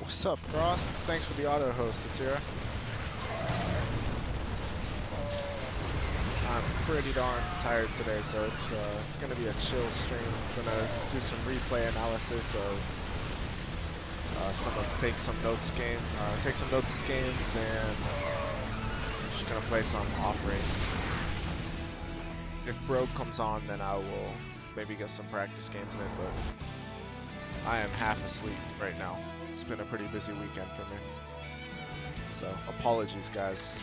What's up, Frost? Thanks for the auto host, Atira. I'm pretty darn tired today, so it's gonna be a chill stream. I'm gonna do some replay analysis of take some notes games, and just gonna play some off race. If Brogue comes on, then I will maybe get some practice games in, but I am half asleep right now. It's been a pretty busy weekend for me. So, apologies, guys.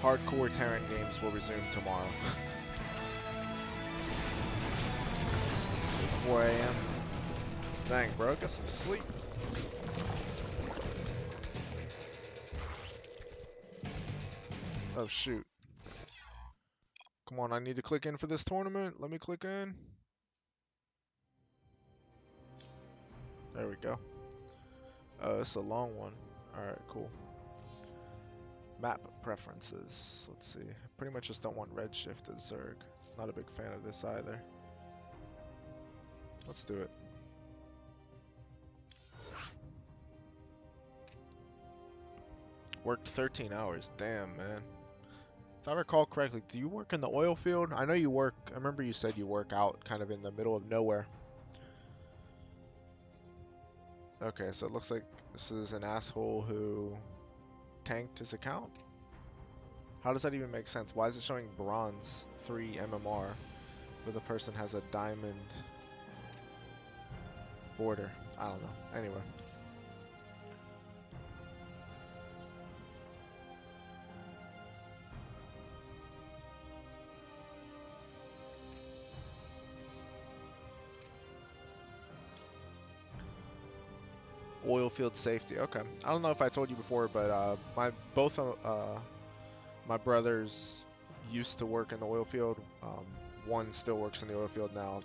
Hardcore Terran games will resume tomorrow. 4 a.m. Dang, bro, get some sleep. Oh, shoot. Come on, I need to click in for this tournament. Let me click in. There we go. It's a long one. Alright, cool. Map preferences. Let's see. Pretty much just don't want Redshift as Zerg. Not a big fan of this either. Let's do it. Worked 13 hours. Damn, man. If I recall correctly, do you work in the oil field? I know you work, I remember you said you work out kind of in the middle of nowhere. Okay, so it looks like this is an asshole who tanked his account? How does that even make sense? Why is it showing bronze 3 MMR where the person has a diamond border? I don't know. Anyway. Oil field safety. Okay. I don't know if I told you before, but both my brothers used to work in the oil field. One still works in the oil field now.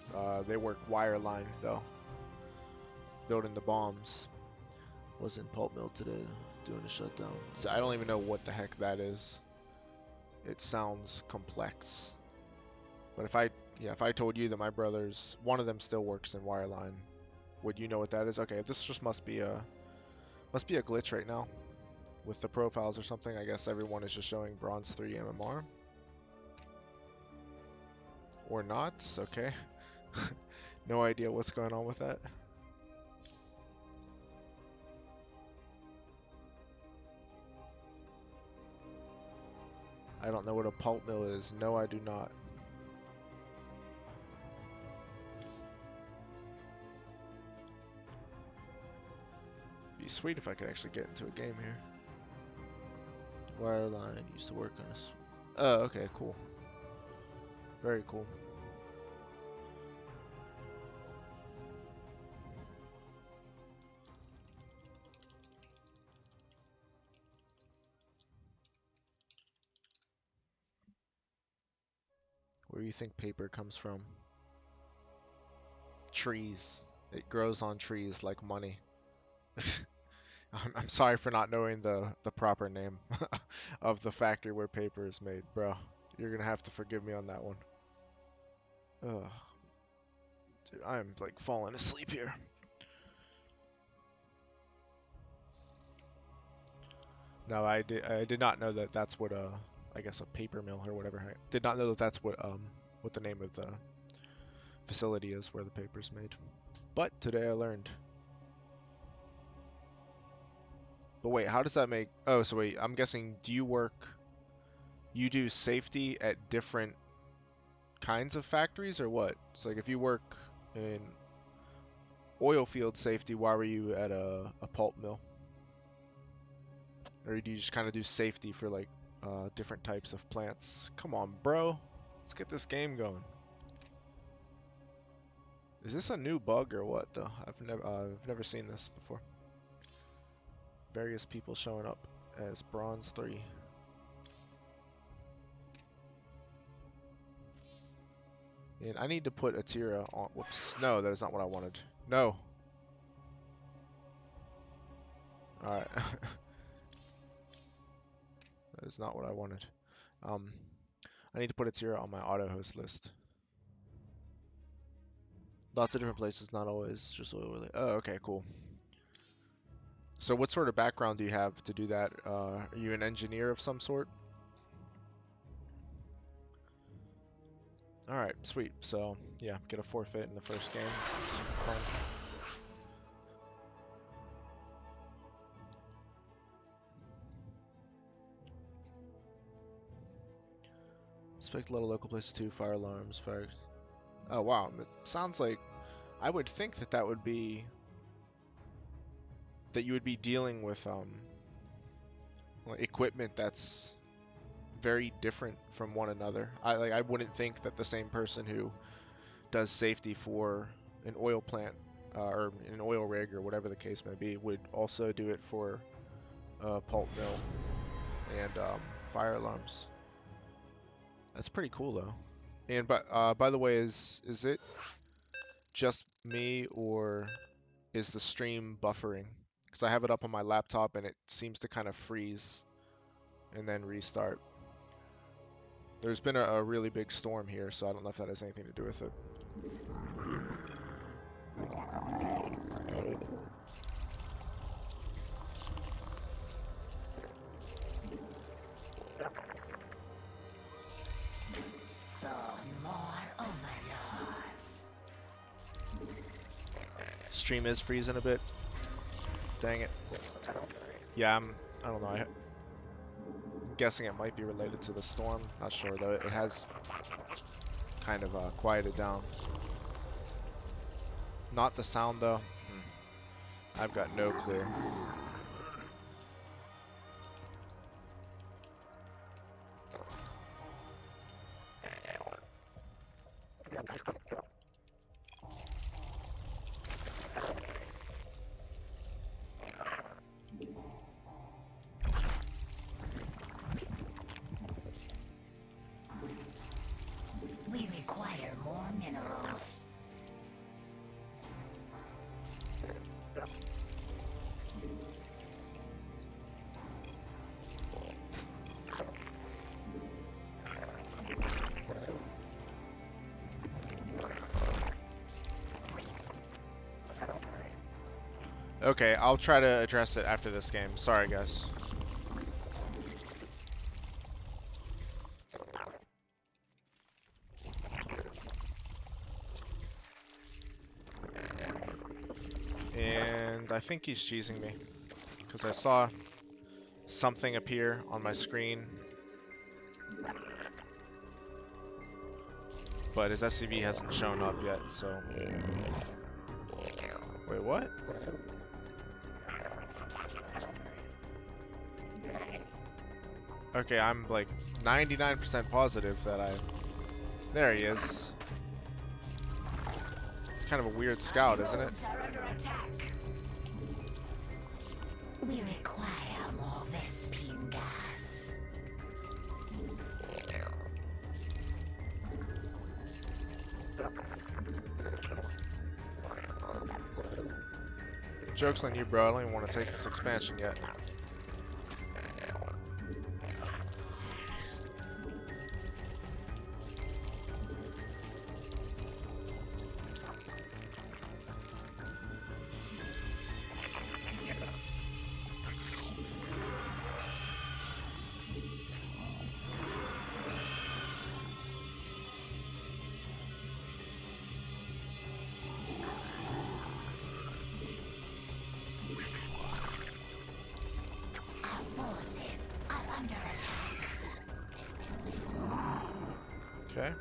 They work wireline though, building the bombs. Was in pulp mill today doing a shutdown. So I don't even know what the heck that is. It sounds complex. But if I told you that my brothers, one of them still works in wireline, would you know what that is? Okay, this just must be a glitch right now with the profiles or something. I guess everyone is just showing bronze 3 MMR. Or not, okay. No idea what's going on with that. I don't know what a pulp mill is. No, I do not. Be sweet if I could actually get into a game here. Wireline, used to work on this. Oh, okay, cool. Very cool. Where do you think paper comes from? Trees. It grows on trees like money. I'm sorry for not knowing the proper name of the factory where paper is made, bro. You're gonna have to forgive me on that one. Ugh. Dude, I'm like falling asleep here. No, I did not know that that's what I guess a paper mill or whatever. I did not know that that's what the name of the facility is where the paper's made. But today I learned. But wait, how does that make... Oh, so wait, I'm guessing, you do safety at different kinds of factories or what? It's like if you work in oil field safety, why were you at a pulp mill? Or do you just kind of do safety for like different types of plants? Come on, bro. Let's get this game going. Is this a new bug or what though? I've never seen this before. Various people showing up as bronze 3. And I need to put Atira on. Whoops. No, that is not what I wanted. No. Alright. That is not what I wanted. I need to put Atira on my auto host list. Lots of different places, not always just oil related. Oh, okay, cool. So what sort of background do you have to do that? Are you an engineer of some sort? All right, sweet. So yeah, get a forfeit in the first game. This is super fun. Inspect a lot of local places too. Fire alarms, fire. Oh wow, it sounds like I would think that that would be that you would be dealing with like equipment that's very different from one another. I wouldn't think that the same person who does safety for an oil plant or an oil rig or whatever the case may be would also do it for a pulp mill and fire alarms. That's pretty cool though. And by the way, is it just me or is the stream buffering? Because I have it up on my laptop and it seems to kind of freeze and then restart. There's been a really big storm here, so I don't know if that has anything to do with it. Stream is freezing a bit. Dang it. Yeah, I don't know. I'm guessing it might be related to the storm. Not sure though. It has kind of quieted down. Not the sound though. I've got no clue. We require more minerals. Okay, I'll try to address it after this game. Sorry, guys. And I think he's cheesing me because I saw something appear on my screen, but his SCV hasn't shown up yet, so... Wait, what? Okay, I'm like 99% positive that I... There he is. It's kind of a weird scout, isn't it? We require more Vespine gas. Joke's on you, bro. I don't even want to take this expansion yet. Okay.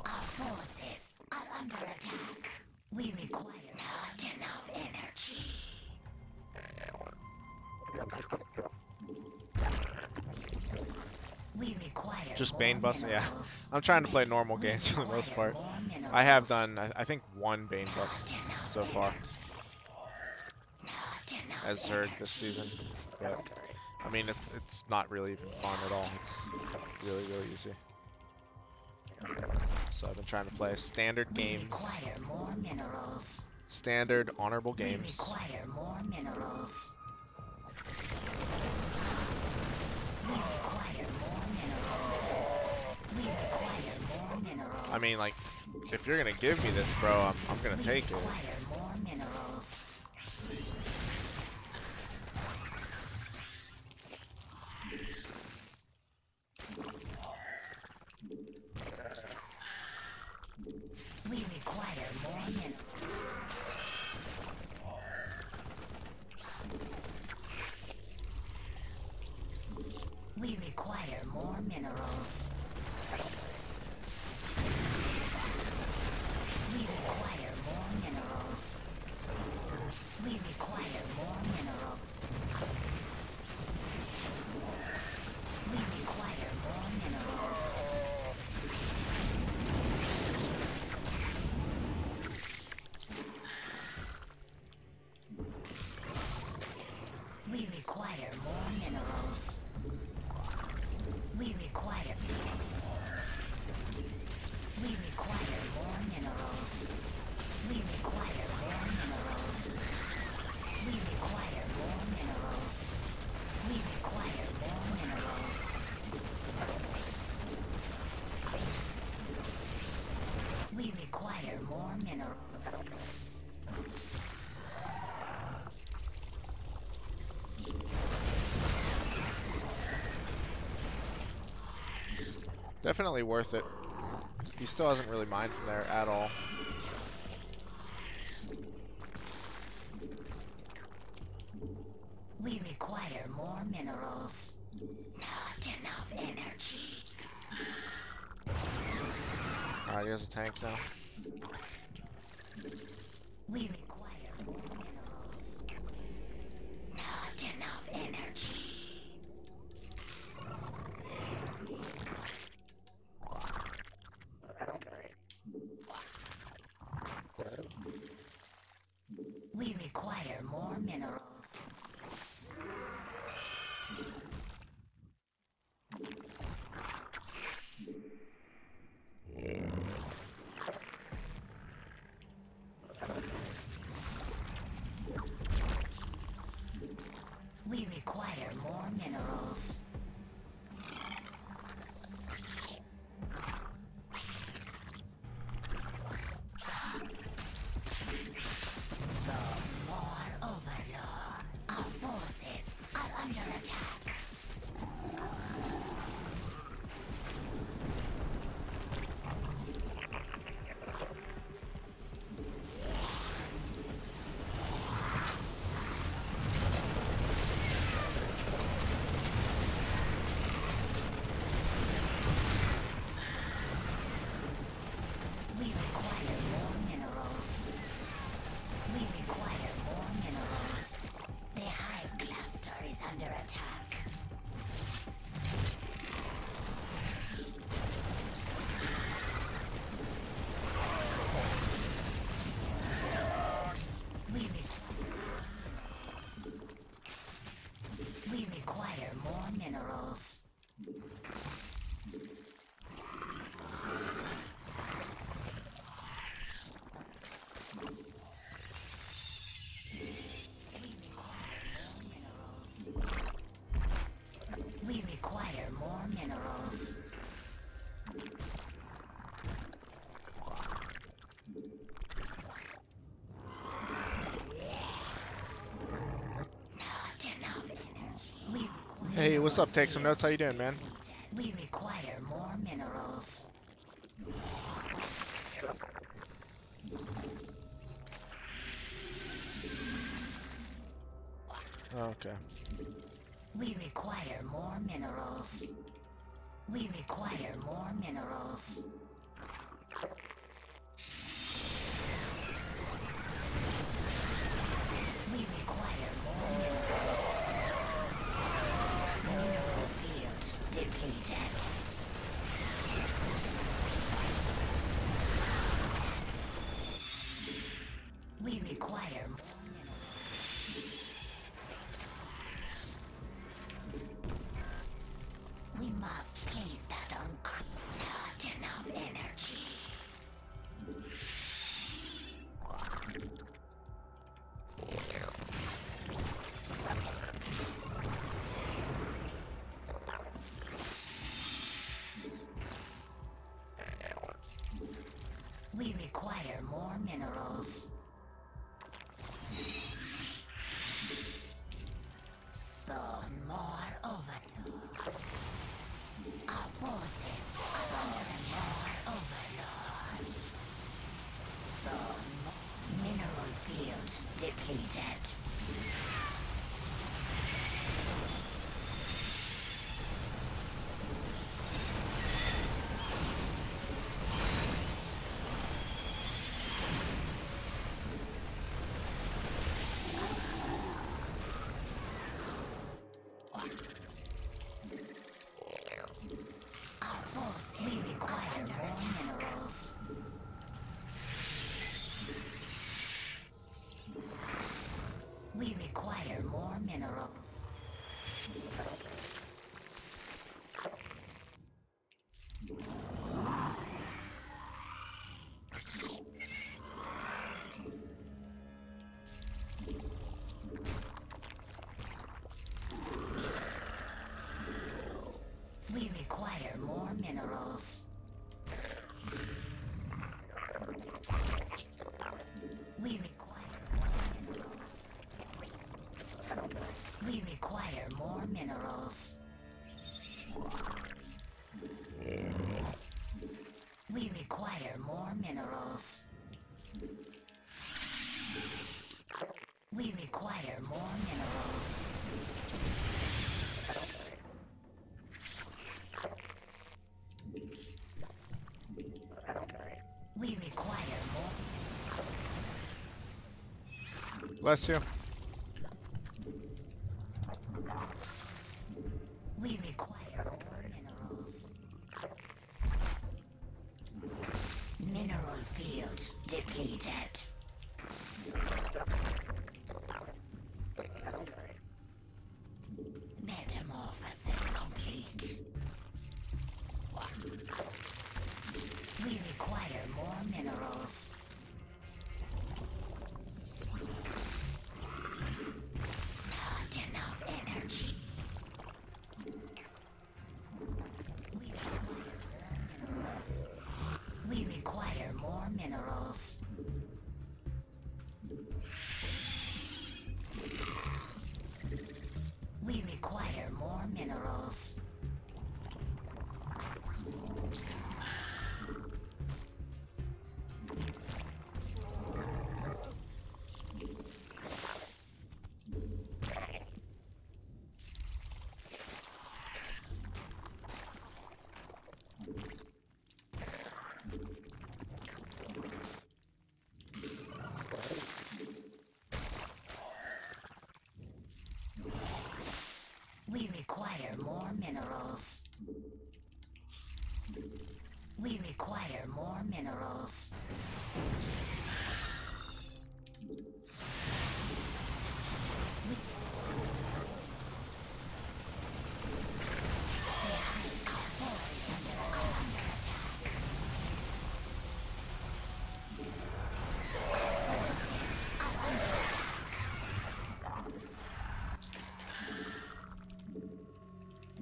Our forces are under attack. We require not enough energy. We require Just more Bane busting, yeah. minerals. I'm trying to play normal games for the most part. I have done, I think, one Bane bust so far as Zerg this season, but I mean, it's not really even fun at all. It's really, really easy. So So I've been trying to play standard We games, require more minerals. standard honorable We games. require more minerals. We require more minerals. We require more minerals. I mean, like, if you're gonna give me this, bro, I'm gonna take it. We require more minerals. We require more minerals. We require more minerals. We require more minerals. We require more minerals. We require more minerals. We require more minerals. We require. We require more minerals. We require more minerals. We require more minerals. We require more minerals. We require more minerals. Definitely worth it. He still hasn't really mined from there at all. We require more minerals. Not enough energy. Alright, he has a tank now. We require more minerals. Not enough energy. We require more minerals. We require more minerals. More overlord. Our forces are under attack. We require more minerals. We require more minerals. The hive cluster is under attack. We require more minerals. We require more minerals. Not enough energy. Hey, what's up? Take some notes. How you doing, man? We require more minerals. Okay. We require more minerals. We require more minerals. We require more minerals. Mineral field depleted. We require more minerals. We must place that on not enough require more minerals. Spawn more overlords. Our forces are under more overlords. Spawn more. Mineral field depleted. We require more minerals. We require more minerals. We require more minerals. We require more minerals. We require more minerals. We require more minerals. We require more. Bless you. We require more minerals. Mineral field depleted. Metamorphosis complete. We require more minerals. Not enough energy. We require more minerals. We require more minerals. We require more minerals. We require more minerals.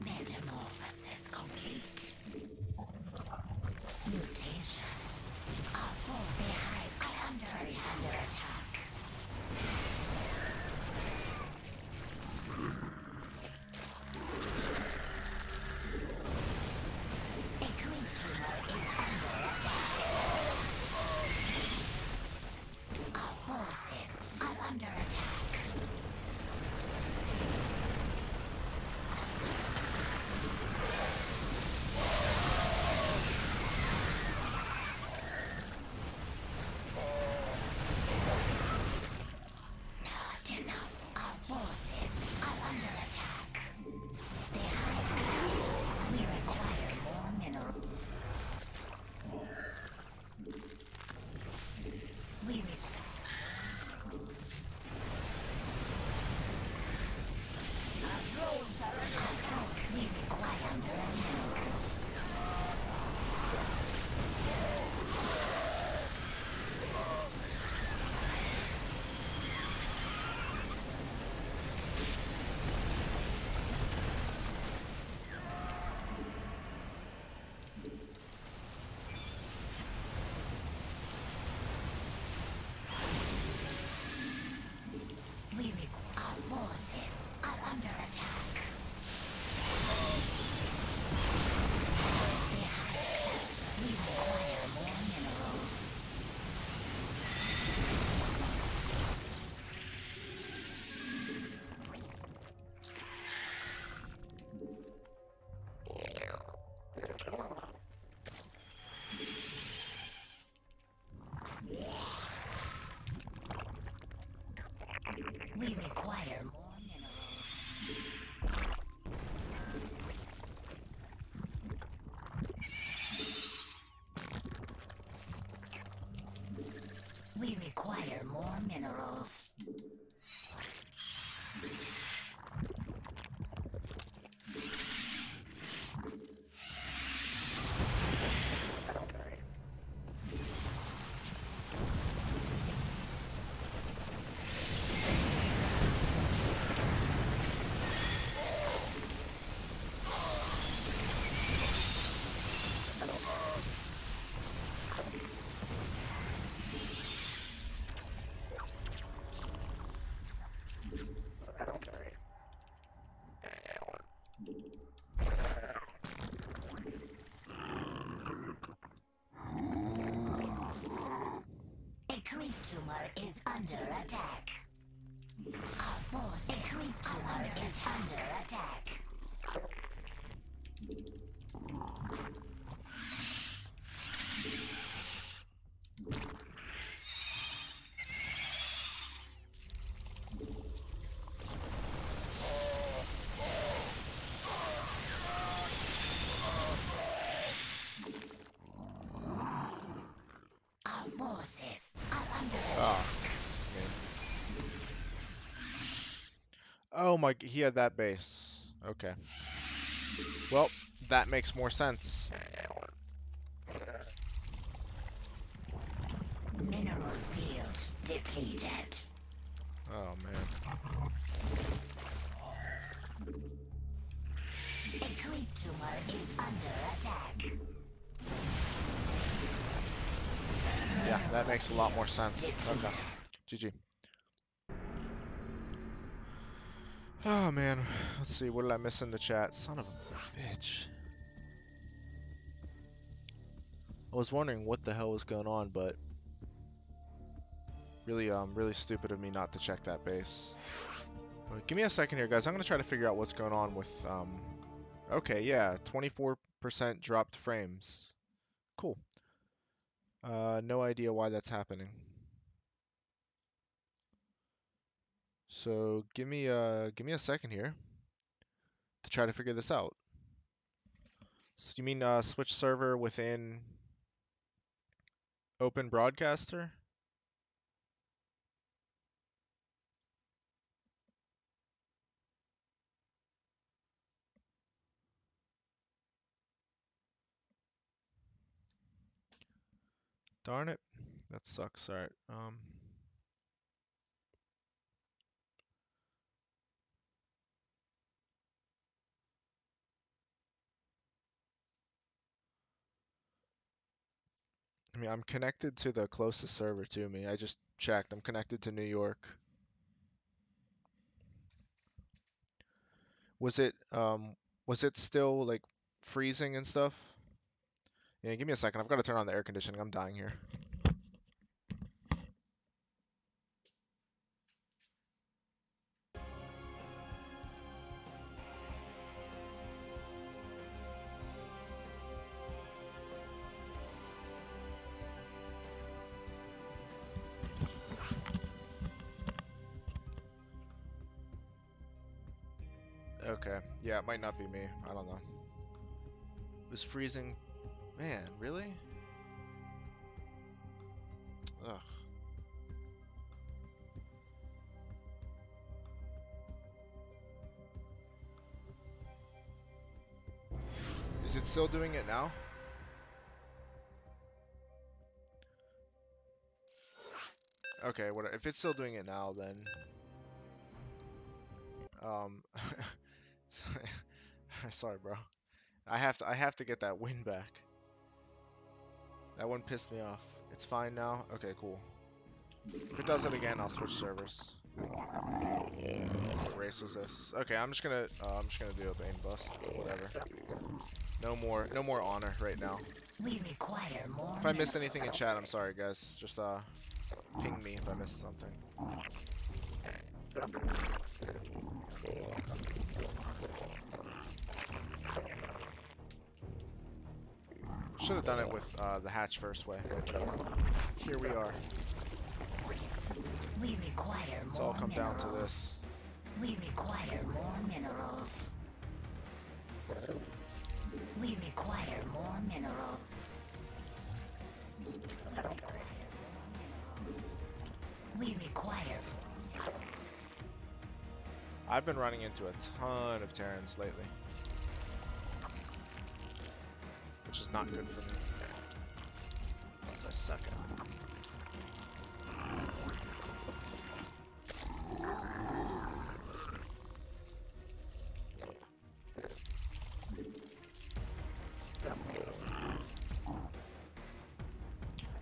Metamorphosis complete. Mutation. Our forces are under attack. A creature is under attack. Our forces are under attack. require more minerals. A creep tumor is under attack. Our boss, a creep tumor is under attack. Our forces are under Oh, man. Oh my, he had that base. Okay. Well, that makes more sense. mineral field depleted. Oh man. A creep tumor is under attack. Yeah, that makes a lot more sense. Okay. GG. Oh man. Let's see, what did I miss in the chat? Son of a bitch. I was wondering what the hell was going on, but really stupid of me not to check that base. Give me a second here, guys. I'm gonna try to figure out what's going on with okay, yeah, 24% dropped frames. Cool. No idea why that's happening. So give me a second here to try to figure this out. So you mean switch server within Open Broadcaster? Darn it. That sucks. All right. I mean, I'm connected to the closest server to me. I just checked. I'm connected to New York. Was it still like freezing and stuff? Yeah, give me a second. I've got to turn on the air conditioning. I'm dying here. Okay. Yeah, it might not be me. I don't know. It was freezing. Man, really? Ugh. Is it still doing it now? Okay, what if it's still doing it now then um sorry, bro. I have to get that win back. That one pissed me off. It's fine now. Okay, cool. If it does it again, I'll switch servers. What race was this? Okay, I'm just gonna do a Bane bust. Whatever. No more honor right now. We require more If I missed anything in chat, I'm sorry, guys. Just ping me if I missed something. Should have done it with the hatch first way, but here we are. We require It's more all come down to minerals. this. We require more minerals. We require more minerals. I've been running into a ton of Terrans lately, which is not good for me. Because I suck at it.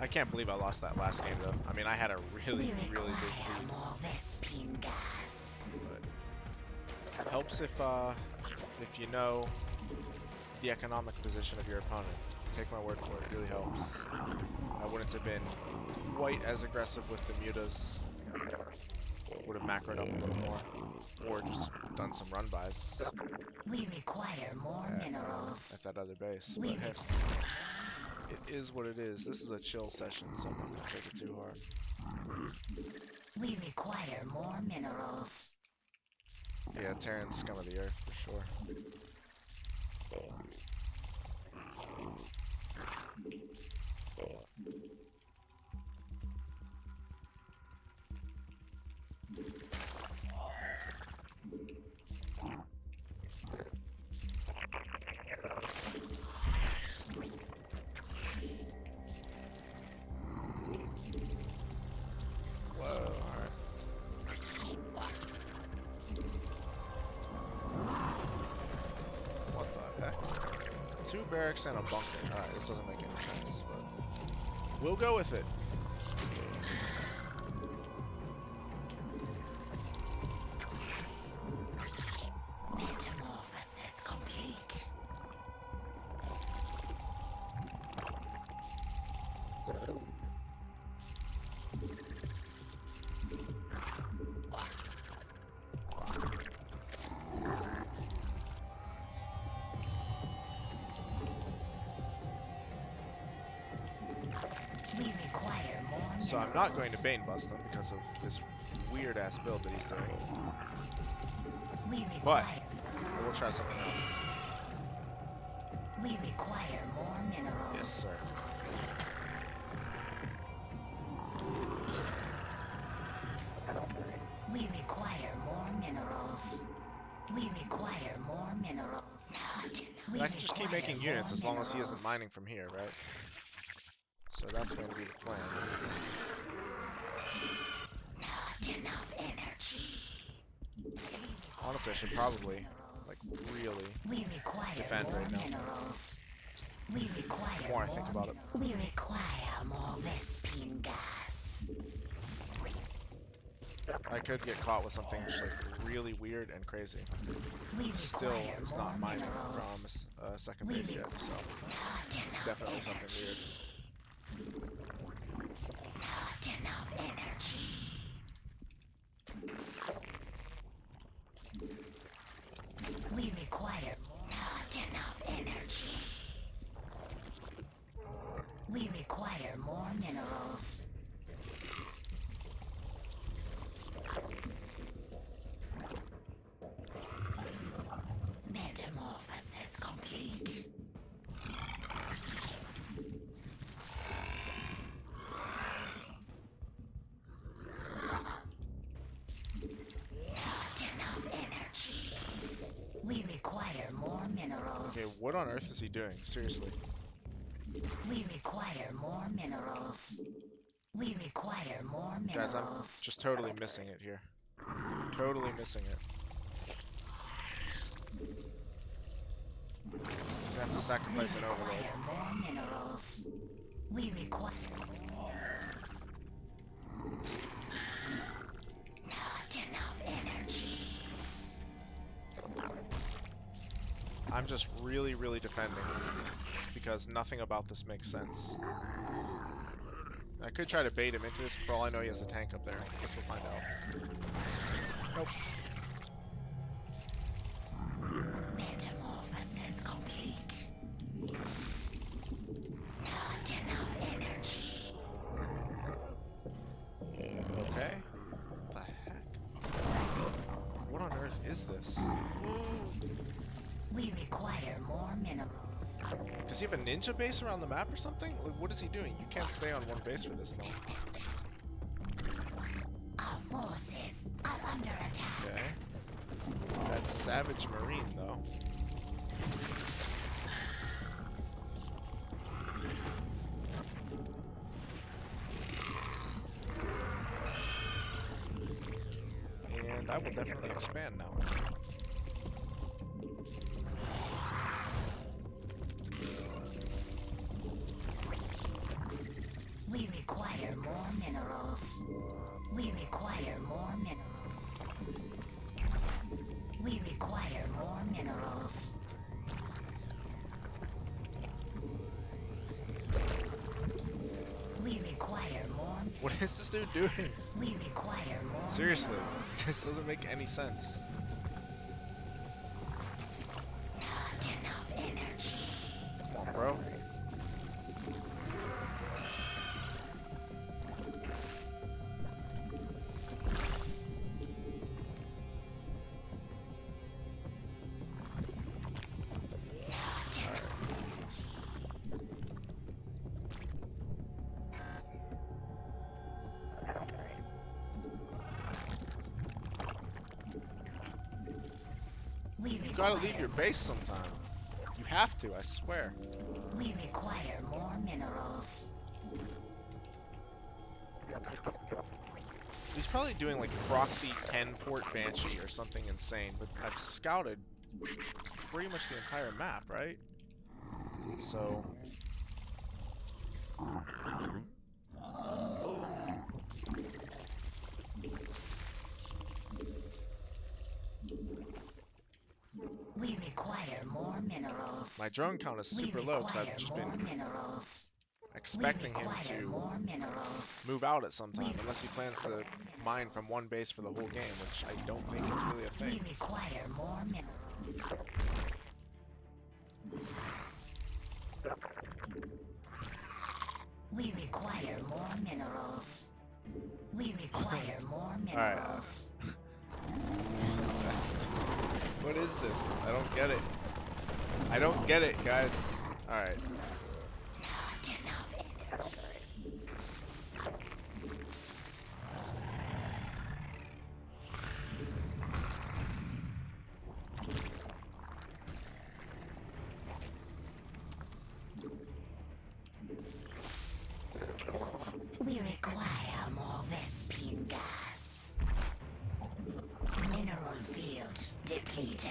I can't believe I lost that last game though. I mean, I had a really big lead. But it helps if you know the economic position of your opponent. Take my word for it, it really helps. I wouldn't have been quite as aggressive with the mutas. Would have macroed up a little more, or just done some run-bys. We require more minerals. At that other base. But hey, it is what it is. This is a chill session, so I'm not going to take it too hard. We require more minerals. Yeah, Terran's scum of the earth for sure. Two barracks and a bunker. Alright, this doesn't make any sense, but we'll go with it. Metamorphosis complete. So I'm not going to Bane Bust him because of this weird ass build that he's doing. But I will try something else. We require more minerals. Yes, sir. We require more minerals. We require more minerals. I can just keep making units as long as he isn't mining from here, right? So that's going to be the plan. Not enough energy. Honestly, I should probably, like, really defend right now. We require the more I think about it. We require more Vespine gas. I could get caught with something just like really weird and crazy. Still, it's not mining from second base yet, so it's definitely something weird. Not enough energy. We require not enough energy. We require more minerals. Metamorphosis complete. We require more minerals. Okay, what on earth is he doing? Seriously. We require more minerals. We require more minerals. Guys, I'm just totally missing it here. Totally missing it. I'm gonna have to sacrifice an overload. We require more minerals. We require... Not enough energy. I'm just really defending because nothing about this makes sense. I could try to bait him into this. For all I know, he has a tank up there. Guess we'll find out. Nope. Metamorphosis complete. Not enough energy. Okay. What the heck? What on earth is this? We require more minerals. Does he have a ninja base around the map or something? Like, what is he doing? You can't stay on one base for this long. Our forces are under attack. Okay. Savage Marine, though. And I will definitely expand now. We require more minerals. We require more minerals. We require more minerals. We require more. What is this dude doing? We require more. Seriously, minerals. this doesn't make any sense. Not enough energy. Come on, bro. You gotta leave your base sometime. You have to, I swear. We require more minerals. He's probably doing like proxy 10 port Banshee or something insane, but I've scouted pretty much the entire map, right? So... We require more minerals. my drone count is super low because I've just been expecting him to move out at some time, unless he plans to mine from one base for the whole game, which I don't think is really a thing. We require more minerals. We require more minerals. We require more minerals. What is this? I don't get it. I don't get it, guys. Alright. Not enough energy. We require more Vespine gas. Mineral field depleted.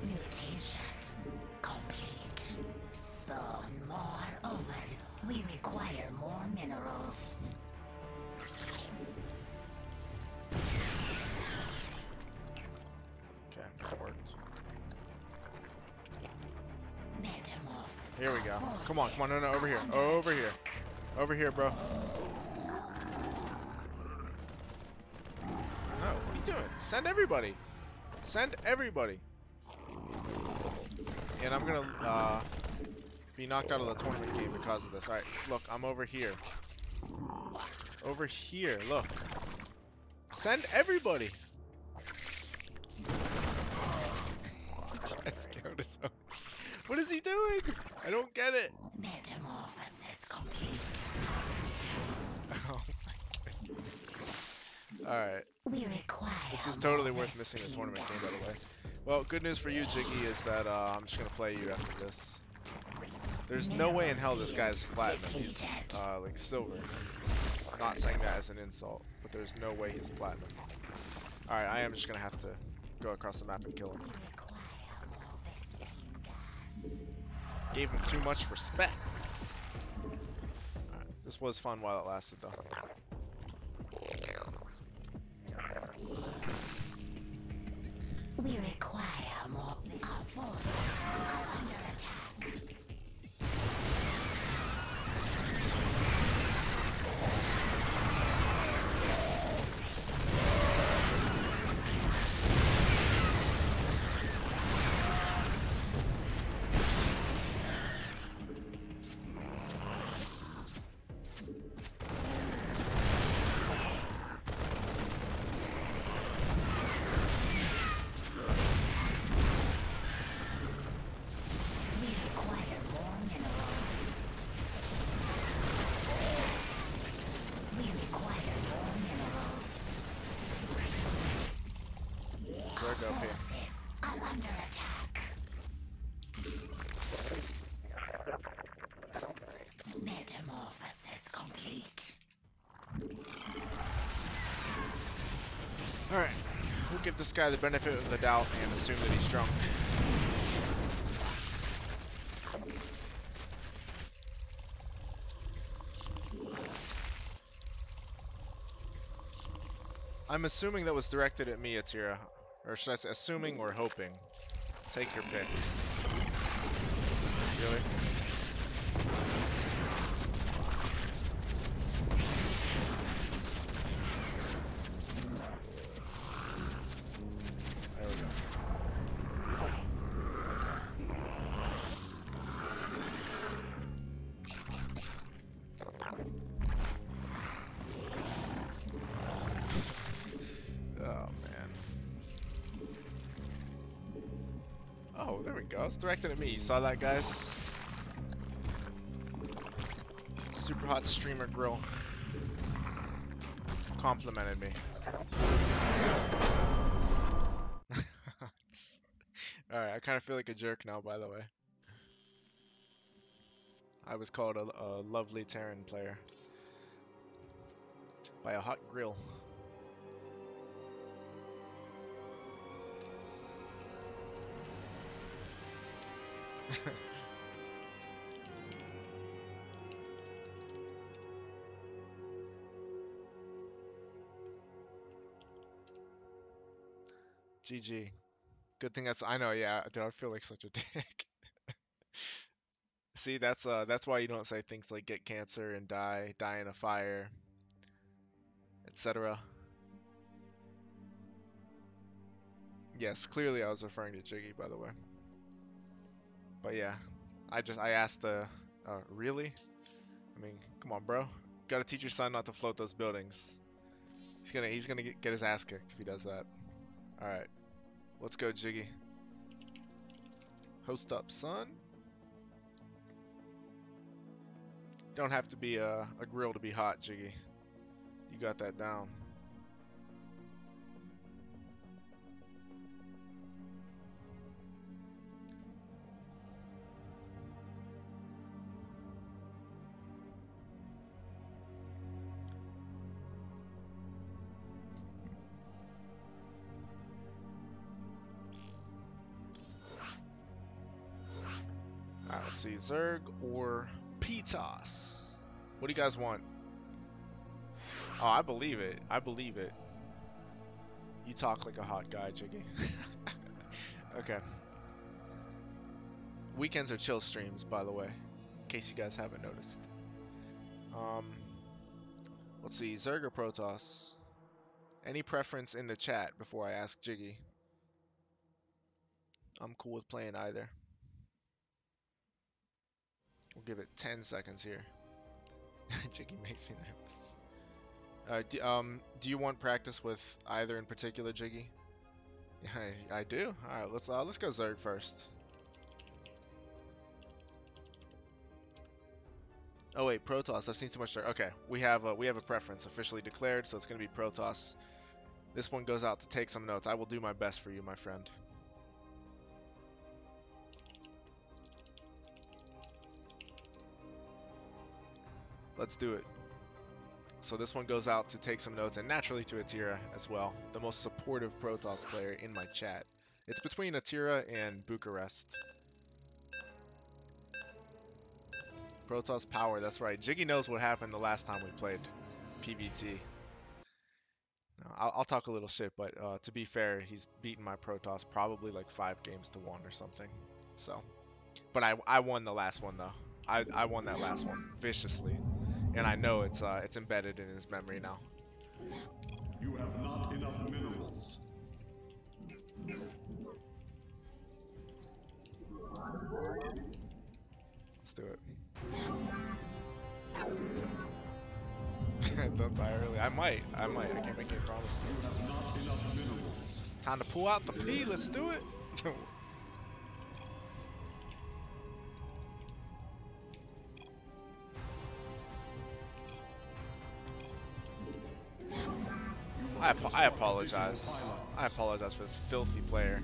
Mutation complete. Spawn more over. We require more minerals. Okay, that worked. Metamorph. Here we go. Come on, come on, no, over here. Over here. Over here, bro. No, what are you doing? Send everybody. Send everybody. And I'm gonna be knocked out of the tournament game because of this. Alright, look, I'm over here. Over here, look. Send everybody. What is he doing? I don't get it. Metamorphosis complete. Oh my goodness. Alright. We require. This is totally worth missing a tournament game, by the way. Well, good news for you, Jiggy, is that I'm just gonna play you after this. There's no way in hell this guy's platinum. He's like silver. I'm not saying that as an insult, but there's no way he's platinum. Alright, I am just gonna have to go across the map and kill him. Gave him too much respect. Alright, this was fun while it lasted, though. We require more. Our forces are under attack. under attack. Metamorphosis complete. Alright, we'll give this guy the benefit of the doubt and assume that he's drunk. I'm assuming that was directed at me, Atira. Or should I say assuming or hoping? Take your pick. Really? There we go. Oh man. Oh, there we go. It's directed at me. You saw that, guys? Super hot streamer grill complimented me. Alright, I kind of feel like a jerk now, by the way. I was called a lovely Terran player by a hot grill. GG. Good thing that's I know, yeah, dude, I feel like such a dick. See, that's why you don't say things like get cancer and die in a fire, etc. Yes, clearly I was referring to Jiggy, by the way. But yeah, I asked really? I mean, come on, bro. Gotta teach your son not to float those buildings. He's gonna get his ass kicked if he does that. All right, let's go, Jiggy. Host up, son. Don't have to be a grill to be hot, Jiggy. You got that down. Alright, let's see. Zerg or Pitos? What do you guys want? Oh, I believe it. I believe it. You talk like a hot guy, Jiggy. Okay. Weekends are chill streams, by the way, in case you guys haven't noticed. Let's see. Zerg or Protoss? Any preference in the chat before I ask Jiggy? I'm cool with playing either. We'll give it 10 seconds here. Jiggy makes me nervous. Do you want practice with either in particular, Jiggy? Yeah, I do. All right, let's go Zerg first. Oh wait, Protoss. I've seen too much Zerg. Okay, we have a preference officially declared, so it's gonna be Protoss. This one goes out to take some notes. I will do my best for you, my friend. Let's do it. So this one goes out to take some notes, and naturally to Atira as well, the most supportive Protoss player in my chat. It's between Atira and Bucharest. Protoss power, that's right. Jiggy knows what happened the last time we played PvT. No, I'll talk a little shit, but to be fair, he's beaten my Protoss probably like 5 games to 1 or something. So, but I won the last one though. I won that last one viciously. And I know it's embedded in his memory now. You have not enough minerals. Let's do it. Don't die early. I might. I can't make any promises. You have not enough minerals. Time to pull out the P. Let's do it. I apologize. I apologize for this filthy player.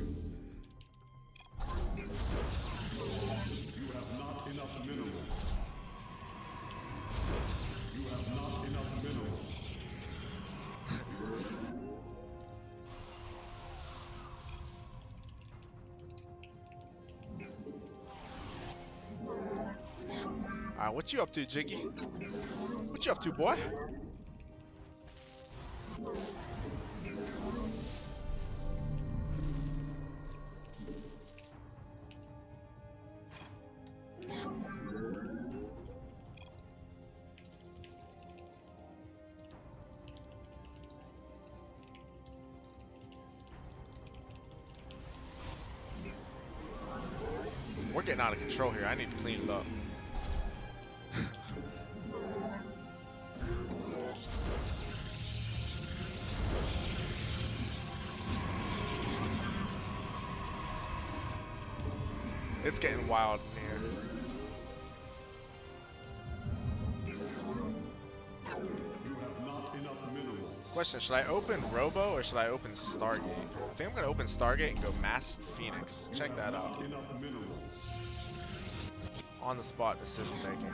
Alright, what you up to, Jiggy? What you up to, boy? We're getting out of control here. I need to clean it up. It's getting wild in here. You have not enough minerals. Question, should I open Robo or should I open Stargate? I think I'm gonna open Stargate and go Mass Phoenix. Check that out. Not enough minerals. On the spot decision making.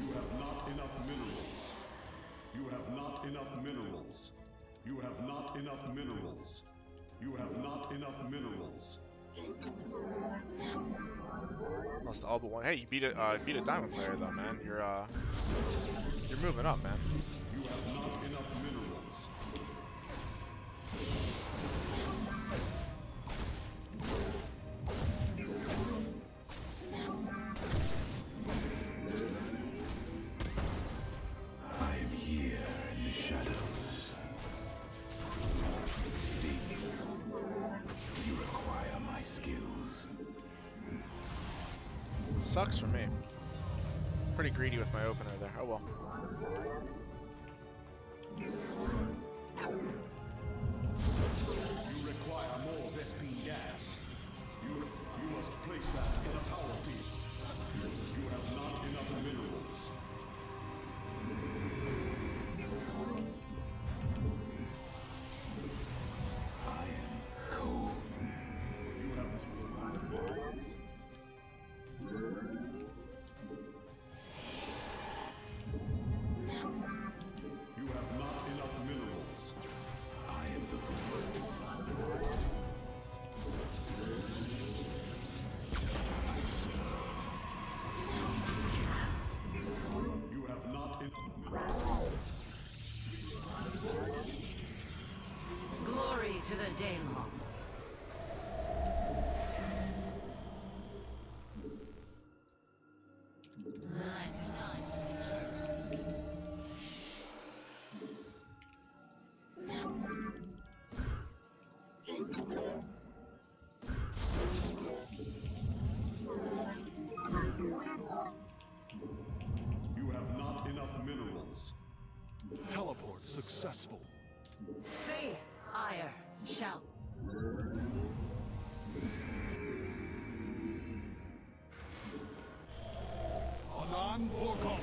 You have not enough minerals. You have not enough minerals. You have not enough minerals. You have not enough minerals. Lost all but one. Hey, you beat a diamond player though, man. You're moving up, man. You have not enough minerals. I am here in the shadows. Steve, you require my skills. Sucks for me. Pretty greedy with my opener there. Oh well. You require more Vespine gas. You must place that in a power field. You have not enough minerals. I am cold. You have You have not enough minerals. I am the You have not enough. Glory to the Daemon. You have not enough minerals. Teleport successful. Faith, ire, shall. Anan Borgon.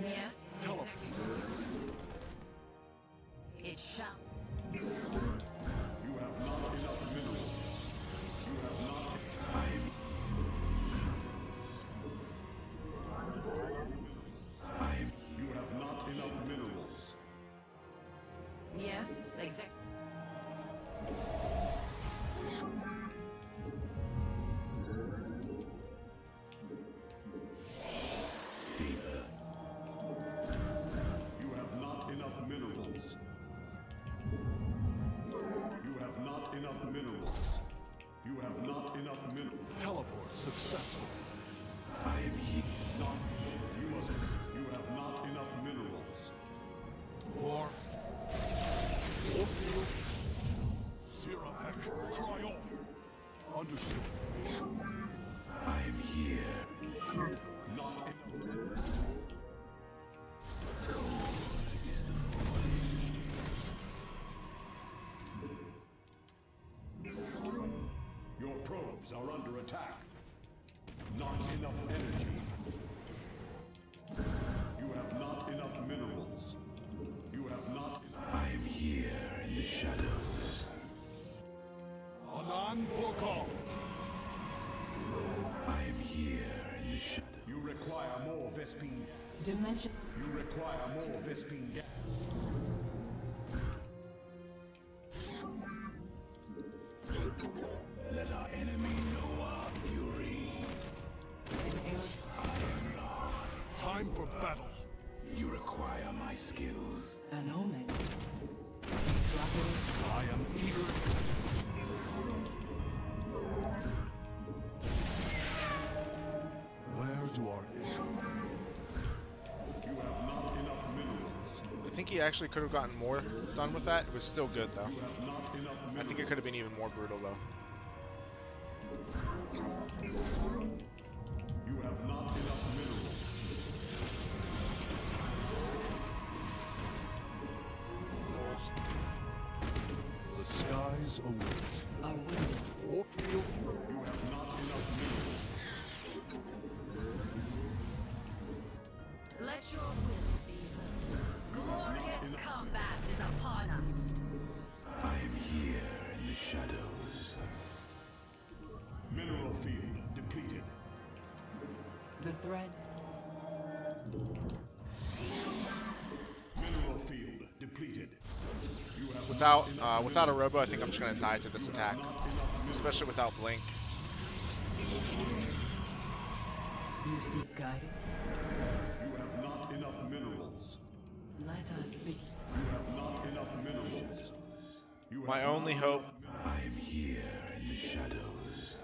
Yes. Teleport. It shall. You have not enough minerals. You have not. I am You have not enough minerals. Yes, exactly. Steve. You have not enough minerals. You have not enough minerals. You have not enough minerals. Teleport successful. I am here. Not. You must. You have not enough minerals. War. Orfield. Sirafek. Cry on. Understood. I am here. Not. Your probes are under attack. Not enough energy. You have not enough minerals. You have not. I am here in the shadows. Dimension. You require more Vespine gas. Let our enemy know our fury. Time for battle. You require my skills. An omen. I am eager. Where do our You have not enough minerals. I think he actually could have gotten more done with that. It was still good though. You have not enough I minerals. think it could have been even more brutal though. You have not enough minerals. the skies await? Our window. Warfield, You have not enough minerals. Let your will be heard. Glorious combat is upon us. I am here in the shadows. Mineral field depleted. The thread. Mineral field depleted. You have Without a robo, I think I'm just gonna die to this attack, especially without blink. You seek guidance. You have not enough minerals. Let us be. You have not enough minerals. You have My not only enough hope, I am here in the shadows.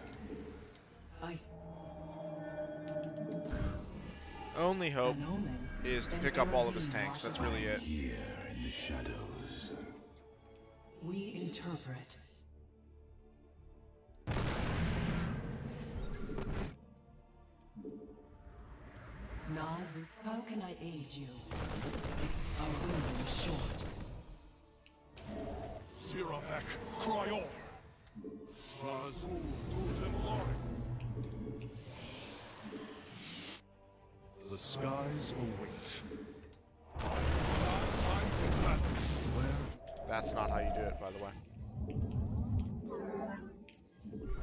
I. only hope An omen. is to An pick up all of his Eridine tanks. That's washer. really it. Here in the shadows. We interpret. Nazu, how can I aid you? Our window is short. Siravek, Cryon. Razul, Duzemlari. The skies await. Time for battle. Where That's not how you do it, by the way.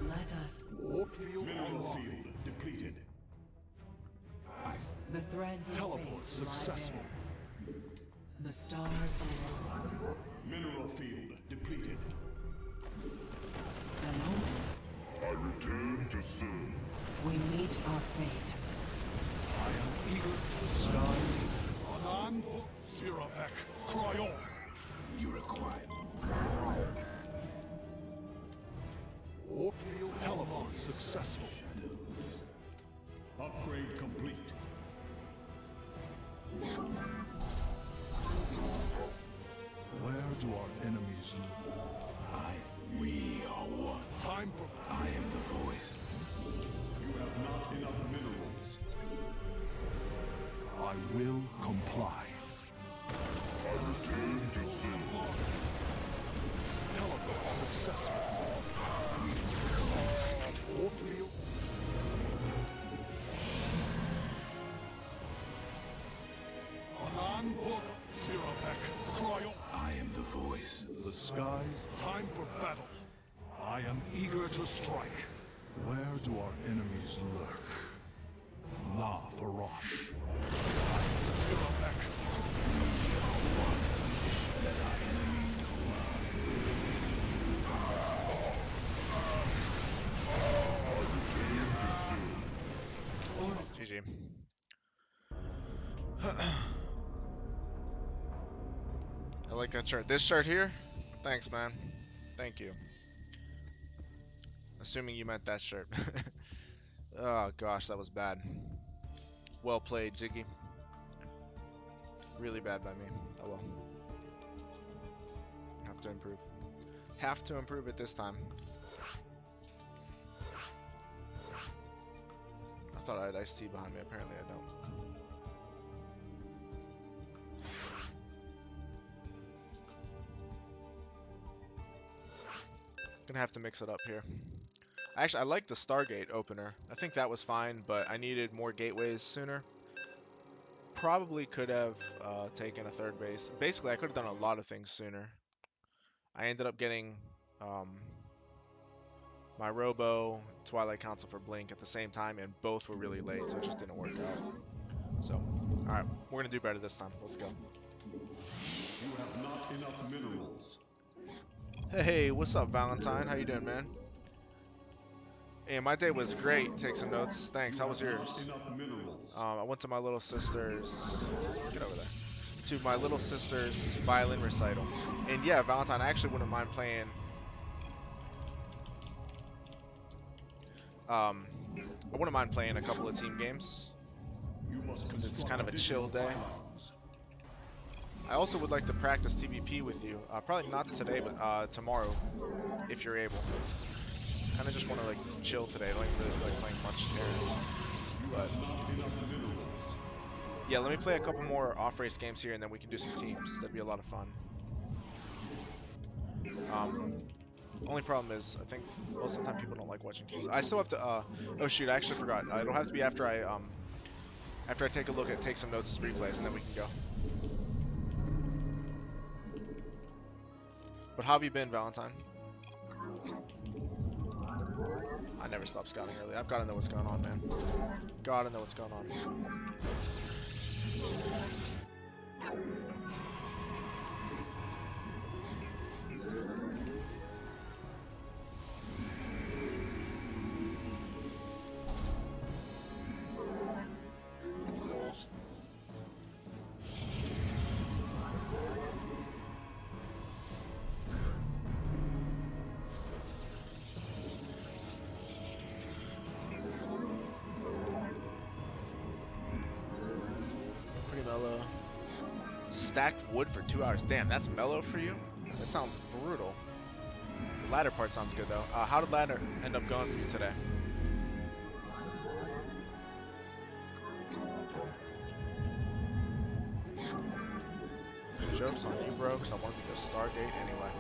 Let us. Warfield mineral unlocked. field depleted. The threads of Teleport fate lie successful. there. The stars align. Mineral field depleted. An omen. I return to serve. We meet our fate. I am eager. The skies. Anan, Siravek, Cryon. You require. Warfield teleport successful. Upgrade complete. Where do our enemies look? We are one. Time for I am the voice. You have not enough minerals. I will comply. I return to serve. Teleport successful. Warfield. Anan Book. Siravek. Cryon. I am the voice. The skies. Time for battle. I am eager to strike. Where do our enemies lurk? La Farosh. Siravek. GG. I like that shirt. This shirt here? Thanks, man. Thank you. Assuming you meant that shirt. Oh gosh, that was bad. Well played, Jiggy. Really bad by me. Oh well. Have to improve. Have to improve it this time. I thought I had Ice-T behind me. Apparently I don't. Gonna have to mix it up here. Actually, I like the Stargate opener. I think that was fine, but I needed more gateways sooner. Probably could have taken a third base. Basically, I could have done a lot of things sooner. I ended up getting my Robo, Twilight Council for Blink at the same time, and both were really late, so it just didn't work out. So, Alright, we're gonna do better this time. Let's go. You have not enough minerals. Hey, what's up, Valentine? How you doing, man? Hey, my day was great. Take some notes. Thanks. How was yours? Not enough minerals. I went to my little sister's. Get over there. To my little sister's violin recital. And yeah, Valentine, I actually wouldn't mind playing. I wouldn't mind playing a couple of team games. You must Because it's construct kind of a chill additional day. pylons. I also would like to practice TVP with you. Probably not today, but tomorrow, if you're able. Kind of just want to like chill today. I don't like to like playing much terror. But yeah, let me play a couple more off-race games here, and then we can do some teams. That'd be a lot of fun. Only problem is, I think most of the time people don't like watching teams. I still have to. Oh shoot, I actually forgot. It'll have to be after I take a look at take some notes as replays, and then we can go. But how have you been, Valentine? I never stop scouting early. I've got to know what's going on, man. Gotta know what's going on. Mellow. Stacked wood for 2 hours. Damn, that's mellow for you? That sounds brutal. The ladder part sounds good though. How did ladder end up going for you today? Joke's on you, bro, because I wanted to go Stargate anyway.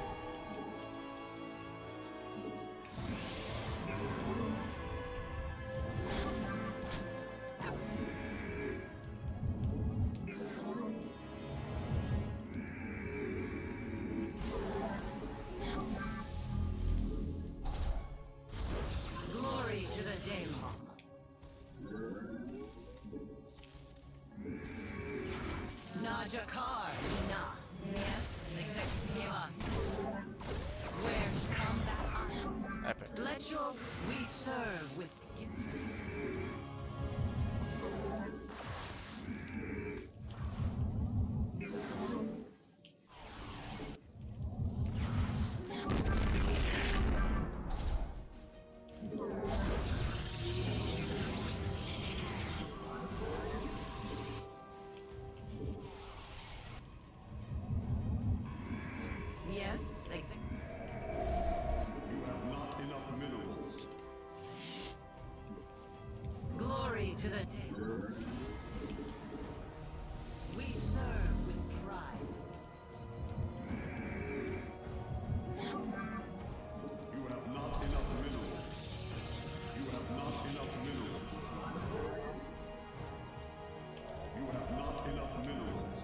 We serve with yes, exactly. You have not enough minerals. Glory to the day. We serve with pride. You have not enough minerals. You have not enough minerals. You have not enough minerals.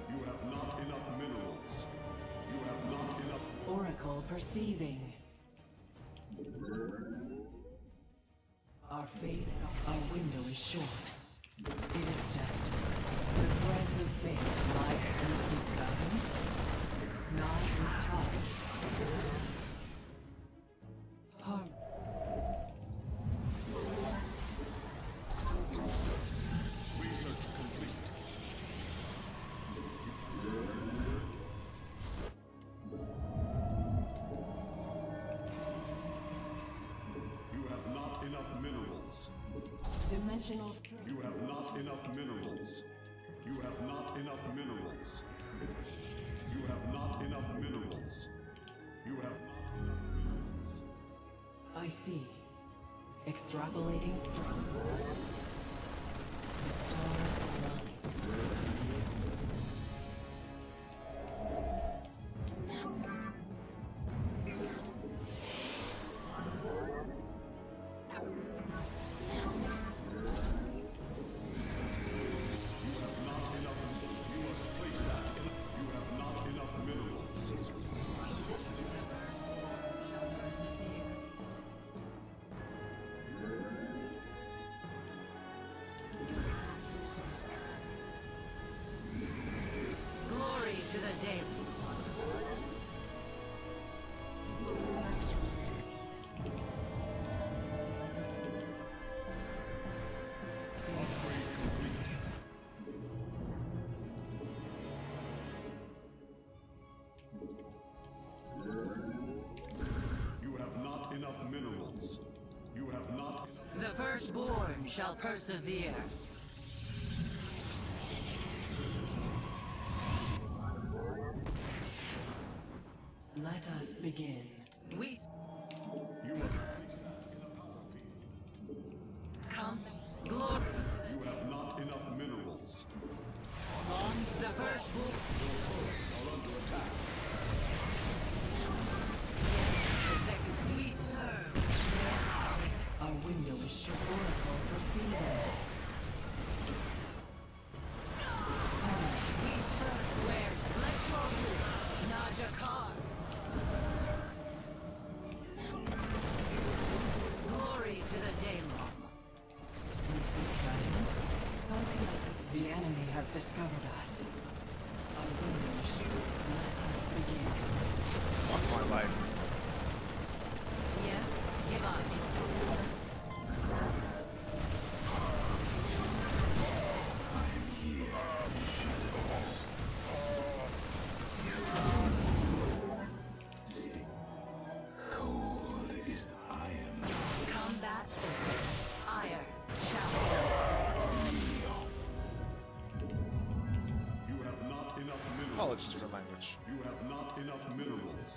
You have not enough minerals. You have not enough. Oracle perceiving. Our fates, our window is short. It is destined. The threads of fate lie close in gardens, knots of time. Harm. Research complete. You have not enough minerals. Dimensional strength. You have not enough minerals. You have not enough minerals. You have not enough minerals. You have not enough minerals. I see. Extrapolating strings. The stars align. day. You have not enough minerals. You have not The firstborn shall persevere. Let us begin. We You have placed that in a power field. come glory. You have not enough minerals. The firstborn. Are under attack. Execute. We serve. Our window is short. Oracle proceeding. We serve where let your will. Najakar. Glory to the Daemon. The enemy has discovered us. Our window is short. Let us begin. Fuck my life. Yes, give us your Sting. Cold is the iron. combat. Ire shall You have not enough minerals. Apologies for language. You have not enough minerals.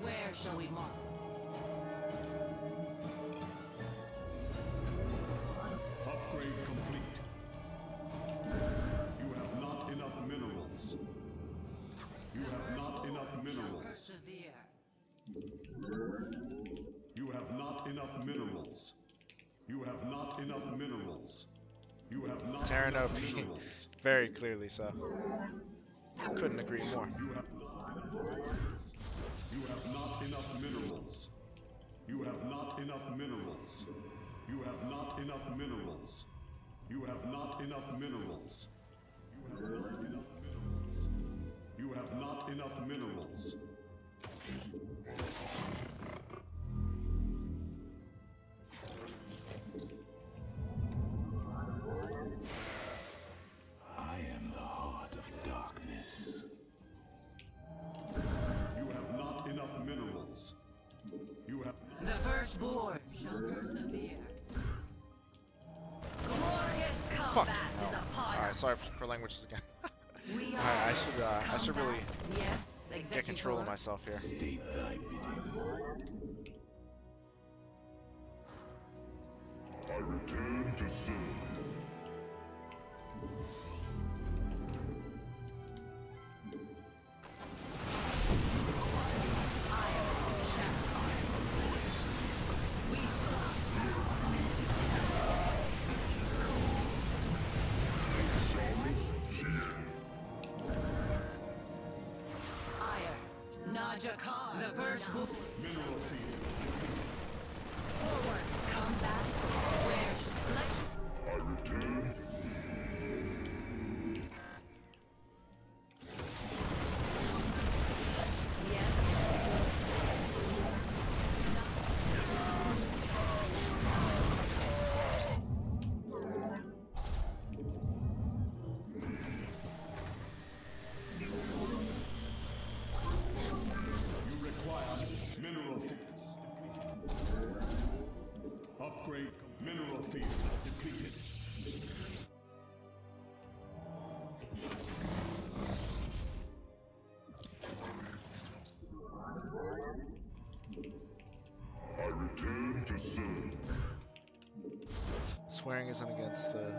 Where shall we mark? Upgrade complete. You have not enough minerals. You have not enough minerals. Persevere. You have not enough minerals. You have not enough minerals. You have not Terran enough OP. minerals. Very clearly so. Couldn't agree more. You have not enough minerals. You have not enough minerals. You have not enough minerals. You have not enough minerals. You have not enough minerals. I am the heart of darkness. You have not enough minerals. You have The firstborn shall persevere. Glorious Fuck. combat is upon Alright, us. sorry for languages again. We Alright, I are should really combat. Yes, get control of executor. myself here. State thy bidding. I return to serve. We serve. Ire. Najakar. The firstborn. mineral field. Forward. Combat. Where let I return. yes. You require mineral fields. Upgrade mineral field depleted. I return to serve. Swearing isn't against the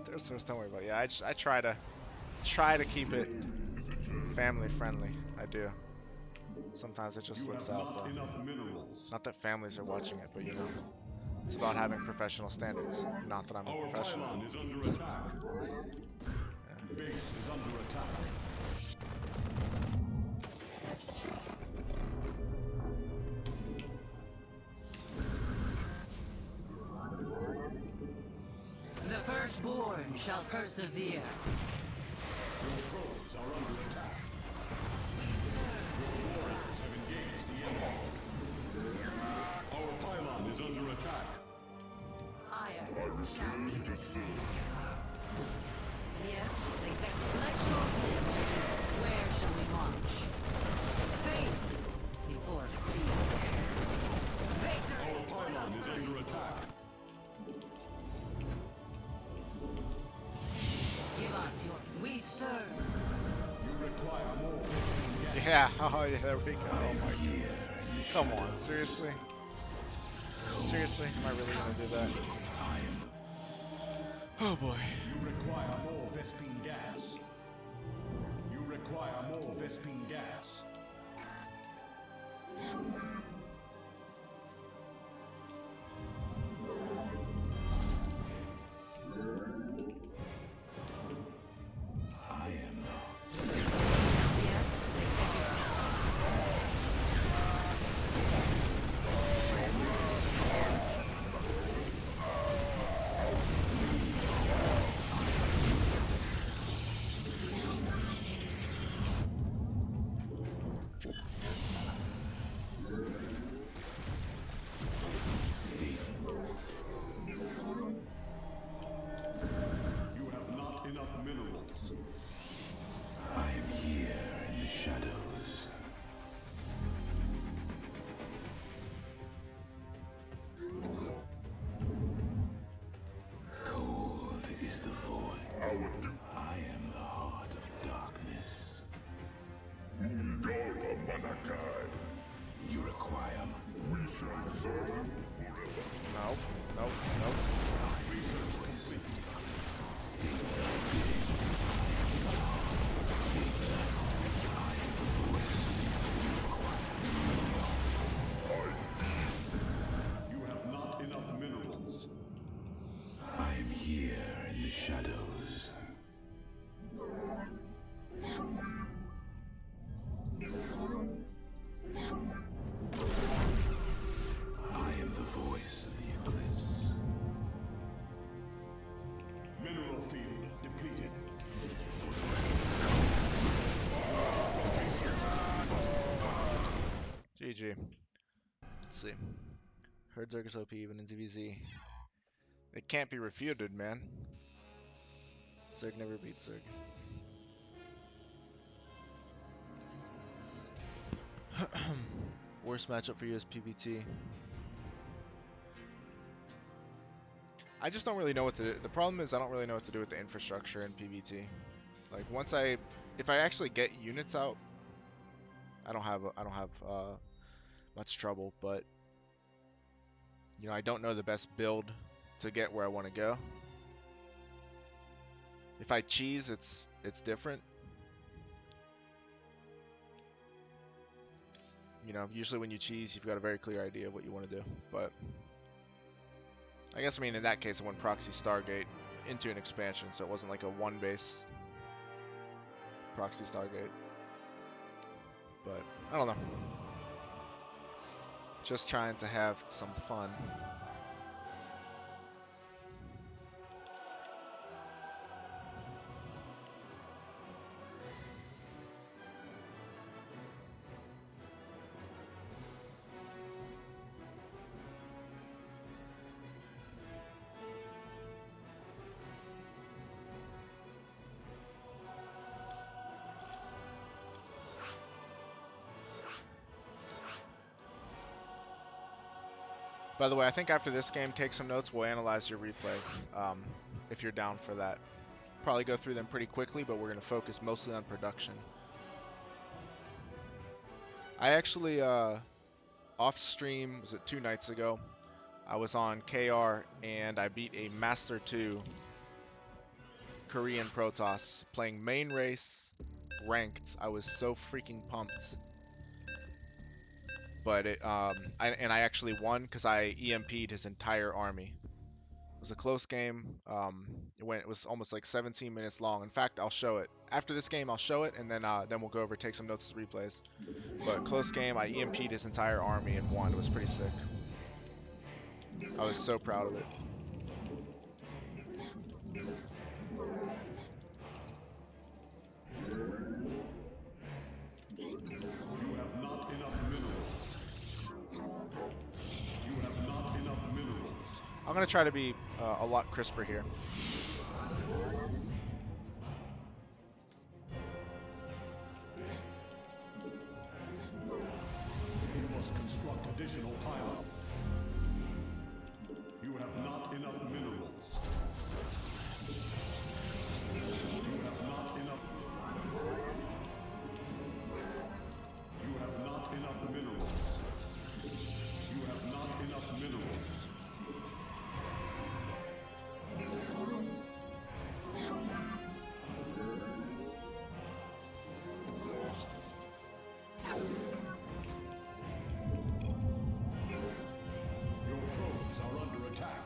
there's source, don't worry about it. Yeah, I try to keep it family friendly. I do. Sometimes it just You slips have out not though. enough minerals. Not that families are watching it, but you know. It's about having professional standards. Not that I'm a Our professional. pylon is under attack. Base is under attack. shall persevere. Your foes are under attack. Your warriors have engaged the enemy. Our pylon is under attack. Iron shall be received. Yes, exactly. Let's show them. Where shall we march? Faith before fear. Victory! Our pylon is under attack. Give us your... We serve. You require more. Yeah, oh yeah, there we go. Oh my goodness. Come on, seriously? Seriously? Am I really gonna do that? Oh boy. You require more Vespine gas. You require more Vespine gas. I am Yes, execute. You have not enough minerals. I am here in the shadows. Cold is the void. I am the heart of darkness. You require No, no, no. You have not enough minerals. I am here in the shadows. I am the voice of the eclipse. Mineral field depleted. GG. Let's see. Heard Zerg is OP even in DBZ. It can't be refuted, man. Zerg never beats Zerg. Worst matchup for you is PvT. I just don't really know what to do. The problem is I don't really know what to do with the infrastructure in PvT. Like if I actually get units out, I don't have much trouble. But you know, I don't know the best build to get where I want to go. If I cheese, it's different. You know, usually when you cheese, you've got a very clear idea of what you want to do. But I guess, I mean, in that case, I went proxy Stargate into an expansion, so it wasn't like a one base proxy Stargate. But I don't know. Just trying to have some fun. By the way, I think after this game, take some notes. We'll analyze your replay, if you're down for that. Probably go through them pretty quickly, but we're going to focus mostly on production. I actually, off stream, was it 2 nights ago? I was on KR, and I beat a Master 2 Korean Protoss, playing main race, ranked. I was so freaking pumped. But I actually won because I EMP'd his entire army. It was a close game. It was almost like 17 minutes long. In fact, I'll show it after this game. I'll show it, and then we'll go over, take some notes as replays. But close game. I EMP'd his entire army and won. It was pretty sick. I was so proud of it. gonna try to be a lot crisper here. You must construct additional pylons. You have not enough minerals. You have not enough. You have not enough minerals. You have not enough minerals. Your probes are under attack.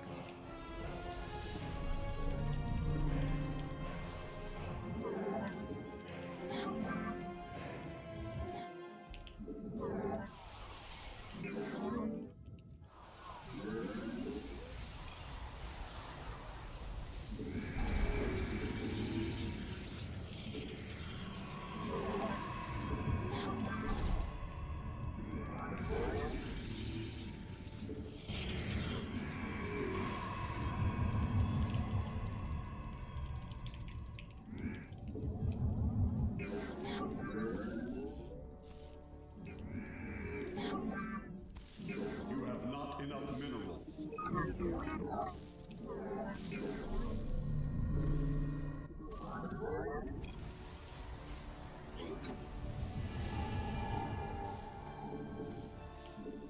You have not enough minerals.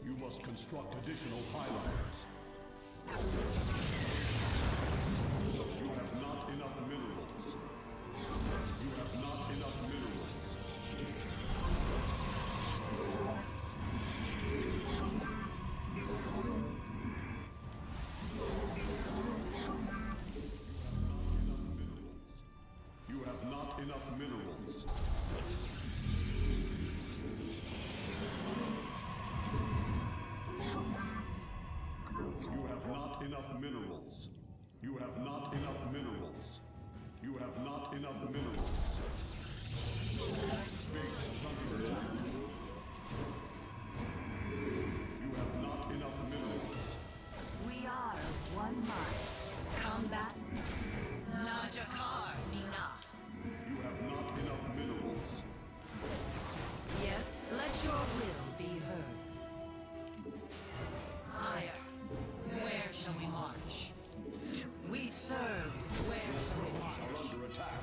You must construct additional pylons. You have not enough minerals. You have not enough minerals. You have not enough minerals. You have not enough minerals. You have not enough minerals. You have not enough minerals. Base is under attack. You have not enough minerals. We are of one mind. Combat. Najakar Mina. You have not enough minerals. Yes, let your will be heard. Higher. Where shall we march? We serve. Where shall we march? Are under attack.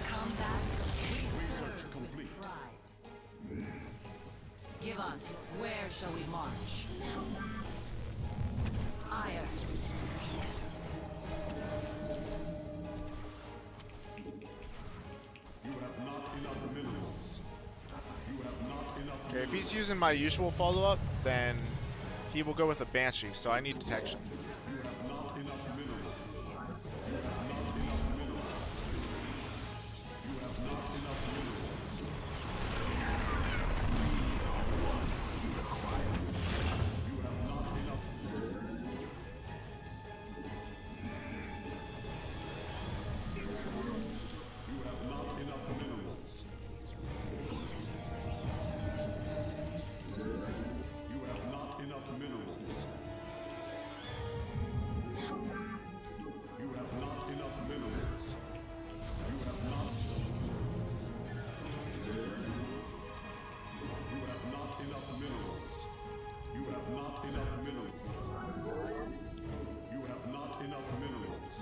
Combat. We Research serve complete. with pride. Give us. Where shall we march? Ire. You have not enough minerals. You have not enough Okay, if he's using my usual follow-up, then he will go with a Banshee, so I need detection. You have not enough minerals. You have not enough minerals. You have not enough minerals. You have not enough. You have not enough minerals. You have not enough minerals. You have not enough minerals. You have not. You have not enough minerals. You have not enough minerals. You have not enough minerals.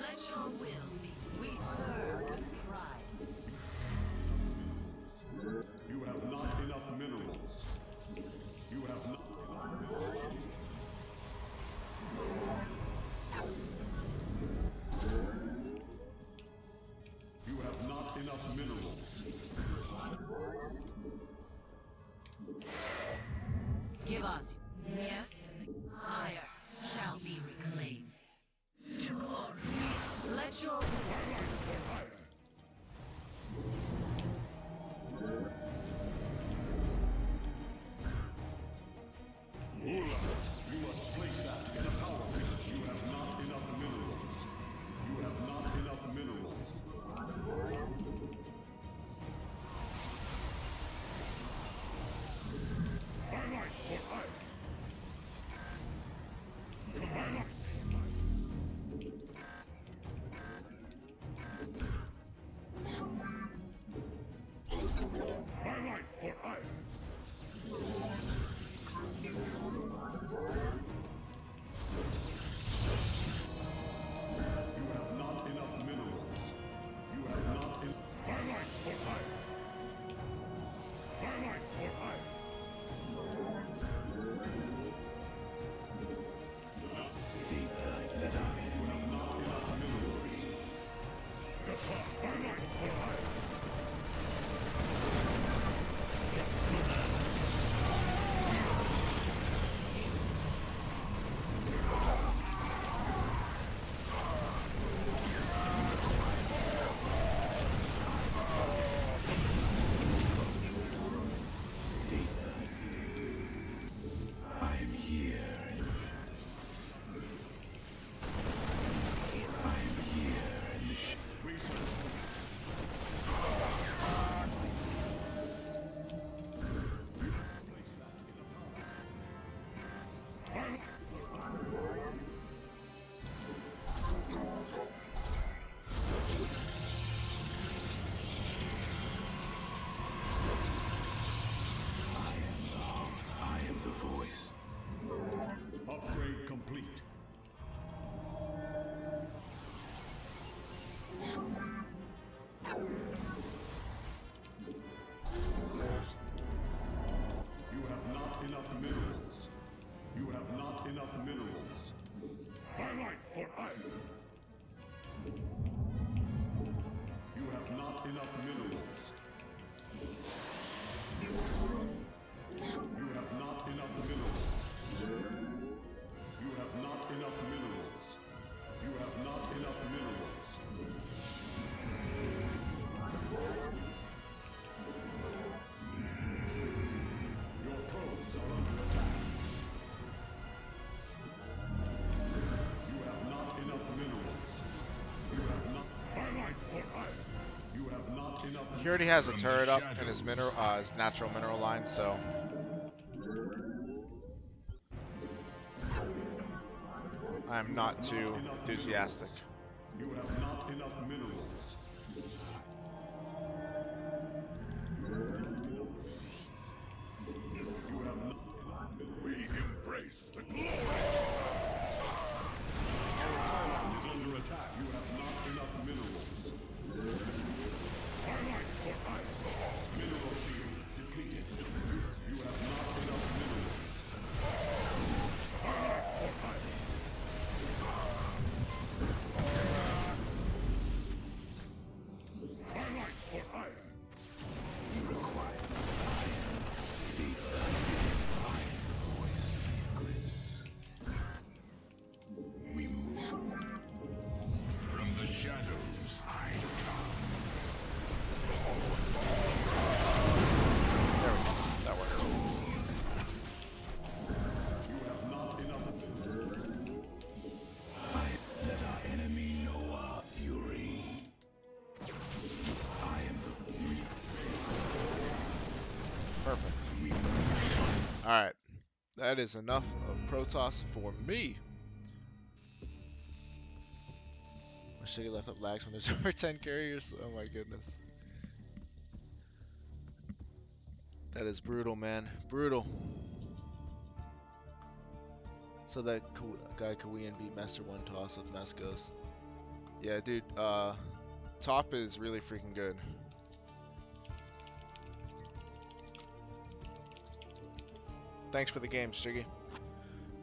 Let your will be. We serve with pride. You have not enough minerals. You have not. enough minerals. Give us. Yes. Ire shall be reclaimed. To glory. Let your Ula, you must place that in a power pit. You have not enough minerals. You have not enough minerals. My life for Ire. My life. My life for Ire. You have not enough minerals. You have not enough. My life for Ire. My life for Ire. State thy that our enemy Not enough minerals. Yes, sir. My life for Ire. state thy I am here. I am here in the I am the voice. Upgrade complete. You have not enough minerals. You have not enough minerals. My life for Ire. You have not enough minerals. You have not enough minerals. You have not enough minerals. You have not enough minerals. Your probes are under attack. You have not enough minerals. You have not. My life for Ire. You have not enough. He already has a turret up in his his natural mineral line, so I am not too enthusiastic. You have not enough minerals. You have not. We embrace the glory. Our island is under attack. You have not enough minerals. My life for ice. Mineral field depleted. You have not enough minerals. My life for ice. My life for iron. You require iron. State thy iron voice eclipse. We move. From the shadows I come. There we go. That works. You have not enough. Let our enemy know our fury. I am the Perfect. Alright. That is enough of Protoss for me. I should have left up lags when there's over 10 carriers. Oh my goodness. That is brutal, man. Brutal. So that guy Kawian beat Master 1 Toss with Mass Ghost. Yeah, dude. Top is really freaking good. Thanks for the game, Shiggy.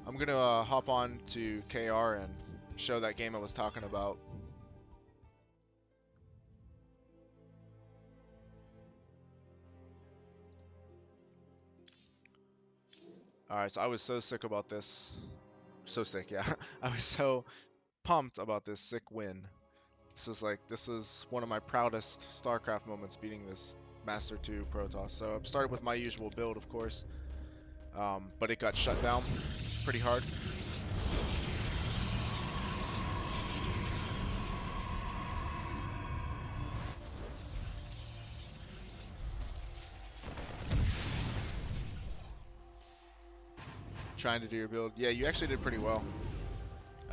I'm gonna hop on to KR and show that game I was talking about. Alright, so I was so sick about this. So sick, yeah. I was so pumped about this sick win. This is one of my proudest StarCraft moments, beating this Master 2 Protoss. So I started with my usual build, of course, but it got shut down pretty hard. Trying to do your build. Yeah, you actually did pretty well.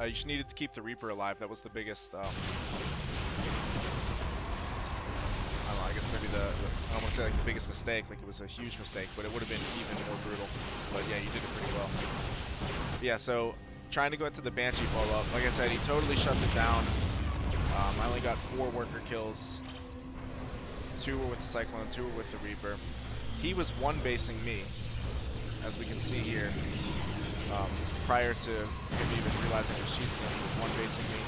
You just needed to keep the Reaper alive. That was the biggest, I don't know, I guess maybe I don't want to say like the biggest mistake, like it was a huge mistake, but it would have been even more brutal. But yeah, you did it pretty well. But yeah, so trying to go into the Banshee follow-up. Like I said, he totally shuts it down. I only got 4 worker kills. 2 were with the Cyclone, 2 were with the Reaper. He was one-basing me, as we can see here. Prior to him even realizing I was cheating him, he was one-basing me.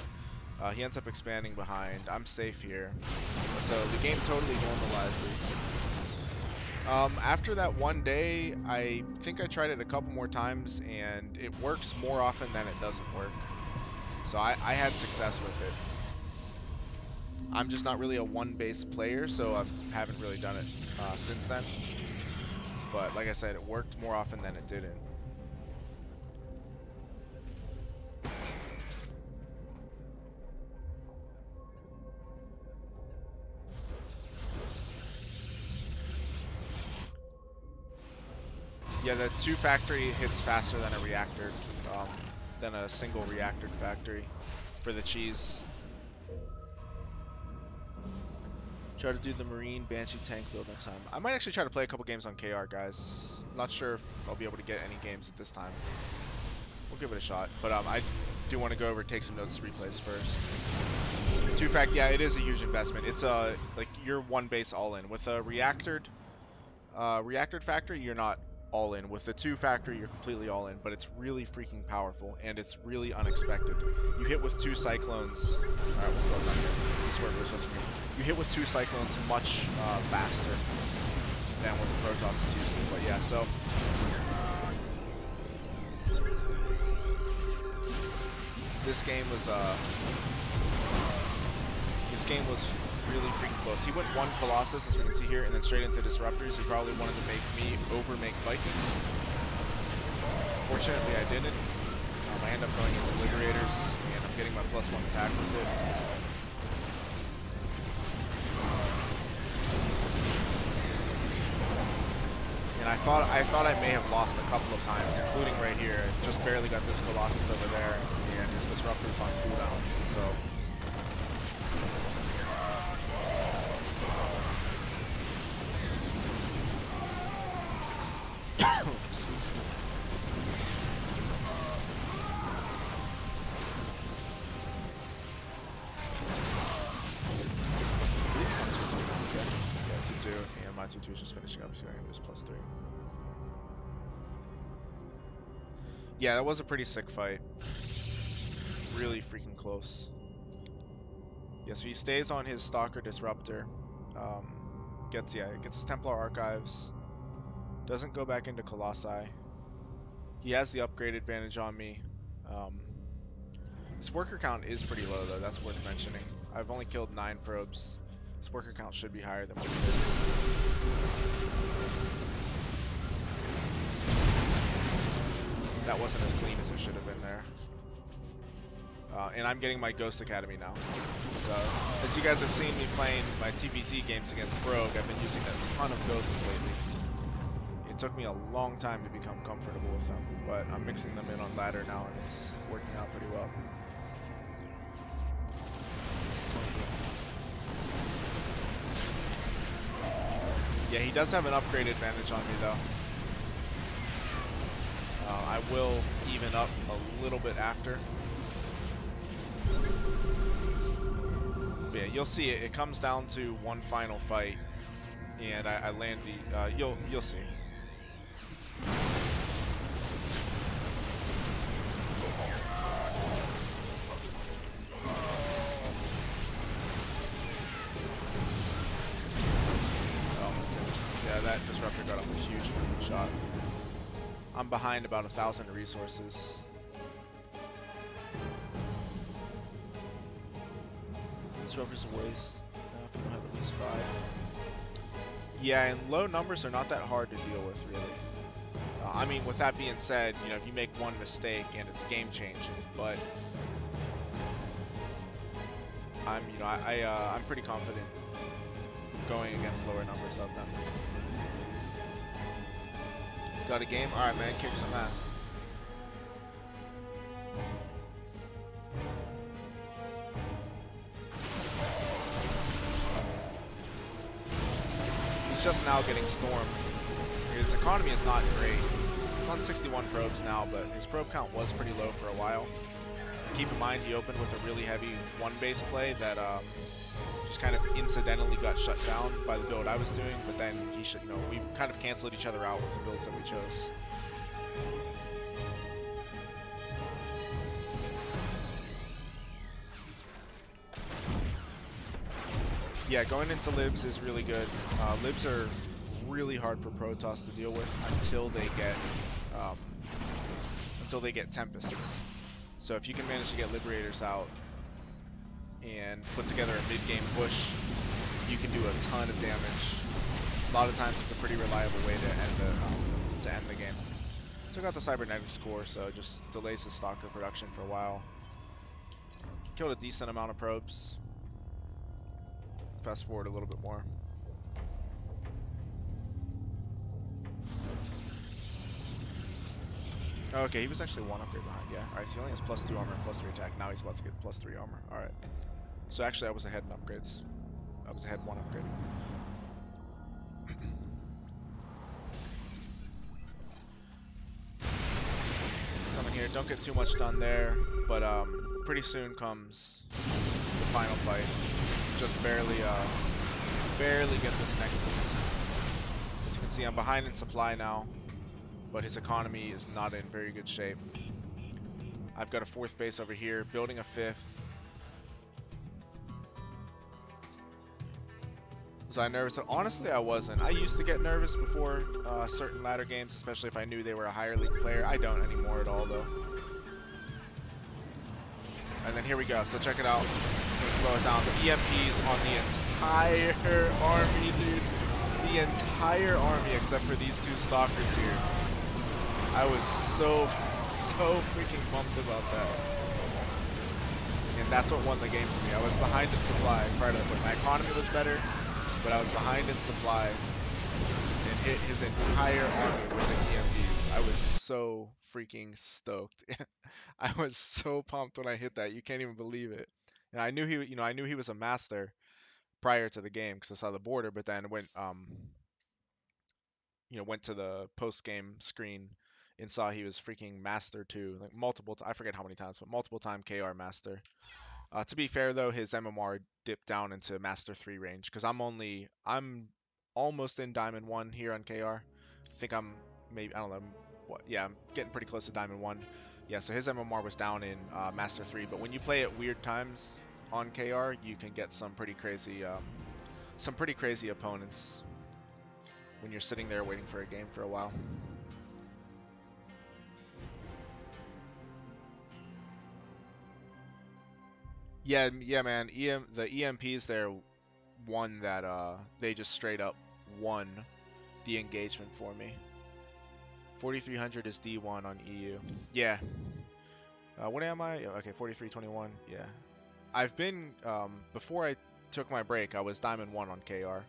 He ends up expanding behind. I'm safe here. So the game totally normalized it. After that one day, I think I tried it a couple more times, and it works more often than it doesn't work. So I had success with it. I'm just not really a one-base player, so I haven't really done it since then. But like I said, it worked more often than it didn't. Yeah, the 2 factory hits faster than a reactor, than a single reactor factory for the cheese. Try to do the Marine Banshee tank build next time. I might actually try to play a couple games on KR, guys. Not sure if I'll be able to get any games at this time. We'll give it a shot. But I do want to go over, take some notes, replays first. 2 fact, yeah, it is a huge investment. It's like you're one base all in. With a reactored factory, you're not all in. With the 2 factory, you're completely all in, but it's really freaking powerful, and it's really unexpected. You hit with 2 Cyclones. Alright, we'll slow down here. This is where we're supposed to be. You hit with 2 Cyclones much faster than what the Protoss is using. But yeah, so this game was really freaking close. He went 1 Colossus, as we can see here, and then straight into Disruptors. He probably wanted to make me over-make Vikings. Fortunately, I didn't. I end up going into Liberators, and I'm getting my +1 attack with it. And I thought I may have lost a couple of times, including right here. Just barely got this Colossus over there, and his Disruptor's on cooldown. So. My 2-2 is just finishing up, so I'm just +3. Yeah, that was a pretty sick fight. Really freaking close. Yeah, so he stays on his Stalker Disruptor. Gets his Templar Archives. Doesn't go back into Colossi. He has the upgrade advantage on me. His worker count is pretty low though, that's worth mentioning. I've only killed 9 probes. His worker count should be higher than what he did. That wasn't as clean as it should have been there. And I'm getting my Ghost Academy now. So, as you guys have seen me playing my TPC games against Rogue, I've been using a ton of Ghosts lately. It took me a long time to become comfortable with them, but I'm mixing them in on ladder now and it's working out pretty well. Yeah, he does have an upgrade advantage on me though. I will even up a little bit after. But yeah, you'll see it. It comes down to one final fight, and I land the. You'll see. Oh my goodness! Yeah, that disruptor got off a huge shot. I'm behind about 1,000 resources. This rover's a waste. If you don't have at least 5. Yeah, and low numbers are not that hard to deal with, really. I mean, with that being said, you know, if you make one mistake and it's game changing, but I'm pretty confident going against lower numbers of them. Got a game? All right, man, kick some ass. He's just now getting stormed. His economy is not great. He's on 61 probes now, but his probe count was pretty low for a while. Keep in mind, he opened with a really heavy one-base play that just kind of incidentally got shut down by the build I was doing, but then we kind of canceled each other out with the builds that we chose. Yeah, going into libs is really good. Libs are really hard for Protoss to deal with until they get Tempests. So if you can manage to get Liberators out and put together a mid-game push, you can do a ton of damage. A lot of times it's a pretty reliable way to end the game. Took out the Cybernetics core, so it just delays the Stalker production for a while. Killed a decent amount of probes. Fast forward a little bit more. Okay, he was actually 1 upgrade behind, yeah. Alright, so he only has +2 armor and +3 attack. Now he's about to get +3 armor. Alright. So actually I was ahead in upgrades. I was ahead 1 upgrade. Coming here, don't get too much done there, but pretty soon comes the final fight. Just barely get this Nexus. As you can see, I'm behind in supply now, but his economy is not in very good shape. I've got a 4th base over here, building a 5th. Was I nervous? Honestly, I wasn't. I used to get nervous before certain ladder games, especially if I knew they were a higher league player. I don't anymore at all, though. And then here we go. So check it out. I'm gonna slow it down. The EMPs on the entire army, dude. The entire army, except for these 2 stalkers here. I was so freaking pumped about that. And that's what won the game for me. I was behind in supply prior to that, but my economy was better, but I was behind in supply and hit his entire army with the EMPs. I was so freaking stoked. I was so pumped when I hit that. You can't even believe it. And I knew he was a master prior to the game because I saw the border, but then went to the post-game screen and saw he was freaking master too, like I forget how many times, but multiple time KR master. To be fair though, his MMR dipped down into master 3 range because I'm almost in diamond 1 here on KR. I think I'm maybe, I don't know, I'm getting pretty close to diamond 1. Yeah, so his MMR was down in master 3, but when you play at weird times on KR, you can get some pretty crazy opponents when you're sitting there waiting for a game for a while. Yeah, man. The EMPs there won that. They just straight up won the engagement for me. 4,300 is D1 on EU. Yeah. What am I? Okay, 4321. Yeah. I've been before I took my break. I was Diamond 1 on KR,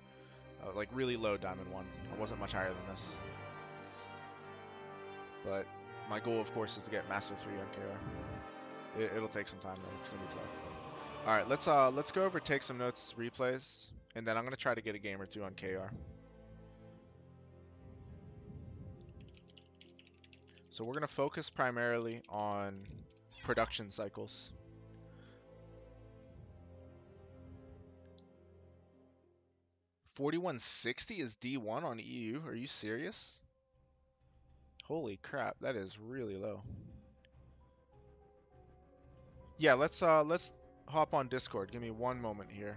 like really low Diamond 1. I wasn't much higher than this. But my goal, of course, is to get Master 3 on KR. It'll take some time though. It's gonna be tough. All right, let's go over, take some notes, replays, and then I'm gonna try to get a game or 2 on KR. So we're gonna focus primarily on production cycles. $4160 is D1 on EU. Are you serious? Holy crap, that is really low. Yeah, let's hop on Discord. Give me one moment here.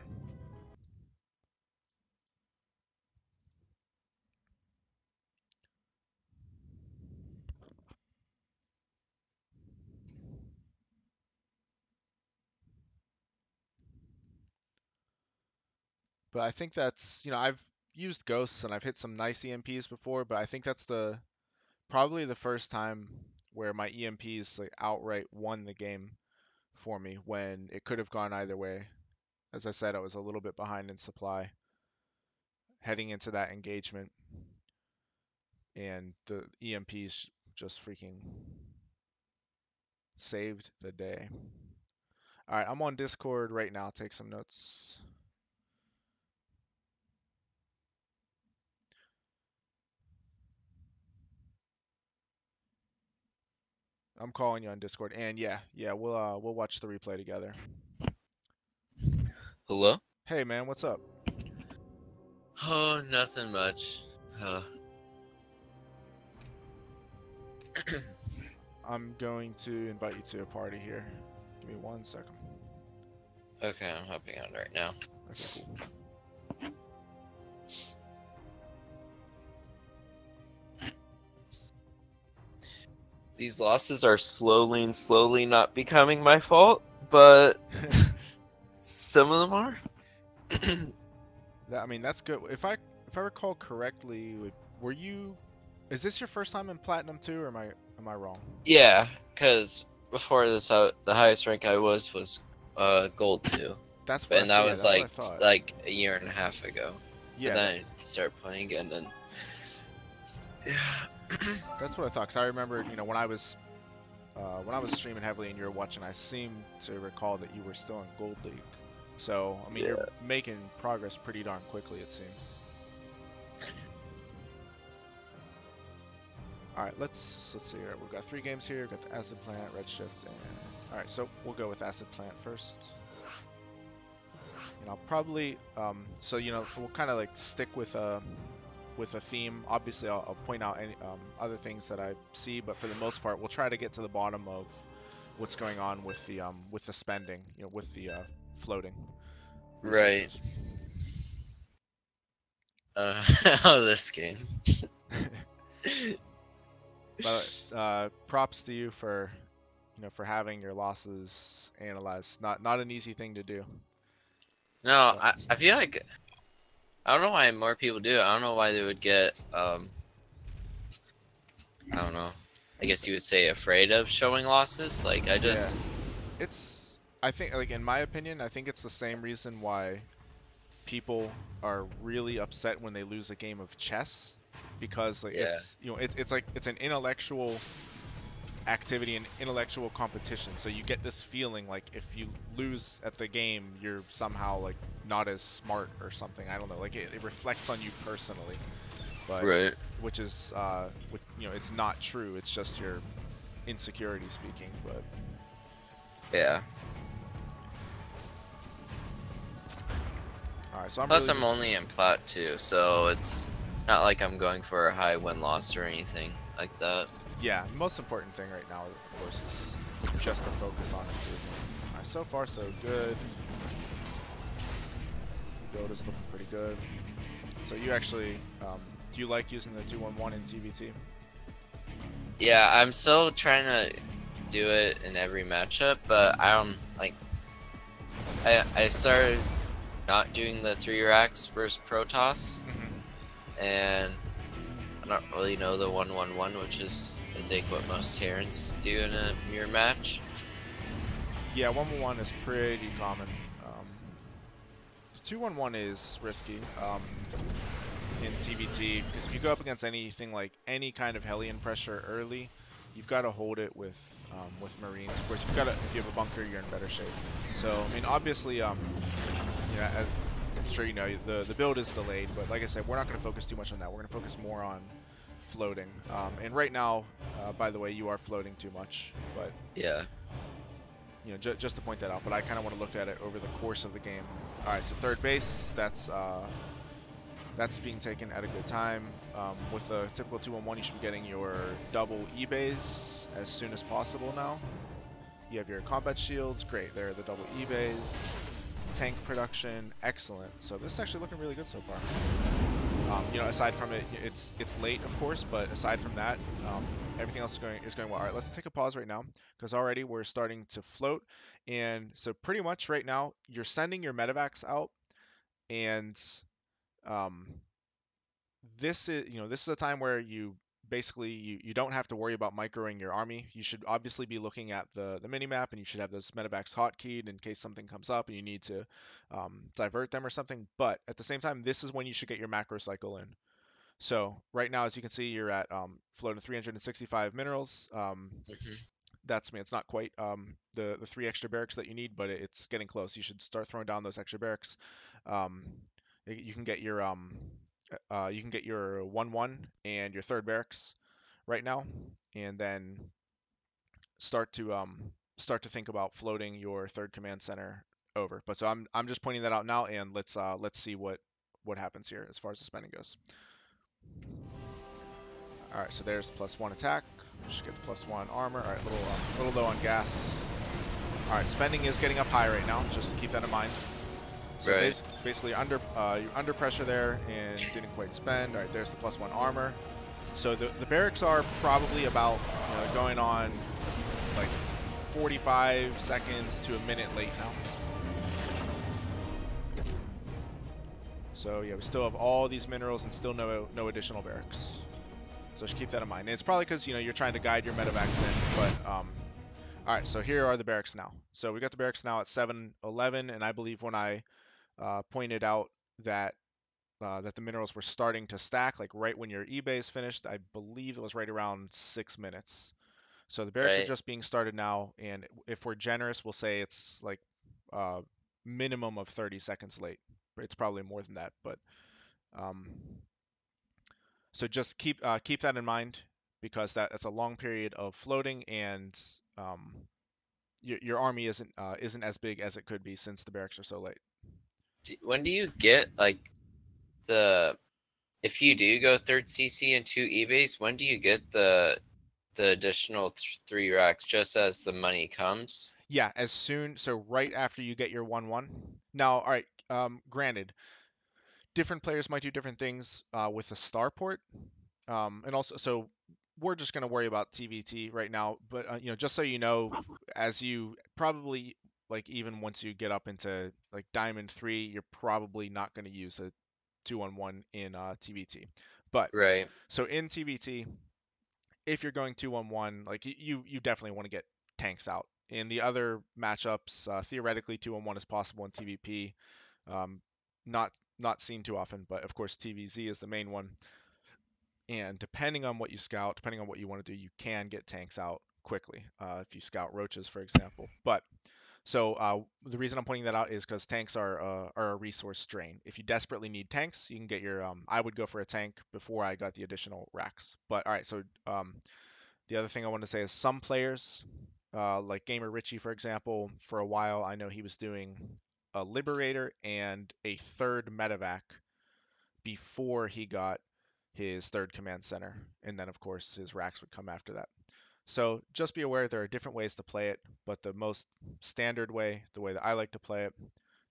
But I think that's, I've used ghosts and I've hit some nice EMPs before, but I think that's the probably the first time where my EMPs like outright won the game for me when it could have gone either way. As I said, I was a little bit behind in supply heading into that engagement, and the EMPs just freaking saved the day. All right, I'm on Discord right now. Take some notes. I'm calling you on Discord, and yeah, we'll watch the replay together. Hello? Hey man, what's up? Oh, nothing much. I'm going to invite you to a party here. Give me 1 second. Okay, I'm hopping on right now. Okay, cool. These losses are slowly not becoming my fault, but some of them are. I mean, that's good. If I recall correctly, were you? Is this your first time in Platinum too, or am I wrong? Yeah, because before this, the highest rank I was Gold 2. That's what And that was that's what I thought. like a year and a half ago. Yeah, And then I started playing again, and that's what I thought. Cause I remember, when I was streaming heavily and you were watching, I seemed to recall that you were still in Gold League. So I mean, Yeah. you're making progress pretty darn quickly, it seems. All right, let's see here. We've got 3 games here. We've got the Acid Plant, Redshift, and all right. So we'll go with Acid Plant first. And I'll probably so we'll kind of like stick with a theme. Obviously, I'll point out any other things that I see, but for the most part, we'll try to get to the bottom of what's going on with the spending, with the floating. right. Oh, this game. But props to you for for having your losses analyzed. Not an easy thing to do. No, I feel like I don't know why more people do it. I don't know why they would get I don't know. I guess you would say afraid of showing losses. Like I just I think, like, in my opinion, I think it's the same reason why people are really upset when they lose a game of chess, because like it's like it's an intellectual activity and intellectual competition. So you get this feeling like if you lose at the game, you're somehow like not as smart or something. I don't know. Like it reflects on you personally, but right. which is it's not true. It's just your insecurity speaking. But Yeah. all right, so I'm only in Plat 2, so it's not like I'm going for a high win-loss or anything like that. Yeah, the most important thing right now, of course, is just to focus on improvement. All right, so far so good. Build is looking pretty good. So you actually, do you like using the 2-1-1 in TVT? Yeah, I'm still trying to do it in every matchup, but I don't like. I started not doing the 3 racks versus Protoss, and I don't really know the 1-1-1, which is I think what most Terrans do in a mirror match. Yeah, 1-1-1 is pretty common. 2-1-1 is risky in TVT, because if you go up against anything like any kind of Hellion pressure early, you've got to hold it with Marines. Of course, if you have a bunker, you're in better shape. So I mean, obviously, as I'm sure you know, the build is delayed, but like I said, we're not going to focus too much on that. We're going to focus more on floating. And right now, by the way, you are floating too much, but Yeah. just to point that out. But I kind of want to look at it over the course of the game. All right, so third base, that's being taken at a good time. With the typical 2-1-1, you should be getting your double E-bays as soon as possible now. You have your combat shields, great. There are the double E-bays. Tank production, excellent. So this is actually looking really good so far. Aside from it, it's late, of course, but aside from that, everything else is going well. All right, let's take a pause right now, because already we're starting to float. And so pretty much right now, you're sending your medevacs out and um, this is a time where you don't have to worry about microing your army. You should obviously be looking at the mini map, and you should have those medevacs hotkeyed in case something comes up and you need to divert them or something. But at the same time, this is when you should get your macro cycle in. So right now, as you can see, you're at floating 365 minerals. Hmm. That's me. It's not quite the three extra barracks that you need, but it's getting close. You should start throwing down those extra barracks. Um, you can get your 1-1 and your third barracks right now, and then start to start to think about floating your third command center over. But so I'm just pointing that out now, and let's see what happens here as far as the spending goes. All right, so there's +1 attack. Just get the +1 armor. All right, little low on gas. All right, spending is getting up high right now. Just keep that in mind. So Right. basically you're under pressure there and didn't quite spend. All right, there's the +1 armor. So the barracks are probably about going on like 45 seconds to a minute late now. So yeah, we still have all these minerals and still no additional barracks. So just keep that in mind. And it's probably because you're trying to guide your medevacs in. But all right, so here are the barracks now. So we got the barracks now at 711, and I believe when I pointed out that that the minerals were starting to stack, like right when your eBay is finished, I believe it was right around 6 minutes. So the barracks are Right. just being started now, and if we're generous, we'll say it's like uh, minimum of 30 seconds late. It's probably more than that, but um, so just keep that in mind because that's a long period of floating, and your army isn't as big as it could be since the barracks are so late. When do you get like the if you do go third CC and two eBays, when do you get the additional 3 racks just as the money comes? Yeah, so right after you get your 1-1. Now, all right, granted, different players might do different things with the starport. And also, so we're just going to worry about TVT right now, but just so you know, as you probably like even once you get up into like Diamond 3, you're probably not going to use a 2-on-1 in TVT. But Right. so in TVT, if you're going 2-on-1, like you definitely want to get tanks out. In the other matchups, theoretically 2-on-1 is possible in TVP. Um, not not seen too often, but of course TVZ is the main one. And depending on what you scout, depending on what you want to do, you can get tanks out quickly if you scout roaches, for example. But so the reason I'm pointing that out is because tanks are a resource drain. If you desperately need tanks, you can get your. I would go for a tank before I got the additional racks. But all right, so the other thing I want to say is some players, like Gamer Richie, for example, for a while I know he was doing a Liberator and a third medevac before he got his third command center, and then of course his racks would come after that. So just be aware there are different ways to play it, but the most standard way, the way that I like to play it,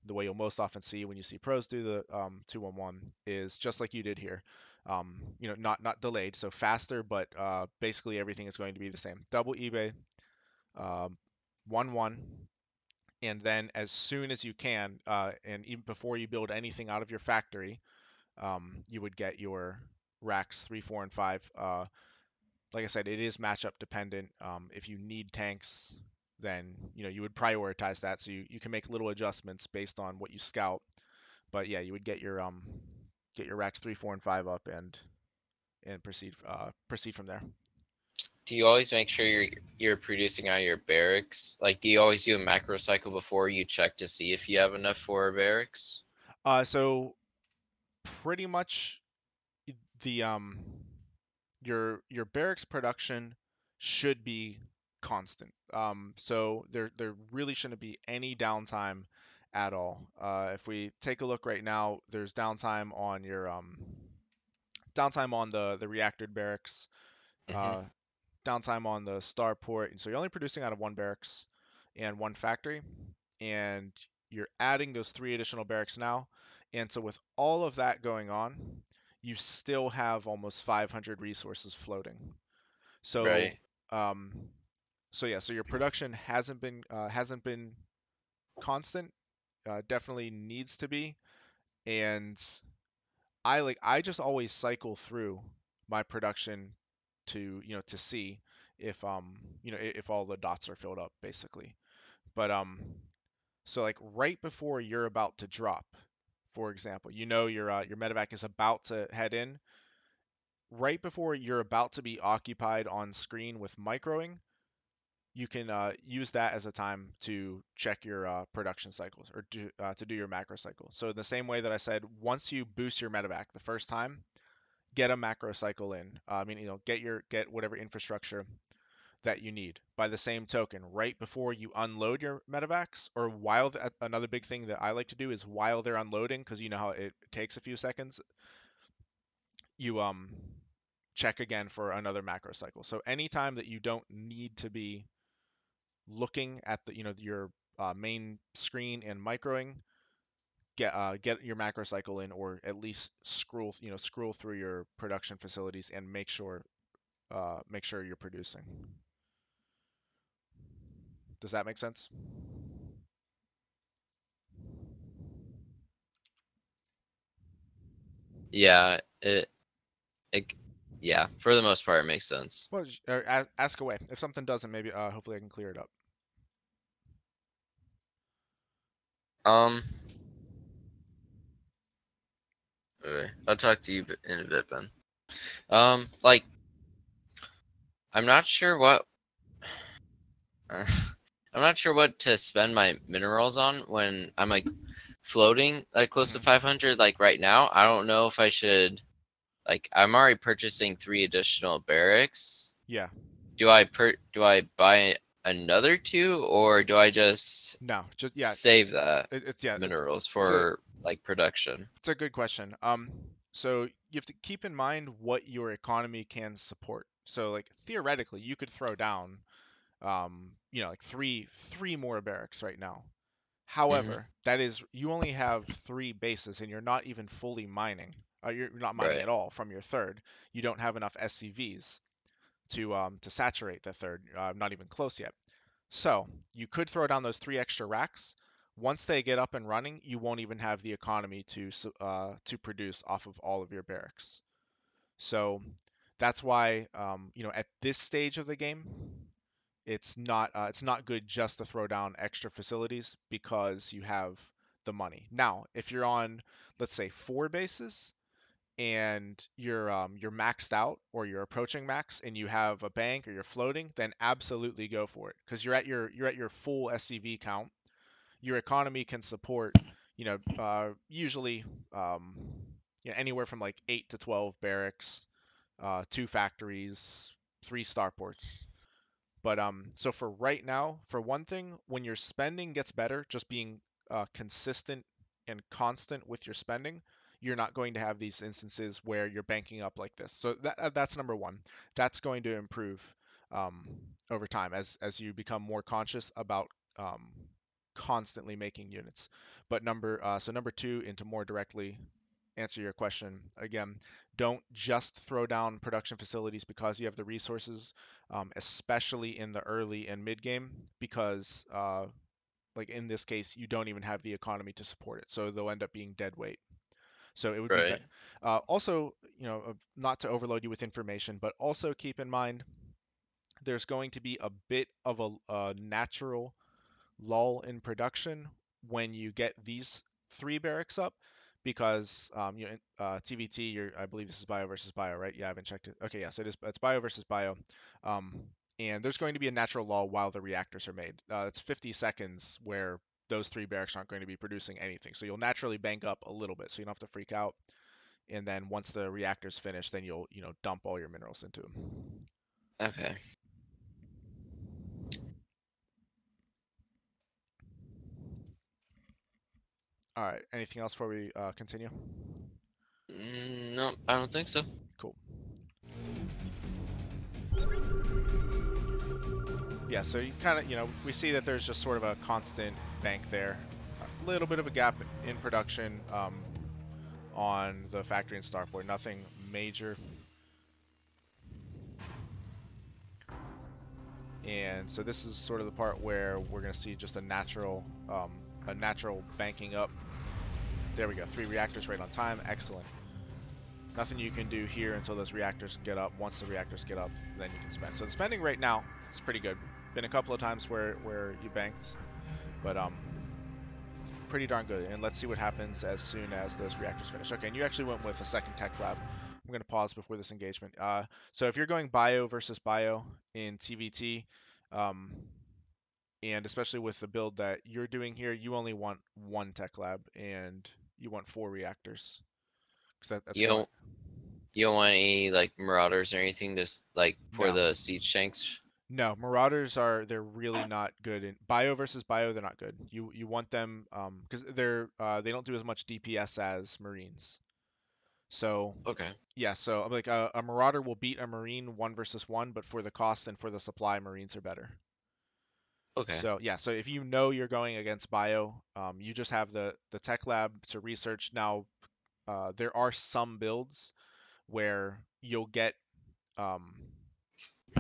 the way you'll most often see when you see pros do the 2-on-1 is just like you did here. Not delayed, so faster, but basically everything is going to be the same. Double eBay, um, 1-1, and then as soon as you can, and even before you build anything out of your factory, you would get your racks 3, 4, and 5. Like I said, it is matchup dependent. If you need tanks, then you would prioritize that, so you can make little adjustments based on what you scout. But yeah, you would get your racks 3, 4, and 5 up and proceed from there. Do you always make sure you're producing out of your barracks? Like, do you always do a macro cycle before you check to see if you have enough for barracks? So pretty much the your barracks production should be constant. So there really shouldn't be any downtime at all. If we take a look right now, there's downtime on the reactor barracks, Hmm. uh, downtime on the starport, and so you're only producing out of one barracks and one factory, and you're adding those 3 additional barracks now. And so with all of that going on, you still have almost 500 resources floating. So, Right. um, so yeah, so your production hasn't been constant. Definitely needs to be. and I just always cycle through my production to to see if if all the dots are filled up basically. But so like right before you're about to drop, for example, your medevac is about to head in. Right before you're about to be occupied on screen with microing, you can use that as a time to check your production cycles or to do your macro cycle. So the same way that I said, once you boost your medevac the first time, get a macro cycle in. I mean, get whatever infrastructure that you need. By the same token, right before you unload your medevacs, or another big thing that I like to do is while they're unloading, because you know how it takes a few seconds, you check again for another macro cycle. So anytime that you don't need to be looking at your main screen and microing, get your macro cycle in, or at least scroll through your production facilities and make sure you're producing. Does that make sense? Yeah, it yeah, for the most part it makes sense. Well, ask away. If something doesn't, maybe hopefully I can clear it up. Um, okay, I'll talk to you in a bit, Ben. Like, I'm not sure what I'm not sure what to spend my minerals on when I'm like floating like close to 500 like right now. I don't know if I should, like, I'm already purchasing 3 additional barracks. Yeah. Do I buy another 2, or do I just No, just save that it's minerals for like production? it's a good question. So you have to keep in mind what your economy can support. So like theoretically, you could throw down like three more barracks right now. Hmm. However, that is, you only have 3 bases and you're not even fully mining. You're not mining Right. at all from your third. You don't have enough SCVs to saturate the third. Not even close yet. So you could throw down those 3 extra racks. Once they get up and running, you won't even have the economy to produce off of all of your barracks. So that's why at this stage of the game, it's not good just to throw down extra facilities because you have the money. Now, if you're on, let's say, 4 bases and you're maxed out or you're approaching max and you have a bank or you're floating, then absolutely go for it because you're at your full SCV count. Your economy can support, usually anywhere from like 8 to 12 barracks, 2 factories, 3 starports. But so for right now, for one thing, when your spending gets better, just being consistent and constant with your spending, you're not going to have these instances where you're banking up like this. So that's number one. That's going to improve um, over time as you become more conscious about um, constantly making units. But number two, and to more directly answer your question again, don't just throw down production facilities because you have the resources, especially in the early and mid game, because like in this case, you don't even have the economy to support it, so they'll end up being dead weight. So it would be Right. better. Also, not to overload you with information, but also keep in mind there's going to be a bit of a natural lull in production when you get these 3 barracks up because TBT, I believe this is bio versus bio, right? Yeah, I haven't checked it. Okay, yeah, so it's bio versus bio. Um, and there's going to be a natural lull while the reactors are made. It's 50 seconds where those 3 barracks aren't going to be producing anything. So you'll naturally bank up a little bit, so you don't have to freak out. And then once the reactors finish, then you'll dump all your minerals into them. Okay. All right. Anything else before we continue? No, I don't think so. Cool. Yeah, so you kind of, we see that there's just sort of a constant bank there. A little bit of a gap in production on the factory and starport. Nothing major. And so this is sort of the part where we're going to see just a natural banking up There we go. 3 reactors right on time. Excellent. Nothing you can do here until those reactors get up. Once the reactors get up, then you can spend. So the spending right now is pretty good. Been a couple of times where you banked, but pretty darn good. And let's see what happens as soon as those reactors finish. Okay, and you actually went with a second tech lab. I'm going to pause before this engagement. So if you're going bio versus bio in TVT, um, and especially with the build that you're doing here, you only want 1 tech lab and you want 4 reactors. Because that's You going. don't you don't want any like marauders or anything just like for No. the siege tanks? No, Marauders they're really not good in bio versus bio. They're not good. You want them because they don't do as much DPS as Marines. So Okay. yeah, so like a Marauder will beat a Marine 1 versus 1, but for the cost and for the supply, Marines are better. Okay. So yeah, so if you know you're going against bio, you just have the tech lab to research. Now there are some builds where um,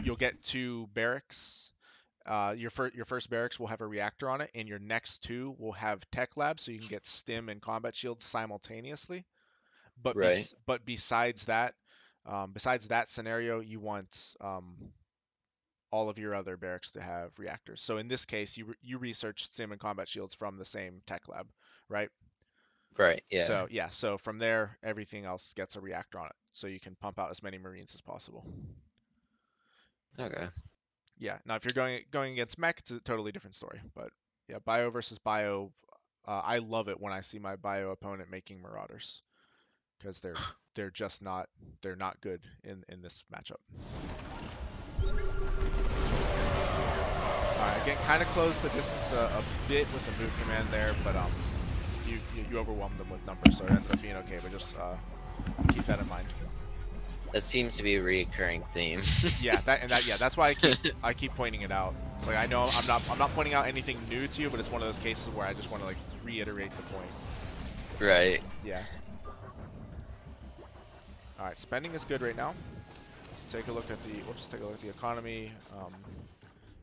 you'll get 2 barracks. Your first barracks will have a reactor on it, and your next 2 will have tech labs, so you can get stim and combat shields simultaneously. But Right. besides that scenario, you want all of your other barracks to have reactors. So in this case, you research stim and combat shields from the same tech lab, right? Right. Yeah. So yeah, so from there, everything else gets a reactor on it, so you can pump out as many Marines as possible. Okay. Yeah. Now, if you're going against mech, it's a totally different story. But yeah, bio versus bio, I love it when I see my bio opponent making Marauders because they're just not they're not good in this matchup. All right, again, kind of closed the distance a bit with the move command there, but you overwhelmed them with numbers, so it ended up being okay. But just keep that in mind. That seems to be a recurring theme. Yeah, that's why I keep pointing it out. It's like I know I'm not pointing out anything new to you, but it's one of those cases where I just want to like reiterate the point. Right. Yeah. All right, spending is good right now. Take a look at the economy.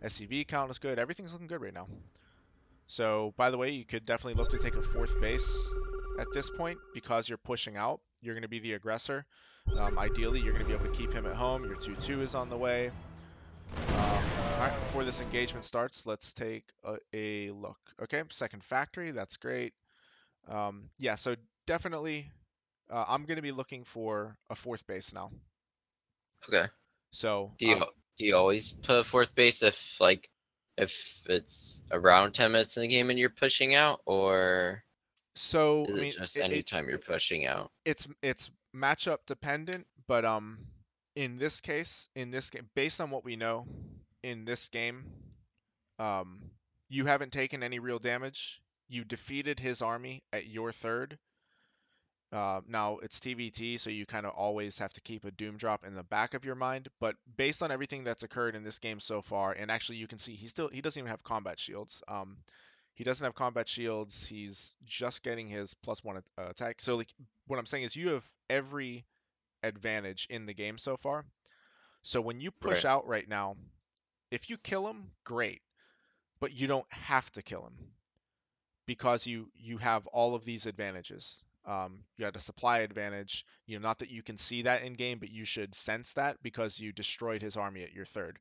SCV count is good. Everything's looking good right now. So, by the way, you could definitely look to take a 4th base at this point because you're pushing out. You're going to be the aggressor. Ideally, you're going to be able to keep him at home. Your 2-2 is on the way. Alright, before this engagement starts, let's take a look. Okay, second factory, that's great. Yeah, so definitely, I'm going to be looking for a 4th base now. Okay. So, Do you always put a 4th base if it's around 10 minutes in the game and you're pushing out, or is I it mean, just anytime you're pushing out? it's matchup dependent, but in this game, based on what we know in this game, um, you haven't taken any real damage. You defeated his army at your 3rd. Now it's TVT, so you kind of always have to keep a doom drop in the back of your mind. But based on everything that's occurred in this game so far, and actually you can see he doesn't even have combat shields. He doesn't have combat shields. He's just getting his +1 attack. So like what I'm saying is you have every advantage in the game so far. So when you push Right. out right now, if you kill him, great, but you don't have to kill him because you have all of these advantages. You had a supply advantage. Not that you can see that in game, but you should sense that because you destroyed his army at your 3rd.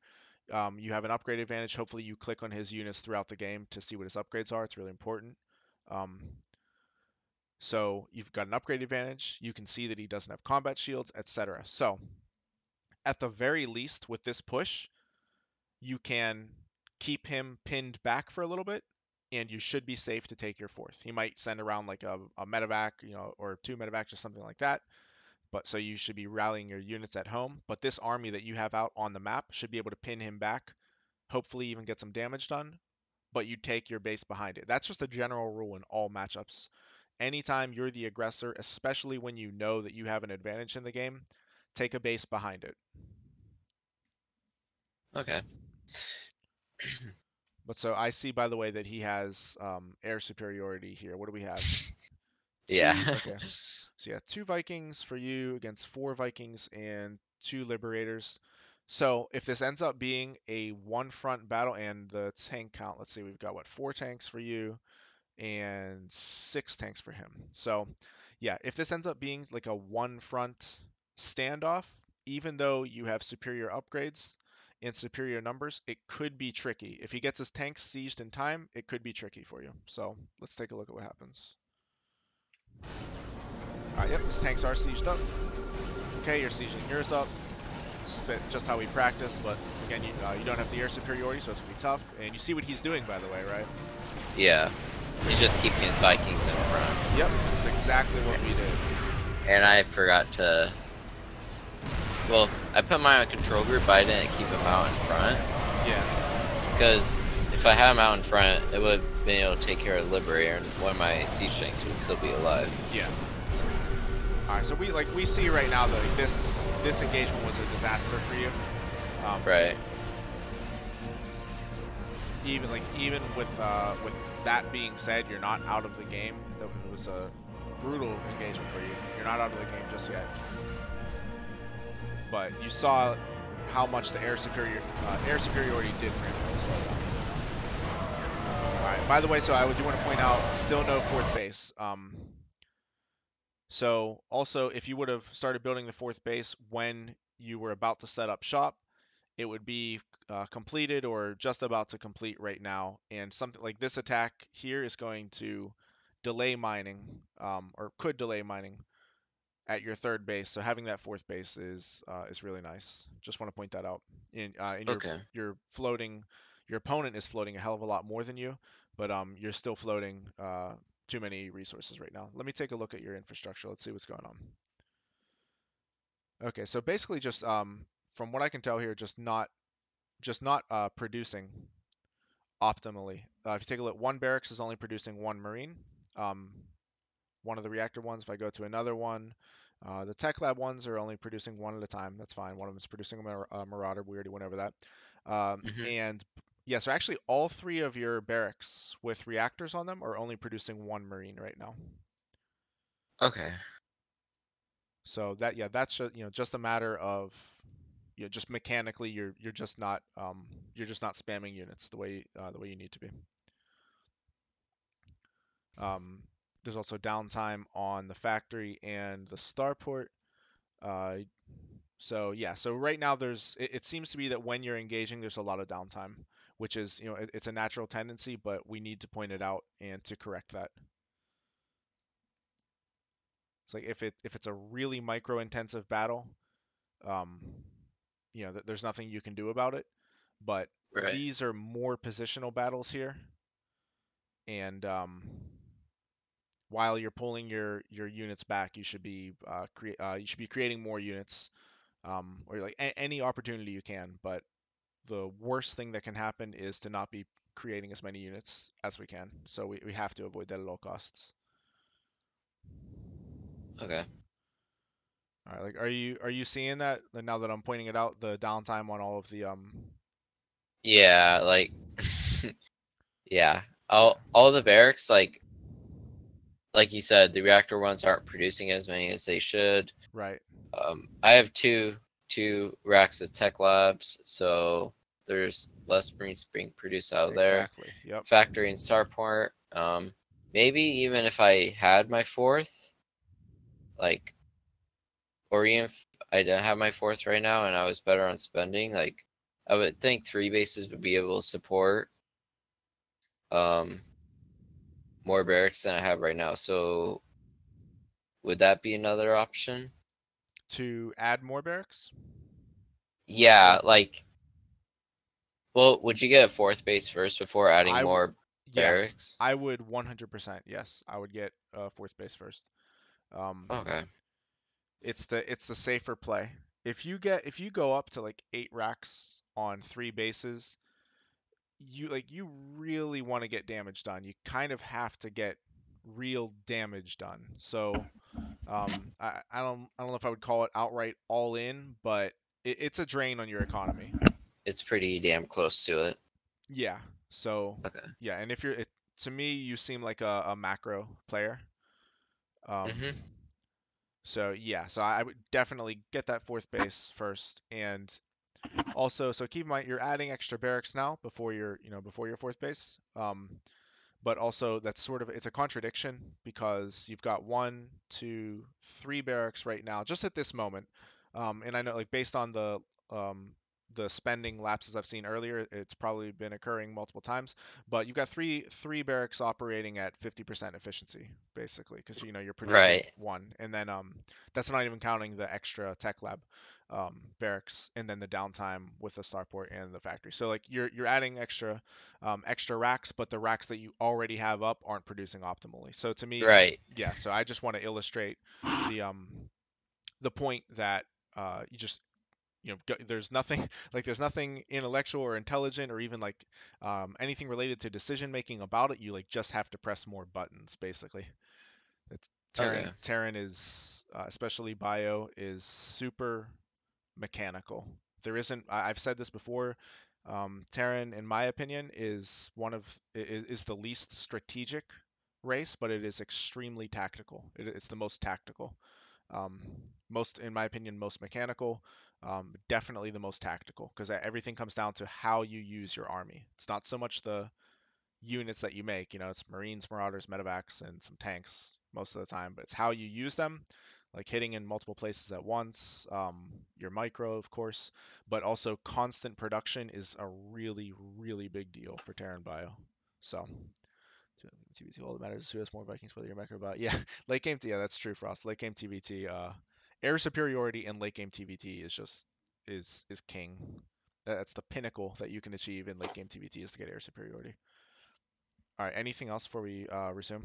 You have an upgrade advantage. Hopefully, you click on his units throughout the game to see what his upgrades are. It's really important. Um, so you've got an upgrade advantage. You can see that he doesn't have combat shields, etc. So at the very least, with this push, you can keep him pinned back for a little bit, and you should be safe to take your 4th. He might send around like a medevac, or 2 medevacs or something like that. But so you should be rallying your units at home. But this army that you have out on the map should be able to pin him back, hopefully even get some damage done. But you take your base behind it. That's just a general rule in all matchups. Anytime you're the aggressor, especially when you know that you have an advantage in the game, take a base behind it. Okay. But so I see, by the way, that he has air superiority here. What do we have? Yeah. Okay. So yeah, 2 Vikings for you against 4 Vikings and 2 Liberators. So if this ends up being a 1 front battle and the tank count, let's see, we've got 4 tanks for you, and 6 tanks for him. So yeah, if this ends up being like a one front standoff, even though you have superior upgrades and superior numbers, it could be tricky. If he gets his tanks sieged in time, it could be tricky for you. So let's take a look at what happens. Alright, yep, his tanks are sieged up. Okay, you're sieging yours up. Just how we practice, but again, you don't have the air superiority, so it's gonna be tough. And you see what he's doing, by the way, right? Yeah. He's just keeping his Vikings in front. Yep, that's exactly what we did. And I forgot to... Well, I put mine on control group, but I didn't keep him out in front. Yeah. Because if I had him out in front, it would have been able to take care of Liberator, and one of my siege tanks would still be alive. Yeah. Alright, so we see right now that like, this engagement was a disaster for you. Right. Even with that being said, you're not out of the game. It was a brutal engagement for you. You're not out of the game just yet. But you saw how much the air superiority did for him. Alright, by the way, so I do want to point out, still no fourth base. So also, if you would have started building the fourth base when you were about to set up shop, it would be completed or just about to complete right now. And something like this attack here is going to delay mining, or could delay mining at your third base. So having that fourth base is really nice. Just want to point that out. In Okay. your floating, your opponent is floating a hell of a lot more than you, but you're still floating too many resources right now. Let me take a look at your infrastructure. Let's see what's going on. Okay, so basically just from what I can tell here, just not producing optimally. If you take a look, one barracks is only producing one marine. One of the reactor ones. If I go to another one, the tech lab ones are only producing one at a time. That's fine. One of them is producing a marauder. We already went over that. And yeah, so actually all 3 of your barracks with reactors on them are only producing one marine right now. Okay. So that's just a matter of just mechanically you're just not spamming units the way you need to be. There's also downtime on the factory and the starport. So yeah, so right now it seems to be that when you're engaging, there's a lot of downtime, which is it's a natural tendency, but we need to point it out and to correct that. It's like if it's a really micro intensive battle, um, there's nothing you can do about it. But Right. these are more positional battles here, and while you're pulling your units back, you should be creating more units, or like any opportunity you can. But the worst thing that can happen is to not be creating as many units as we can. So we have to avoid that at all costs. Okay. All right, like are you seeing that now that I'm pointing it out, the downtime on all of the Yeah, like... yeah. All the barracks, like you said, the reactor ones aren't producing as many as they should. right. I have two racks of tech labs, so there's less marines being produced out of there. Exactly. Yep. Factory and starport. Maybe even if I had my fourth, like, or even if I didn't have my fourth right now and I was better on spending, like, I would think 3 bases would be able to support more barracks than I have right now. So would that be another option? To add more barracks? Yeah, Or like, well, would you get a fourth base first before adding I more yeah, barracks? I would 100%. Yes, I would get fourth base first. Okay. It's the safer play. If you go up to like 8 racks on 3 bases, you really want to get damage done. You kind of have to get real damage done. So I don't know if I would call it outright all in, but it's a drain on your economy. It's pretty damn close to it. Yeah. So Okay. yeah, and if to me you seem like a macro player. Mm-hmm. So yeah, so I would definitely get that fourth base first, and also so keep in mind you're adding extra barracks now before your fourth base. but also that's sort of it's a contradiction because you've got one, two, three barracks right now, just at this moment. And I know like based on um, the spending lapses I've seen earlier, it's probably been occurring multiple times. But you've got three barracks operating at 50% efficiency, basically, because you know you're producing Right. one, and then that's not even counting the extra tech lab barracks, and then the downtime with the starport and the factory. So like you're adding extra racks, but the racks that you already have up aren't producing optimally. So to me, Right. yeah. So I just want to illustrate the um the point that you just there's nothing there's nothing intellectual or intelligent or even like anything related to decision making about it. You like just have to press more buttons basically. It's Okay. Terran is especially bio is super mechanical. There isn't. I've said this before. Terran, in my opinion, is the least strategic race, but it is extremely tactical. It's the most tactical. Um, most, in my opinion, most mechanical. Definitely the most tactical because everything comes down to how you use your army. It's not so much the units that you make. You know, it's Marines, Marauders, Medevacs, and some tanks most of the time, but it's how you use them, like hitting in multiple places at once. Your micro, of course, but also constant production is a really, really big deal for Terran Bio. So, TBT, all that matters is who has more Vikings, whether you're micro bio. Yeah, late game, yeah, that's true for us. Late game TBT, air superiority in late game TBT is just is king. That's the pinnacle that you can achieve in late game TBT is to get air superiority. All right. Anything else before we resume?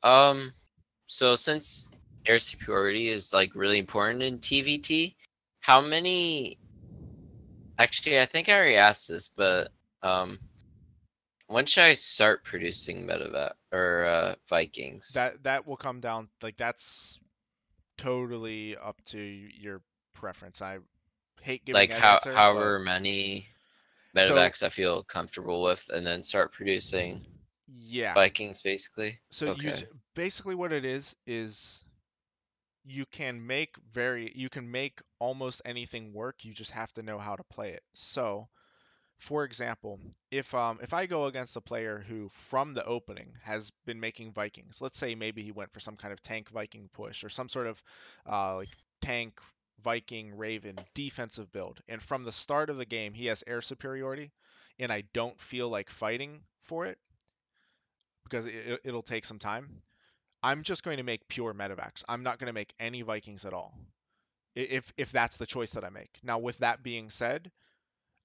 Um. So since air superiority is like really important in TVT, how many? Actually, I think I already asked this, but when should I start producing medevac or Vikings? That will come down like that's totally up to your preference. I hate giving Like an answer, but however many so medevacs I feel comfortable with, and then start producing yeah. Vikings, basically. So Okay. basically what it is you can make almost anything work. You just have to know how to play it. So for example, if I go against a player who from the opening has been making Vikings, let's say maybe he went for some kind of tank Viking push or some sort of like tank Viking Raven defensive build, and from the start of the game he has air superiority, and I don't feel like fighting for it because it'll take some time. I'm just going to make pure medevacs. I'm not going to make any Vikings at all. If that's the choice that I make. Now, with that being said,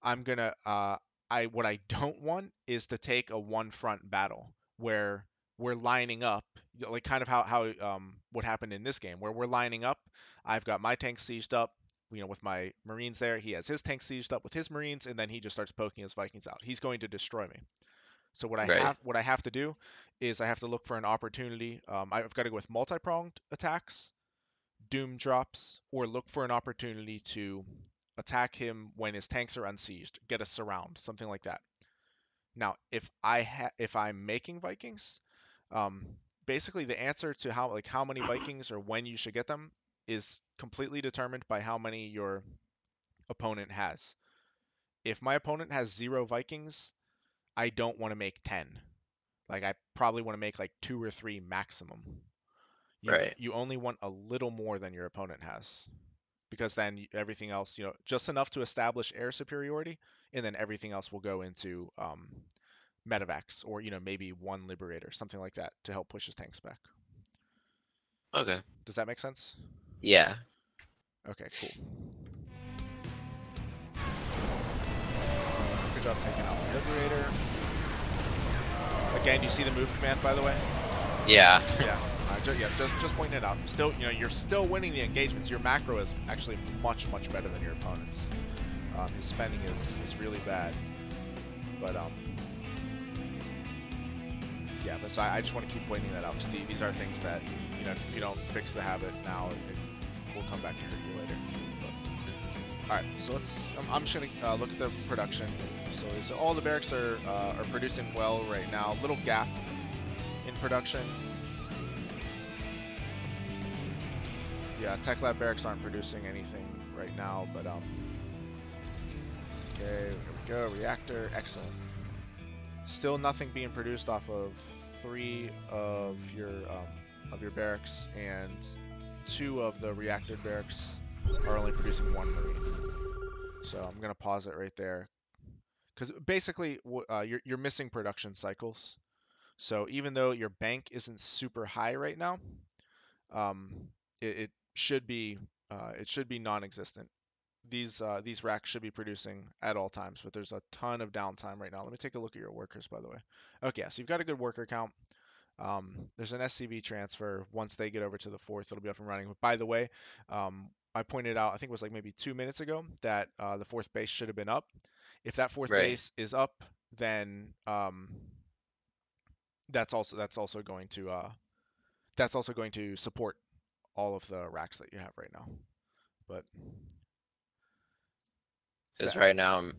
I'm gonna I what I don't want is to take a one front battle where we're lining up like kind of how what happened in this game where we're lining up. I've got my tank sieged up, with my Marines there. He has his tank sieged up with his Marines, and then he just starts poking his Vikings out. He's going to destroy me. So Right. what I have to do is I have to look for an opportunity. I've got to go with multi-pronged attacks, doom drops, or look for an opportunity to attack him when his tanks are unsieged, get a surround, something like that. Now, if I'm making Vikings, um, basically the answer to how many Vikings or when you should get them is completely determined by how many your opponent has. If my opponent has 0 Vikings, I don't want to make 10. Like I probably want to make like 2 or 3 maximum. You Right. you only want a little more than your opponent has, because then everything else, just enough to establish air superiority, and then everything else will go into medevacs or maybe one liberator, something like that, to help push his tanks back. Okay. Does that make sense? Yeah. Okay, cool. Good job taking out the liberator. Again, you see the move command, by the way? Yeah. Yeah. Just pointing it out. Still, you're still winning the engagements. Your macro is actually much better than your opponent's. His spending is really bad, but yeah. But so I just want to keep pointing that out because these are things that if you don't fix the habit now, it will come back to hurt you later. But, all right, so I'm just gonna look at the production. So all the barracks are producing well right now. Little gap in production. Yeah, Tech Lab barracks aren't producing anything right now, but okay, here we go, reactor, excellent. Still nothing being produced off of 3 of your barracks, and 2 of the reactor barracks are only producing 1 marine. So I'm gonna pause it right there because basically you're missing production cycles. So even though your bank isn't super high right now, um, it should be non-existent. These racks should be producing at all times, but there's a ton of downtime right now. Let me take a look at your workers, by the way. Okay, so you've got a good worker count. There's an SCV transfer. Once they get over to the 4th, it'll be up and running. But by the way, I pointed out, I think it was like maybe 2 minutes ago, that the 4th base should have been up. If that 4th Right. base is up, then that's also going to support all of the racks that you have right now. But Because that, right now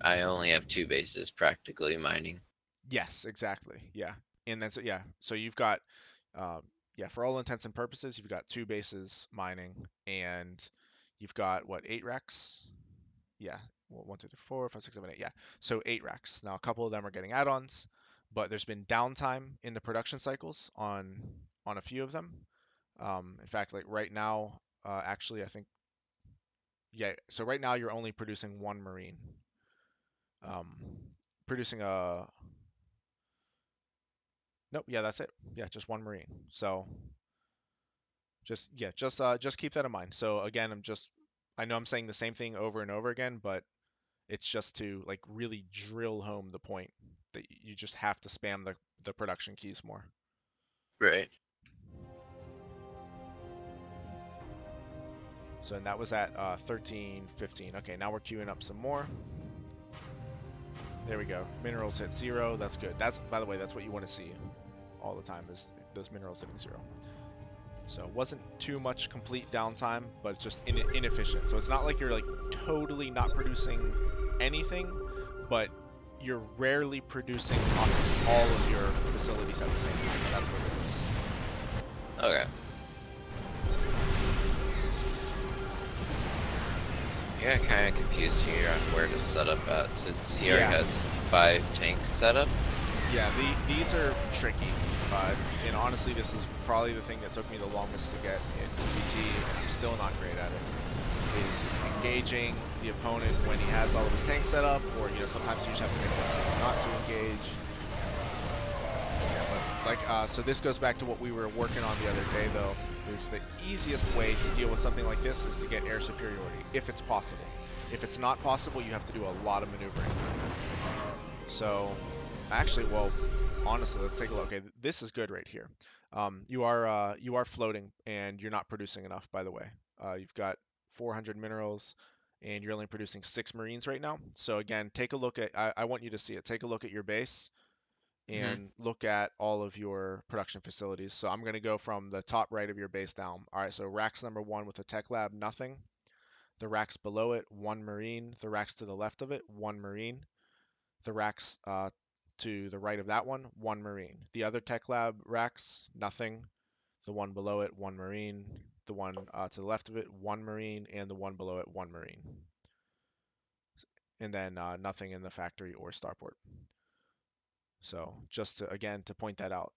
I only have 2 bases practically mining. yes, exactly. Yeah. And then so you've got uh, yeah, for all intents and purposes, you've got 2 bases mining, and you've got what, 8 racks? Yeah. Well, 1, 2, 3, 4, 5, 6, 7, 8. Yeah. So 8 racks. Now a couple of them are getting add-ons, but there's been downtime in the production cycles on a few of them. In fact, like right now, actually, I think, yeah. So right now you're only producing 1 marine. Um, producing a Nope, yeah, that's it. Yeah, just 1 marine. So just keep that in mind. So again, I know I'm saying the same thing over and over again, but it's just to like really drill home the point that you just have to spam the production keys more. Right. So and that was at 13, 15. Okay, now we're queuing up some more. There we go. Minerals hit 0. That's good. That's, by the way, that's what you want to see all the time, is those minerals hitting 0. So it wasn't too much complete downtime, but it's just inefficient. So it's not like you're like totally not producing anything, but you're rarely producing on all of your facilities at the same time. That's what it is. Okay. Yeah, kind of confused here on where to set up at, since he already has 5 tanks set up. Yeah, these are tricky, and honestly, this is probably the thing that took me the longest to get in TBT, and I'm still not great at it, is engaging the opponent when he has all of his tanks set up, or, sometimes you just have to make a decision not to engage. Yeah, but, so this goes back to what we were working on the other day, though, is the easiest way to deal with something like this is to get air superiority, if it's possible. If it's not possible, you have to do a lot of maneuvering. So, actually, well, honestly, let's take a look. Okay, this is good right here. You are floating, and you're not producing enough, by the way. You've got 400 minerals, and you're only producing 6 marines right now. So again, take a look at, I want you to see it. Take a look at your base and look at all of your production facilities. So I'm going to go from the top right of your base down. All right, so racks number 1 with a tech lab, nothing. The racks below it, 1 marine. The racks to the left of it, 1 marine. The racks to the right of that one, 1 marine. The other tech lab racks, nothing. The one below it, 1 marine. The one to the left of it, 1 marine, and the one below it, 1 marine. And then nothing in the factory or starport. So just to, again, to point that out.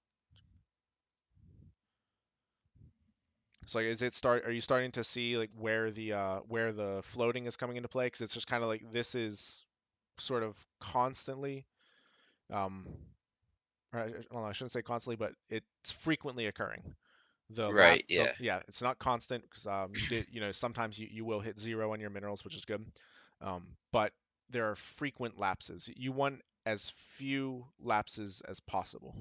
So like, are you starting to see like where the floating is coming into play? Because it's just kind of like this is sort of constantly, or I don't know, I shouldn't say constantly, but it's frequently occurring. Right, yeah. Yeah, it's not constant because sometimes you will hit 0 on your minerals, which is good. But there are frequent lapses. You want as few lapses as possible.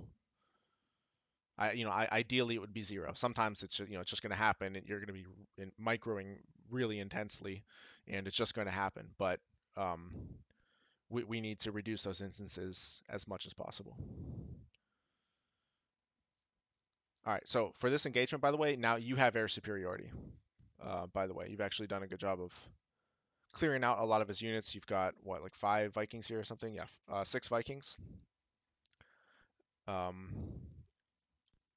Ideally it would be 0. Sometimes it's just going to happen, and you're going to be microing really intensely, and it's just going to happen. But we need to reduce those instances as much as possible. All right, so for this engagement, by the way, now you have air superiority. By the way, you've actually done a good job of clearing out a lot of his units. You've got, what, like 5 Vikings here or something? Yeah, 6 Vikings. Um,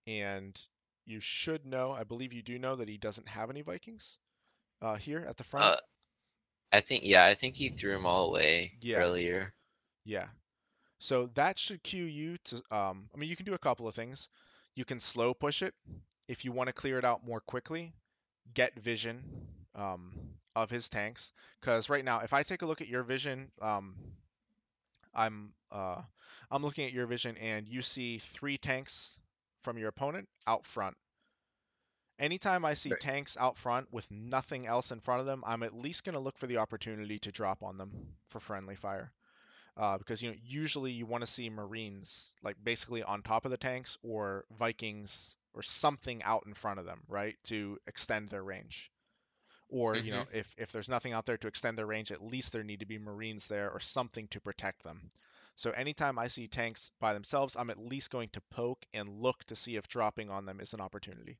and you should know, I believe you do know, that he doesn't have any Vikings here at the front. I think he threw them all away Yeah. earlier. Yeah. So that should cue you to, I mean, you can do a couple of things. You can slow push it if you want to clear it out more quickly. Get vision um, of his tanks, because right now, if I take a look at your vision, I'm uh, I'm looking at your vision, and you see three tanks from your opponent out front. Anytime I see Right. tanks out front with nothing else in front of them, I'm at least going to look for the opportunity to drop on them for friendly fire. Because usually you want to see Marines like basically on top of the tanks or Vikings or something out in front of them, right, to extend their range. Or Mhm. if there's nothing out there to extend their range, at least there need to be Marines there or something to protect them. So anytime I see tanks by themselves, I'm at least going to poke and look to see if dropping on them is an opportunity.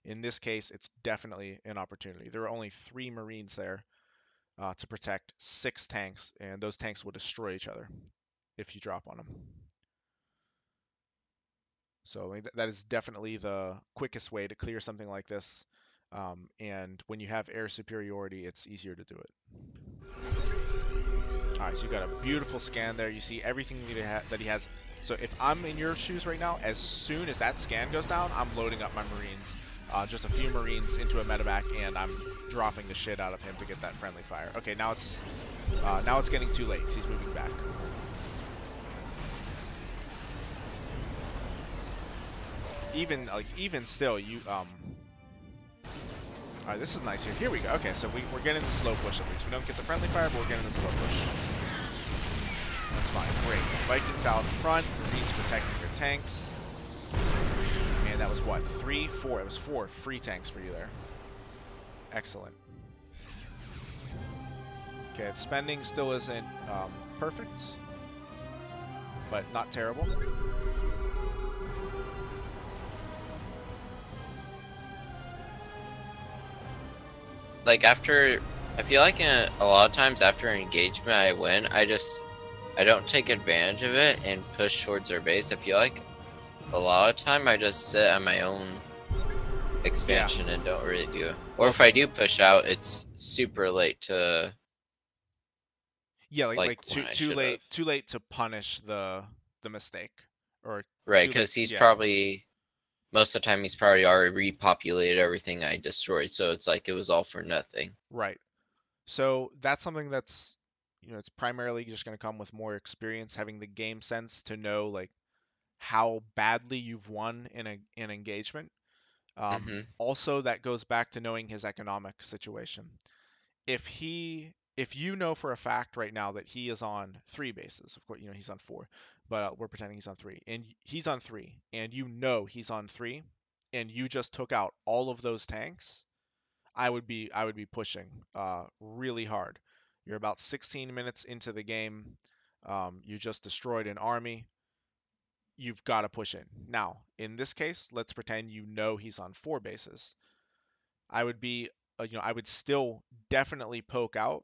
In this case, it's definitely an opportunity. There are only three Marines there to protect six tanks, and those tanks will destroy each other if you drop on them. So like, that is definitely the quickest way to clear something like this. And when you have air superiority, it's easier to do it. All right, so you got a beautiful scan there. You see everything that he has. So if I'm in your shoes right now, as soon as that scan goes down, I'm loading up my Marines. Just a few Marines into a medevac, and I'm dropping the shit out of him to get that friendly fire. Okay, now it's getting too late because he's moving back. Even still, all right, this is nice here. Here we go. Okay, so we're getting the slow push at least. We don't get the friendly fire, but we're getting the slow push. That's fine. Great. Vikings out in front. Marines protecting your tanks. And that was what? 3, 4. It was 4 free tanks for you there. Excellent. Okay, its spending still isn't perfect, but not terrible. Like after, I feel like a lot of times after an engagement I win, I don't take advantage of it and push towards their base. I feel like a lot of time I just sit on my own expansion and don't really do it. Or if I do push out, it's super late to Yeah, like when I too should have. late to punish the mistake, or Right, too late. because he's Yeah, probably most of the time he's probably already repopulated everything I destroyed, so it's like it was all for nothing. right. So that's something that's it's primarily just going to come with more experience, having the game sense to know like how badly you've won in an engagement. Mhm. Also, that goes back to knowing his economic situation. If you know for a fact right now that he is on 3 bases, of course, he's on 4, but we're pretending he's on 3, and he's on 3, and he's on 3, and you just took out all of those tanks, I would be pushing really hard. You're about 16 minutes into the game. You just destroyed an army. You've got to push in. Now, in this case, let's pretend he's on 4 bases. I would be, I would still definitely poke out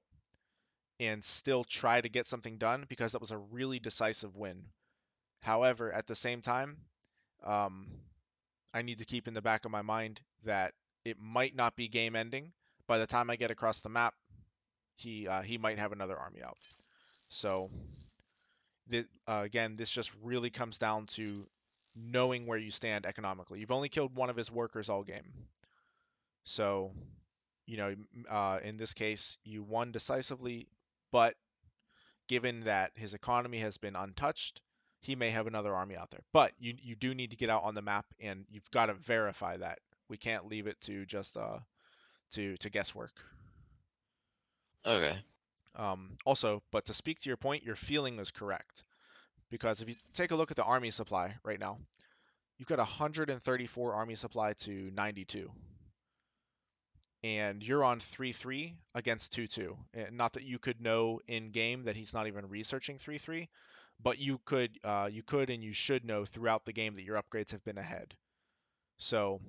and still try to get something done because that was a really decisive win. However, at the same time, um, I need to keep in the back of my mind that it might not be game ending. By the time I get across the map, he might have another army out. So again, this just really comes down to knowing where you stand economically. You've only killed one of his workers all game, so in this case, you won decisively. But given that his economy has been untouched, he may have another army out there. But you do need to get out on the map, and you've got to verify that. We can't leave it to just to guesswork. Okay. Also, but to speak to your point, your feeling is correct. Because if you take a look at the army supply right now, you've got 134 army supply to 92. And you're on 3-3 against 2-2. Not that you could know in game that he's not even researching 3-3, but you could and you should know throughout the game that your upgrades have been ahead. So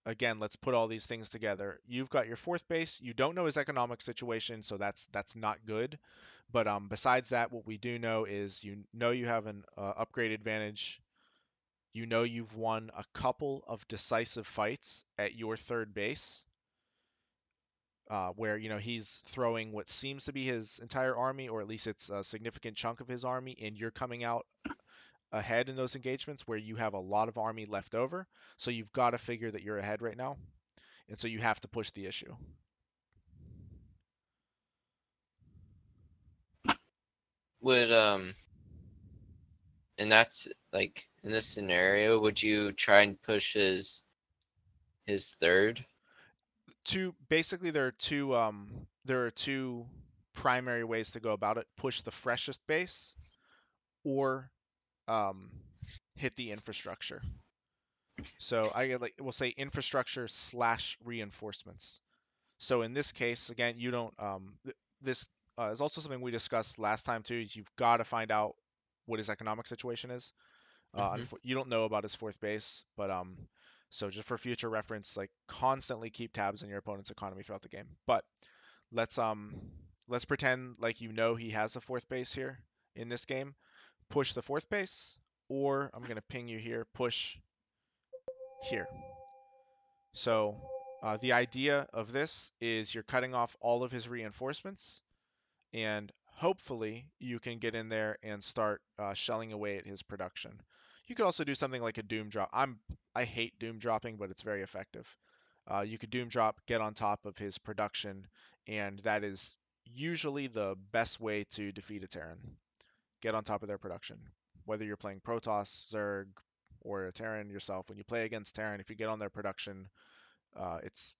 again, let's put all these things together. You've got your fourth base. You don't know his economic situation, so that's not good. But besides that, what we do know is you have an upgrade advantage. You know you've won a couple of decisive fights at your third base. where he's throwing what seems to be his entire army, or at least it's a significant chunk of his army, and you're coming out ahead in those engagements where you have a lot of army left over. So you've got to figure that you're ahead right now, and so you have to push the issue. Would and that's like in this scenario, would you try and push his third? Basically there are two primary ways to go about it: push the freshest base, or um, hit the infrastructure. So we'll say infrastructure slash reinforcements. So in this case, again, you don't this is also something we discussed last time too. Is you've got to find out what his economic situation is. Mm-hmm. You don't know about his fourth base, but so just for future reference, like constantly keep tabs on your opponent's economy throughout the game. But let's um let's pretend like he has a fourth base here in this game. Push the fourth base, or I'm gonna ping you here. Push here. So the idea of this is you're cutting off all of his reinforcements, and hopefully you can get in there and start shelling away at his production. You could also do something like a doom drop. I hate doom dropping, but it's very effective. You could doom drop, get on top of his production, and that is usually the best way to defeat a Terran. Get on top of their production. Whether you're playing Protoss, Zerg, or a Terran yourself, when you play against Terran, if you get on their production, it's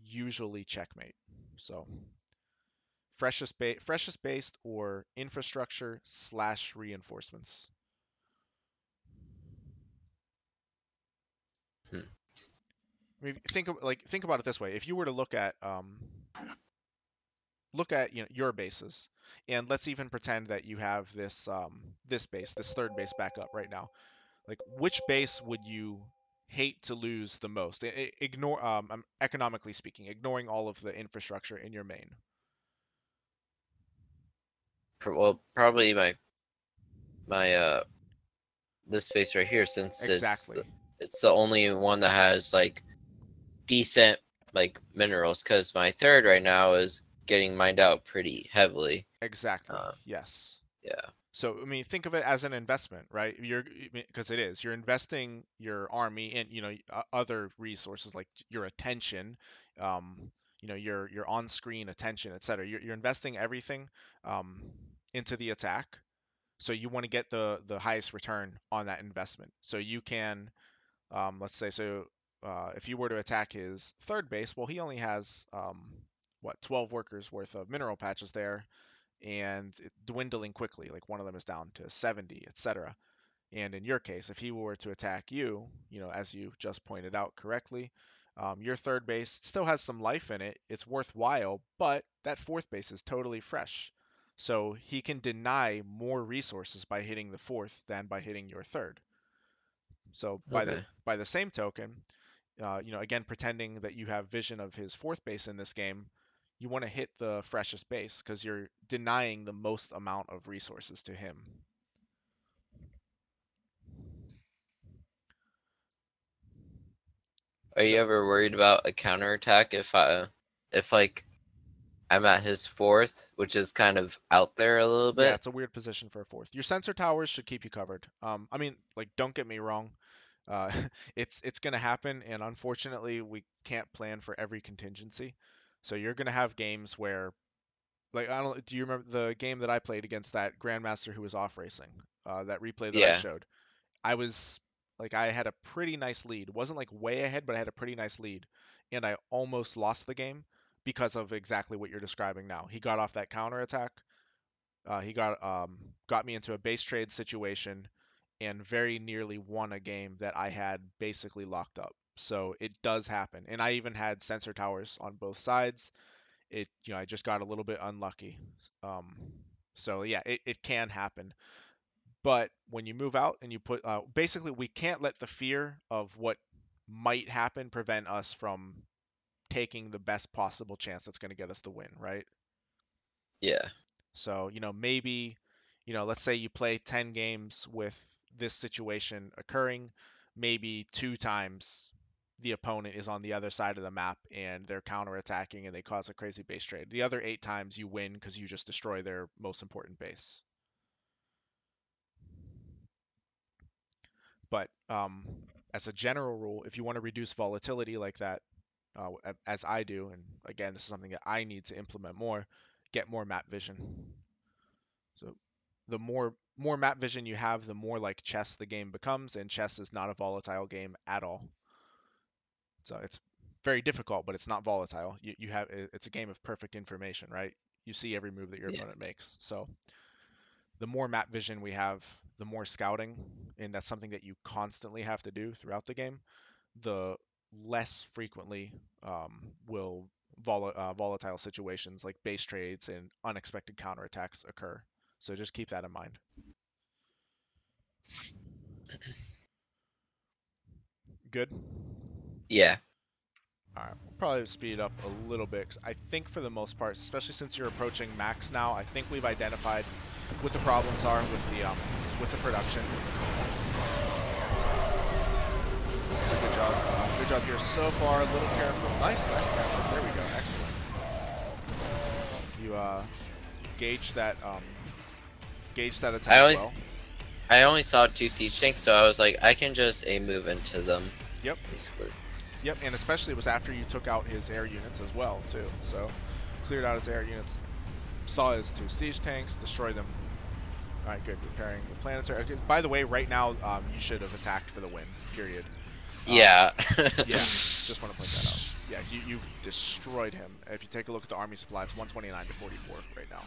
usually checkmate. So freshest based or infrastructure slash reinforcements. Hmm. I mean, think about it this way: if you were to look at your bases, and let's even pretend that you have this third base back up right now. Like, which base would you hate to lose the most? Ignore economically speaking, ignoring all of the infrastructure in your main. Well, probably my this space right here, since Exactly. it's the only one that has like decent like minerals, because my third right now is getting mined out pretty heavily. Exactly. Uh, Yes. yeah, So, I mean, think of it as an investment, right? Because it is. You're investing your army and other resources like your attention, um, your on-screen attention, etc. You're investing everything um, into the attack. So you want to get the highest return on that investment. So you can, let's say, if you were to attack his third base, well, he only has 12 workers worth of mineral patches there, and dwindling quickly. Like one of them is down to 70, etc. And in your case, if he were to attack you, as you just pointed out correctly, your third base still has some life in it. It's worthwhile, but that fourth base is totally fresh. So he can deny more resources by hitting the fourth than by hitting your third. So okay. by the same token, again, pretending that you have vision of his fourth base in this game, you want to hit the freshest base because you're denying the most amount of resources to him. Are So you ever worried about a counterattack if like I'm at his fourth, which is kind of out there a little yeah, bit? it's a weird position for a fourth. Your sensor towers should keep you covered. I mean, like, don't get me wrong. Uh, it's gonna happen, and unfortunately, we can't plan for every contingency. So you're gonna have games where, like, I don't. Do you remember the game that I played against that grandmaster who was off racing? That replay that I Yeah, showed. I was like I had a pretty nice lead. It wasn't like way ahead, but I had a pretty nice lead, and I almost lost the game because of exactly what you're describing now. He got off that counter attack. He got me into a base trade situation and very nearly won a game that I had basically locked up. So it does happen, and I even had sensor towers on both sides. I just got a little bit unlucky. Um, so yeah, it can happen. But when you move out and you put, basically, we can't let the fear of what might happen prevent us from taking the best possible chance that's going to get us the win, right? yeah. So, maybe, let's say you play 10 games with this situation occurring, maybe two times the opponent is on the other side of the map and they're counterattacking and they cause a crazy base trade. The other 8 times you win because you just destroy their most important base. But as a general rule, if you want to reduce volatility like that, as I do, and again, this is something that I need to implement more, get more map vision. So the more map vision you have, the more like chess the game becomes, and chess is not a volatile game at all. So it's very difficult, but it's not volatile. You have it's a game of perfect information, right? You see every move that your opponent makes. So the more map vision we have, the more scouting, and that's something that you constantly have to do throughout the game, the less frequently will volatile situations like base trades and unexpected counterattacks occur. So just keep that in mind. Good? Yeah. All right, we'll probably speed it up a little bit. 'Cause I think for the most part, especially since you're approaching max now, I think we've identified what the problems are with the production. So good job. Good job here so far. A little careful. Nice. There we go. Excellent. You gauge that attack well. I only saw 2 siege tanks, so I was like, I can just move into them. Yep. Basically. Yep, and especially it was after you took out his air units as well, too. So, cleared out his air units, saw his 2 siege tanks, destroyed them. All right, good. Repairing the planetary. Okay, by the way, right now, you should have attacked for the win, period. Yeah. Yeah, just want to point that out. Yeah, you destroyed him. If you take a look at the army supply, it's 129 to 44 right now.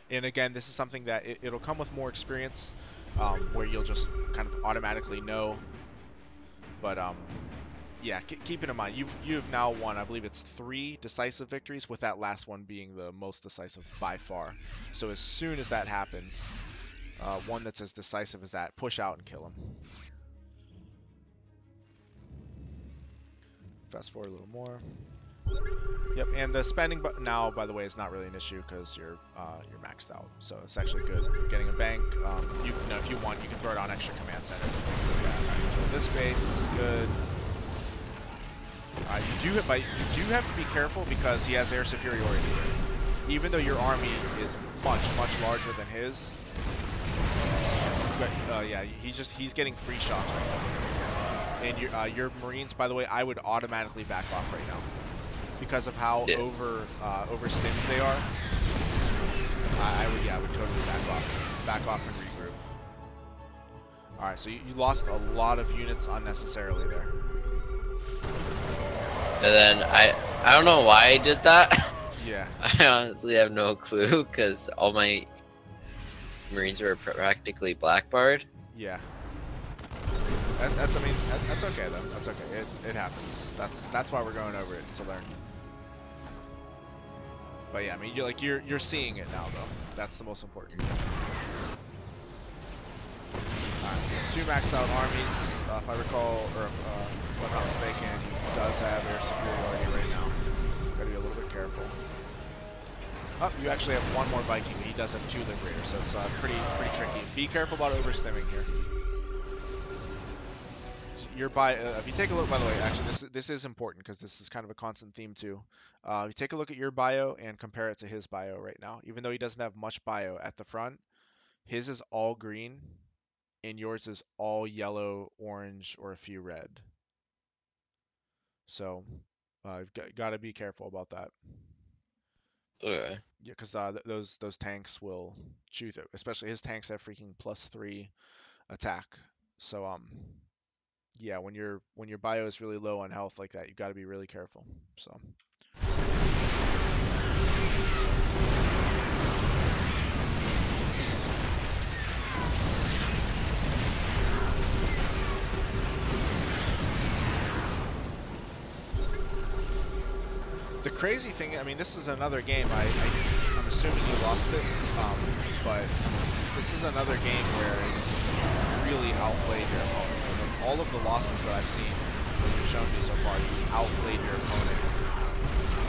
And again, this is something that it'll come with more experience, where you'll just kind of automatically know. But yeah, keep it in mind. You have now won, I believe it's 3 decisive victories, with that last one being the most decisive by far. So as soon as that happens, one that's as decisive as that, push out and kill him. Fast forward a little more. Yep, and the spending now, by the way, is not really an issue because you're maxed out. So it's actually good. Getting a bank. You know, if you want, you can throw it on extra command center. This base, good. You do have to be careful because he has air superiority. Even though your army is much larger than his. But yeah, he's getting free shots right now. And your Marines, by the way, I would automatically back off right now because of how overstimmed they are. I would totally back off and regroup. All right, so you lost a lot of units unnecessarily there. And then I don't know why I did that. Yeah. I honestly have no clue because all my Marines were practically black barred. Yeah. That's okay though. That's okay. It happens. That's why we're going over it, to learn. But yeah, I mean, you're seeing it now though. That's the most important. Alright, 2 maxed out armies. If I recall, or if I'm not mistaken, he does have air superiority right now. Gotta be a little bit careful. Oh, you actually have 1 more Viking, but he does have 2 Liberators, so it's pretty tricky. Be careful about overstimming here. Your if you take a look, by the way, actually this is important because this is kind of a constant theme too. If you take a look at your bio and compare it to his bio right now, even though he doesn't have much bio at the front, his is all green, and yours is all yellow, orange, or a few red. So you've got to be careful about that. Okay. Yeah, because those tanks will chew through. Especially his tanks have freaking +3 attack. So yeah, when your bio is really low on health like that, you got to be really careful. So. The crazy thing, I mean, this is another game. I'm assuming you lost it, but this is another game where you really outplayed your opponent. All of the losses that I've seen that you've shown me so far, you outplayed your opponent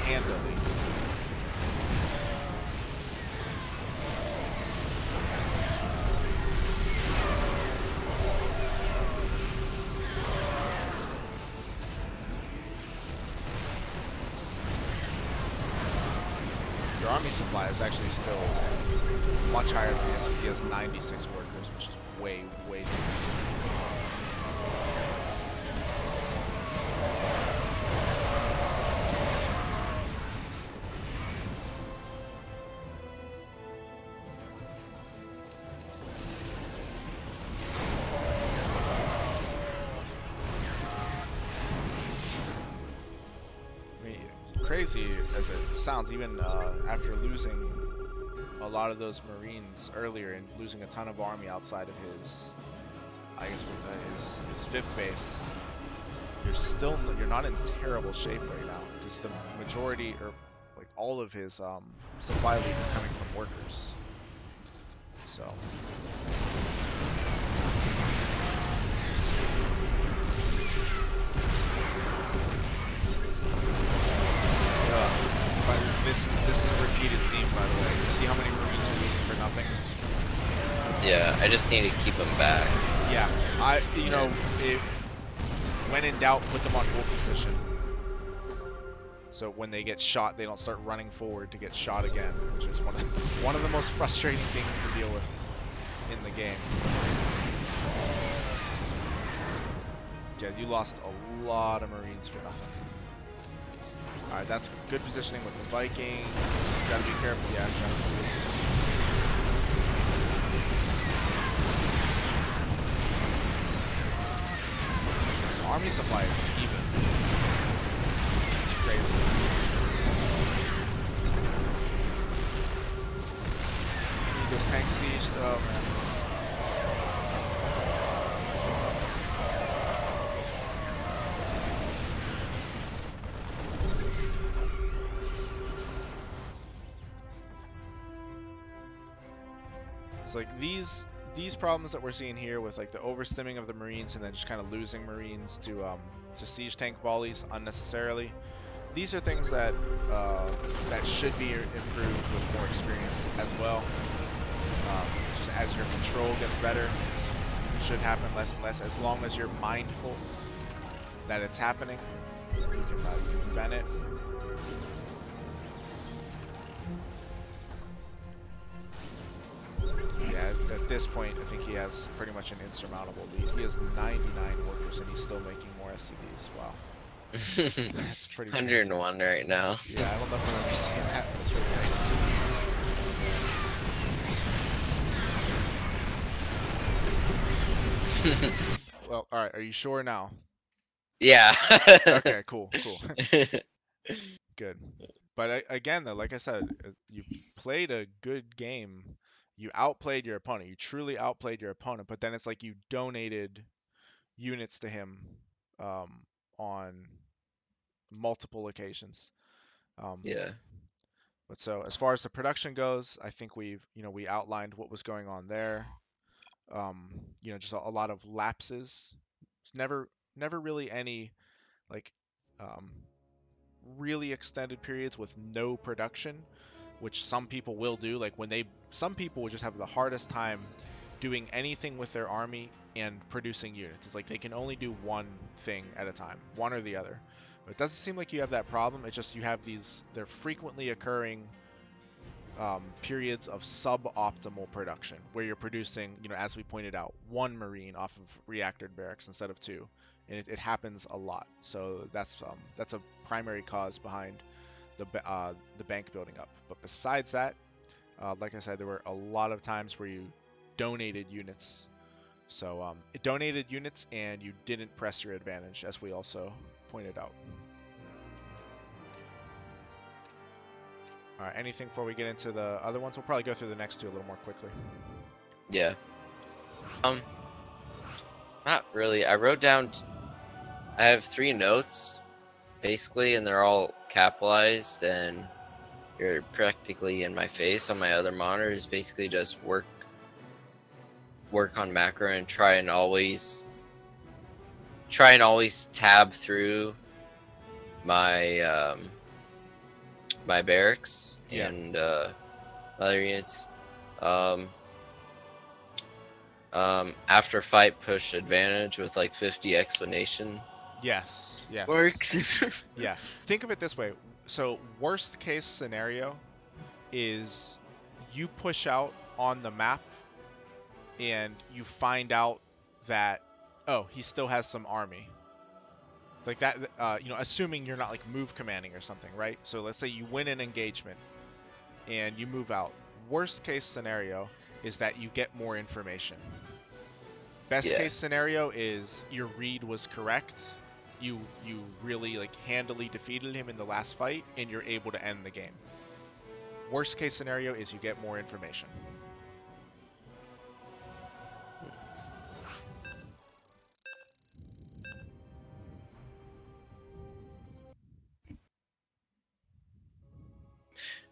handily. your army supply is actually still much higher than his because he has 96 workers, which is way, way too many. Crazy as it sounds, even after losing a lot of those Marines earlier and losing a ton of army outside of his, I guess, his fifth base, you're not in terrible shape right now because the majority, or like all of his supply lead is coming from workers. So. This is a repeated theme, by the way. You see how many Marines are using for nothing? Yeah, I just need to keep them back. Yeah, when in doubt, put them on hold position. So when they get shot, they don't start running forward to get shot again, which is one of the most frustrating things to deal with in the game. Yeah, you lost a lot of Marines for nothing. Alright, that's good positioning with the Vikings. Gotta be careful, yeah. The army supply is even. It's crazy. Need those tanks sieged. Oh man. So like these problems that we're seeing here with like the overstimming of the Marines and then just kind of losing Marines to siege tank volleys unnecessarily. These are things that that should be improved with more experience as well. Just as your control gets better, it should happen less and less. As long as you're mindful that it's happening, you can prevent it. At this point, I think he has pretty much an insurmountable lead. He has 99 workers and he's still making more SCVs. Wow. That's pretty 101 right now. Yeah, I don't know if I've ever seen that, but it's pretty nice. Well, alright, are you sure now? Yeah. Okay, cool. Good. But again, though, like I said, you played a good game. You outplayed your opponent. You truly outplayed your opponent, but then it's like you donated units to him on multiple occasions. Yeah. But so as far as the production goes, I think we outlined what was going on there. Just a lot of lapses. It's never really any like really extended periods with no production, which some people will do. Like some people will just have the hardest time doing anything with their army and producing units. It's like they can only do one thing at a time, one or the other. But it doesn't seem like you have that problem. It's just you have they're frequently occurring periods of suboptimal production where you're producing, as we pointed out, one Marine off of reactored barracks instead of two, and it happens a lot. So that's a primary cause behind the bank building up. But besides that, like I said, there were a lot of times where you donated units. So it donated units and you didn't press your advantage, as we also pointed out. All right, anything before we get into the other ones? We'll probably go through the next two a little more quickly. Yeah. Not really. I wrote down. I have 3 notes, basically, and they're all capitalized, and you're practically in my face. On my other monitor is basically just work on macro and try and always tab through my my barracks and other units. After fight, push advantage with like 50 explanation. Yes. Works. Yeah. Think of it this way. So worst case scenario, is you push out on the map and you find out that, oh, he still has some army. It's like that, you know, assuming you're not like move commanding or something, right? So let's say you win an engagement and you move out. Worst case scenario is that you get more information. Best Yeah. case scenario is your read was correct. You really like handily defeated him in the last fight and you're able to end the game. Worst case scenario is you get more information.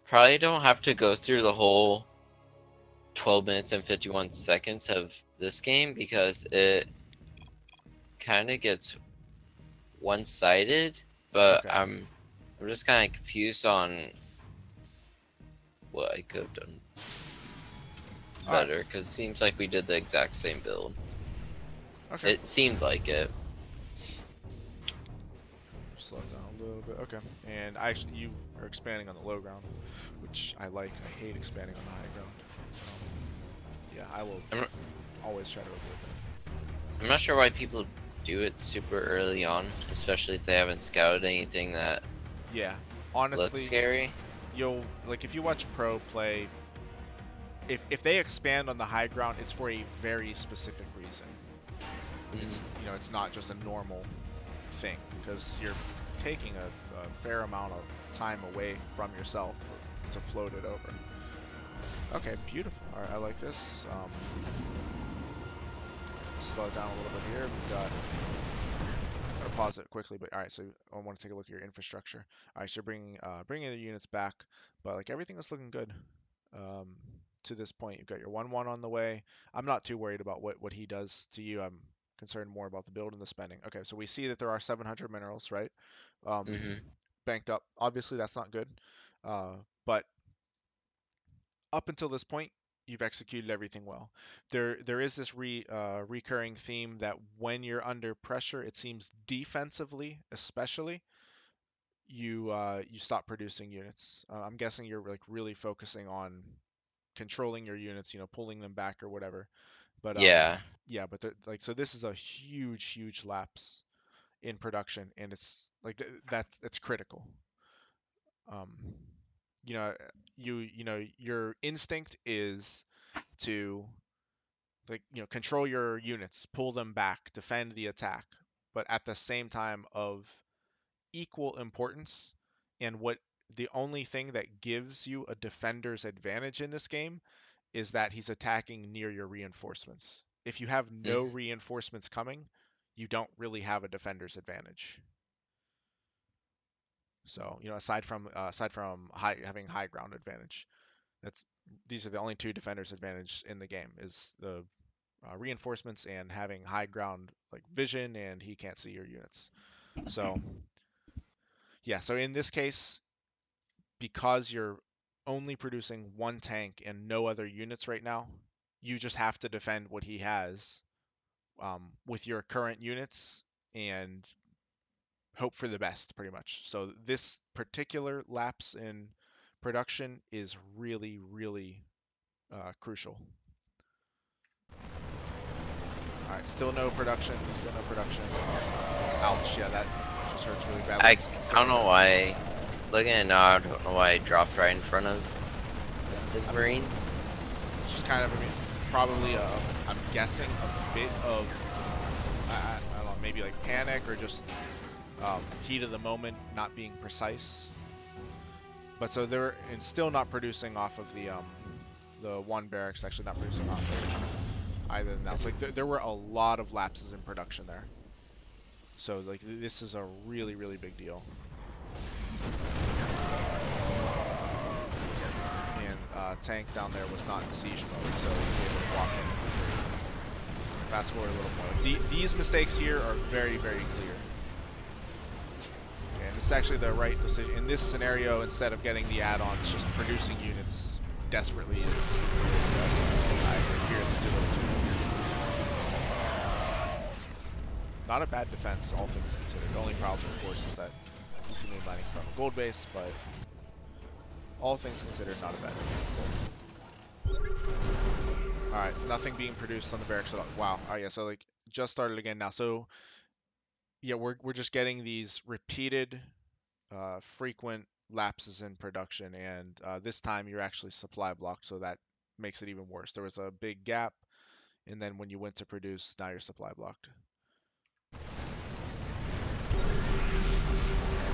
Probably don't have to go through the whole 12 minutes and 51 seconds of this game because it kind of gets one-sided, but Okay. I'm just kind of confused on what I could have done better because it seems like we did the exact same build. Okay. It seemed like it. Slow it down a little bit. Okay. And actually, you are expanding on the low ground, which I like. I hate expanding on the high ground. Yeah, I will always try to avoid that. I'm not sure why people do it super early on, especially if they haven't scouted anything that Yeah, honestly, looks scary. you'll like if you watch pro play. If they expand on the high ground, it's for a very specific reason. It's, you know, it's not just a normal thing because you're taking a fair amount of time away from yourself to float it over. Okay, beautiful. All right, I like this. Slow it down a little bit here. We've got. I'm gonna pause it quickly, but all right. So I want to take a look at your infrastructure. All right, so you're bringing the units back, but like everything is looking good. To this point, you've got your 1-1 on the way. I'm not too worried about what he does to you. I'm concerned more about the build and the spending. Okay, so we see that there are 700 minerals, right? Banked up. Obviously, that's not good. But up until this point, you've executed everything well. There is this recurring theme that when you're under pressure, it seems defensively, especially, you stop producing units. I'm guessing you're like really focusing on controlling your units, you know, pulling them back or whatever. But Yeah. yeah, but like so this is a huge lapse in production, and it's like that's critical. Um, you know, you know your instinct is to like you know control your units, pull them back, defend the attack, but at the same time of equal importance, and what the only thing that gives you a defender's advantage in this game is that he's attacking near your reinforcements. If you have no reinforcements coming, you don't really have a defender's advantage. So, you know, aside from having high ground advantage, these are the only two defenders advantage in the game is the reinforcements and having high ground like vision and he can't see your units. So, yeah, so in this case, because you're only producing one tank and no other units right now, you just have to defend what he has with your current units and hope for the best, pretty much. So this particular lapse in production is really crucial. All right, still no production. Still no production. Ouch! Yeah, that just hurts really badly. I don't know why. Looking at it now, I don't know why I dropped right in front of his Marines. It's just kind of, I mean, probably I'm guessing a bit of, I don't know, maybe like panic or just heat of the moment, not being precise. But so they're and still not producing off of the one barracks, actually not producing off of either than that. So like there were a lot of lapses in production there. So like this is a really big deal. And tank down there was not in siege mode, so he was able to walk in. Fast forward a little more. These mistakes here are very clear. And it's actually the right decision. In this scenario, instead of getting the add-ons, just producing units desperately is I hear it's too little. Not a bad defense, all things considered. The only problem, of course, is that you see me mining from a gold base, but All things considered, not a bad thing. All right, nothing being produced on the barracks at all. Wow. All right, yeah. So like just started again now. So yeah, we're just getting these repeated, frequent lapses in production, and this time you're actually supply blocked, so that makes it even worse. There was a big gap, and then when you went to produce, now you're supply blocked, and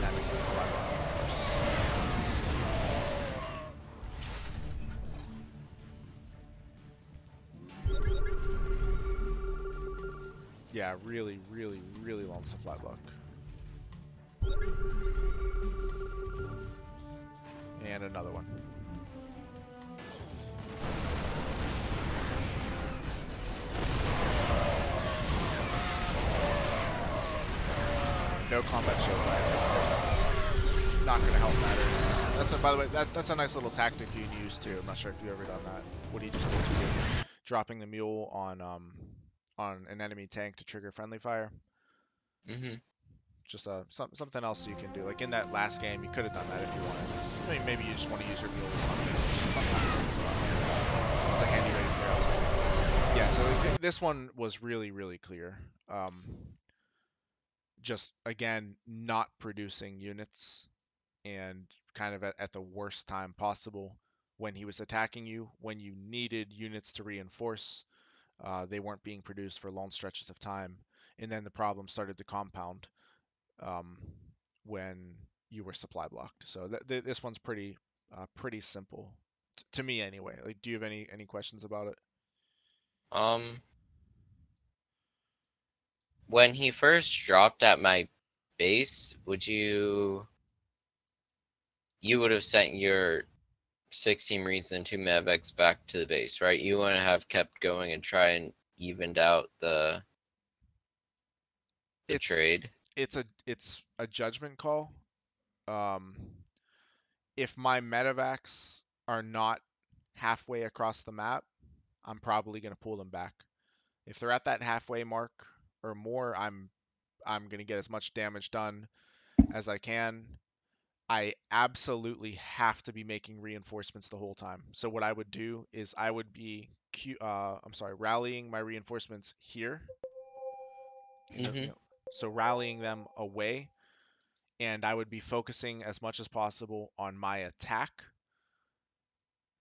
that makes the supply block even worse. Yeah, really, really, really long supply block. And another one. No combat shield fire. Not gonna help matters. That's by the way, that's a nice little tactic you can use too. I'm not sure if you've ever done that. What he just did to you, dropping the mule on an enemy tank to trigger friendly fire. Mm-hmm. Just something else you can do. Like in that last game, you could have done that if you wanted. I mean, maybe you just want to use your mule or something. Sometimes it's a handy way to clear out. Yeah. So this one was really, really clear. Just again, not producing units and kind of at the worst time possible when he was attacking you, when you needed units to reinforce. They weren't being produced for long stretches of time, and then the problem started to compound um, when you were supply blocked. So this one's pretty simple to me anyway. Like, do you have any questions about it? When he first dropped at my base, you would have sent your 16 Marines and 2 Medevacs back to the base, right? You wouldn't have kept going and try and evened out the It's trade. it's a judgment call. Um, if my medevacs are not halfway across the map, I'm probably going to pull them back. If they're at that halfway mark or more, I'm going to get as much damage done as I can. I absolutely have to be making reinforcements the whole time. So what I would do is I would be rallying my reinforcements here. Mm-hmm. So rallying them away, and I would be focusing as much as possible on my attack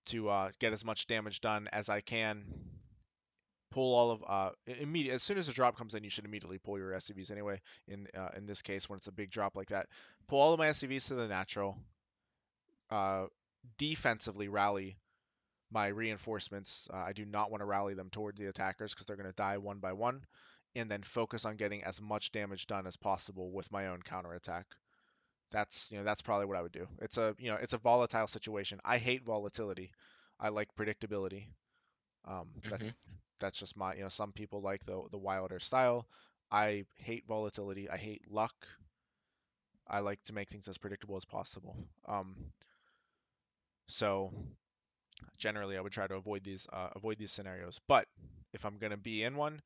to get as much damage done as I can. Pull all of immediate as soon as the drop comes in, you should immediately pull your SCVs anyway. In this case, when it's a big drop like that, pull all of my SCVs to the natural. Uh, Defensively rally my reinforcements. I do not want to rally them towards the attackers because they're going to die one by one, and then focus on getting as much damage done as possible with my own counterattack. That's probably what I would do. It's a volatile situation. I hate volatility. I like predictability. Mm-hmm. That's just my, some people like the wilder style. I hate volatility. I hate luck. I like to make things as predictable as possible. So generally, I would try to avoid these scenarios. But if I'm gonna be in one,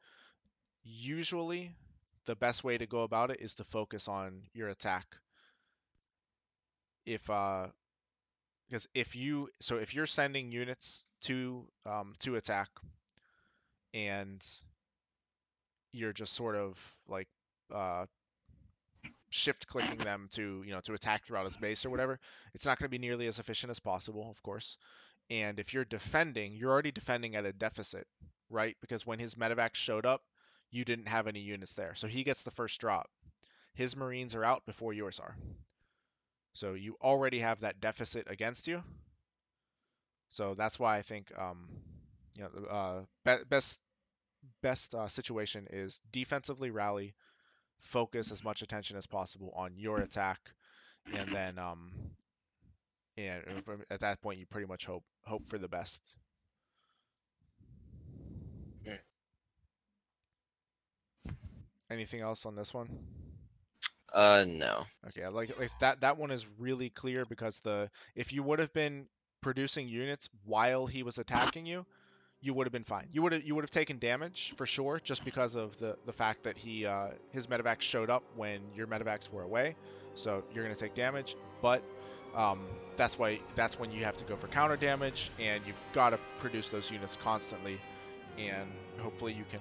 usually the best way to go about it is to focus on your attack. If Because if you're sending units to attack, and you're just sort of like uh, shift clicking them to attack throughout his base or whatever, it's not going to be nearly as efficient as possible, of course. And if you're defending, you're already defending at a deficit, right? Because when his medevac showed up, you didn't have any units there, so he gets the first drop. His Marines are out before yours are, so you already have that deficit against you. So that's why I think best situation is defensively rally, focus as much attention as possible on your attack, and then and at that point you pretty much hope for the best. Anything else on this one? No. Okay, like that one is really clear because if you would have been producing units while he was attacking you, you would have been fine. You would have taken damage for sure, just because of the fact that his medevacs showed up when your medevacs were away. So you're gonna take damage, but That's when you have to go for counter damage, and you've got to produce those units constantly, and hopefully you can,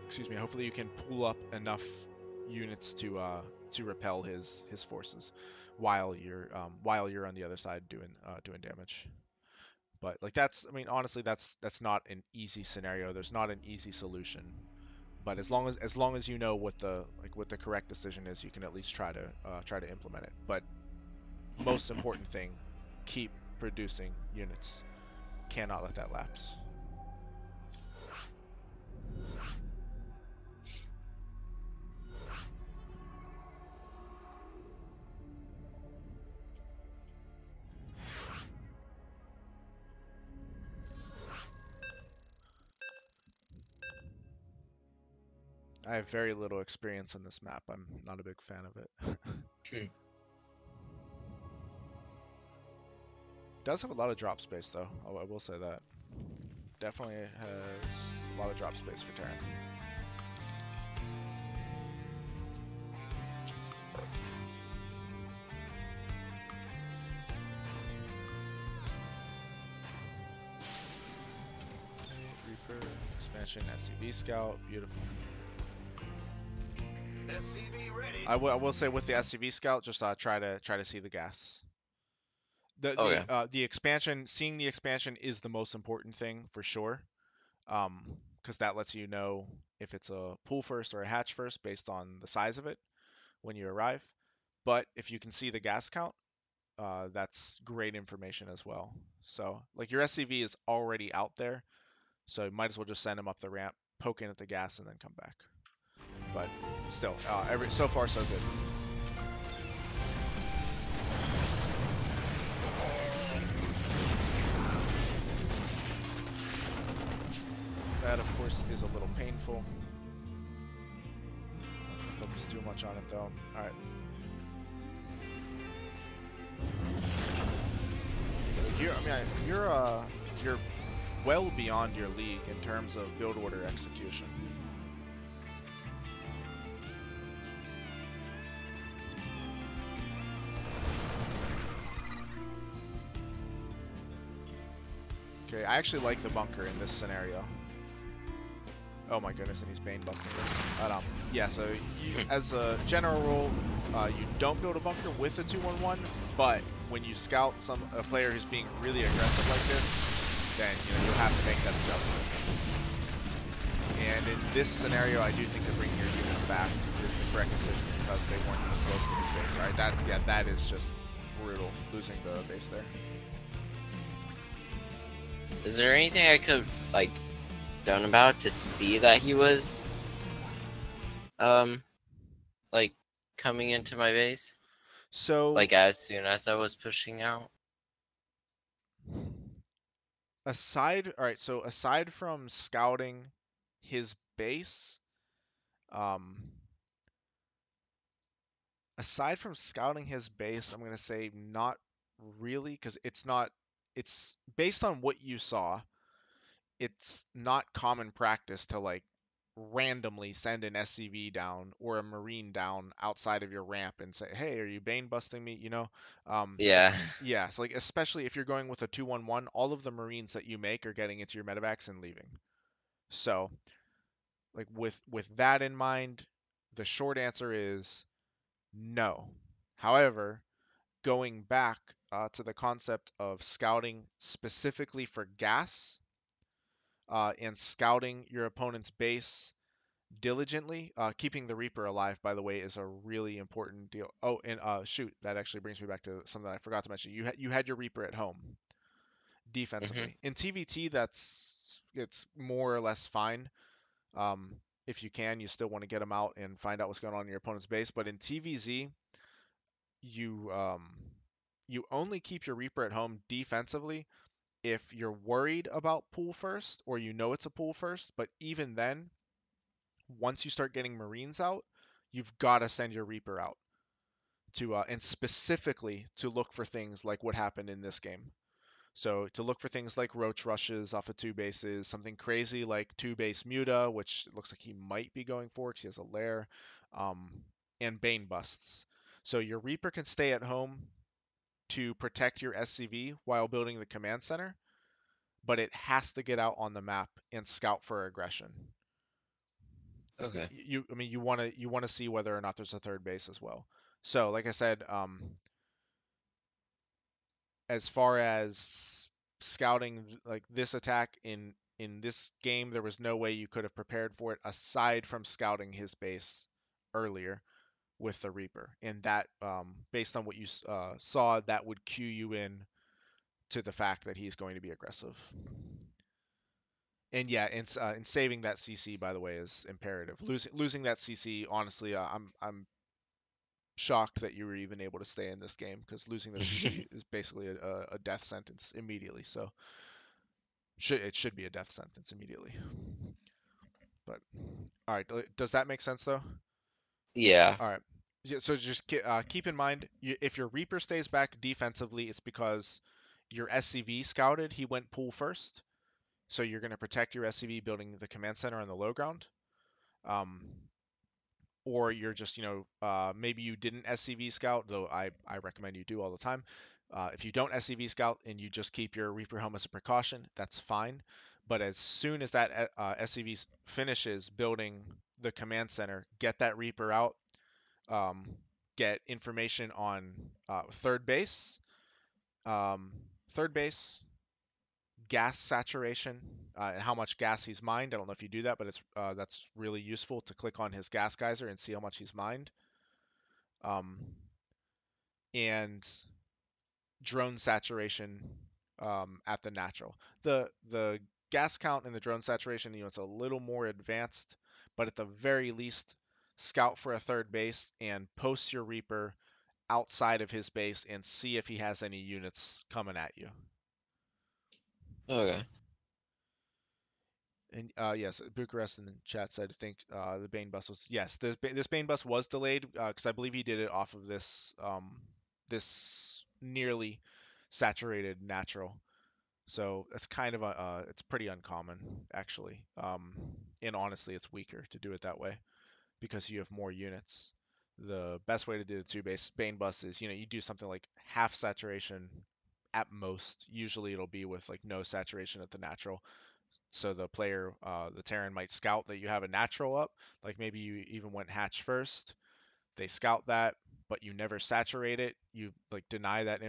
excuse me, hopefully you can pull up enough units to repel his forces while you're on the other side doing damage. But like that's, I mean, honestly, that's not an easy scenario. There's not an easy solution. But as long as you know what the correct decision is, you can at least try to implement it. But most important thing, keep producing units. Cannot let that lapse. I have very little experience in this map. I'm not a big fan of it. Hmm. Does have a lot of drop space though. I will say that. Definitely has a lot of drop space for Terran. Reaper, expansion, SCV Scout, beautiful. SCV ready. I will say with the SCV Scout, just try to see the gas. Okay. The expansion, seeing the expansion is the most important thing for sure. Because that lets you know if it's a pool first or a hatch first based on the size of it when you arrive. But if you can see the gas count, that's great information as well. So like your SCV is already out there, so you might as well just send him up the ramp, poke in at the gas, and then come back. But still, so far so good. That of course is a little painful. Don't focus too much on it though. All right. You're well beyond your league in terms of build order execution. Okay, I actually like the bunker in this scenario. Oh my goodness, and he's Bane busting this. But yeah, so as a general rule, you don't build a bunker with a 2-1-1, but when you scout a player who's being really aggressive like this, then you'll have to make that adjustment. And in this scenario, I do think that bringing your units back is the correct decision because they weren't even close to his base. All right, that is just brutal, losing the base there. Is there anything I could like done about to see that he was like coming into my base? So like as soon as I was pushing out? aside from scouting his base, I'm gonna say not really, because it's based on what you saw. It's not common practice to like randomly send an SCV down or a Marine down outside of your ramp and say, "Hey, are you Bane busting me?" Yeah. Yeah. So like, especially if you're going with a 2-1-1, all of the Marines that you make are getting into your medevacs and leaving. So, like with that in mind, the short answer is no. However, going back to the concept of scouting specifically for gas and scouting your opponent's base diligently. Keeping the Reaper alive, by the way, is a really important deal. Oh, and shoot, that actually brings me back to something I forgot to mention. You had your Reaper at home defensively. In TVT, it's more or less fine. If you can, you still want to get them out and find out what's going on in your opponent's base. But in TVZ, you you only keep your Reaper at home defensively if you're worried about pool first or you know it's a pool first. But even then, once you start getting Marines out, you've got to send your Reaper out to and specifically to look for things like what happened in this game. So to look for things like roach rushes off of 2 bases, something crazy like 2-base Muta, which it looks like he might be going for because he has a lair, um, and Bane busts. So your Reaper can stay at home to protect your SCV while building the command center, but it has to get out on the map and scout for aggression. Okay. I mean, you want to see whether or not there's a third base as well. So, like I said, as far as scouting like this attack in this game, there was no way you could have prepared for it aside from scouting his base earlier with the Reaper, and that based on what you saw, that would cue you in to the fact that he's going to be aggressive. And yeah, and saving that CC, by the way, is imperative. Losing that CC, honestly, I'm shocked that you were even able to stay in this game, because losing the CC is basically a death sentence immediately. So it should be a death sentence immediately. But all right, does that make sense though? Yeah. All right. Yeah, so just keep in mind, if your Reaper stays back defensively, it's because your SCV scouted. He went pool first, so you're going to protect your SCV building the command center on the low ground. Or you're just, maybe you didn't SCV scout, though I recommend you do all the time. If you don't SCV scout and you just keep your Reaper helm as a precaution, that's fine. But as soon as that SCV finishes building the command center, get that Reaper out, get information on third base, third base, gas saturation, and how much gas he's mined. I don't know if you do that, but that's really useful to click on his gas geyser and see how much he's mined. And drone saturation at the natural. The gas count and the drone saturation, it's a little more advanced, but at the very least, scout for a third base and post your Reaper outside of his base and see if he has any units coming at you. Okay. And yes, Bucharest in the chat said, I think the Bane bus was, yes, this Bane bus was delayed because I believe he did it off of this nearly saturated natural. So it's kind of it's pretty uncommon actually. And honestly, it's weaker to do it that way because you have more units. The best way to do the Bane bus is, you do something like half saturation at most. Usually it'll be with like no saturation at the natural. So the player, the Terran might scout that you have a natural up, like maybe you even went hatch first. They scout that, but you never saturate it. You like deny that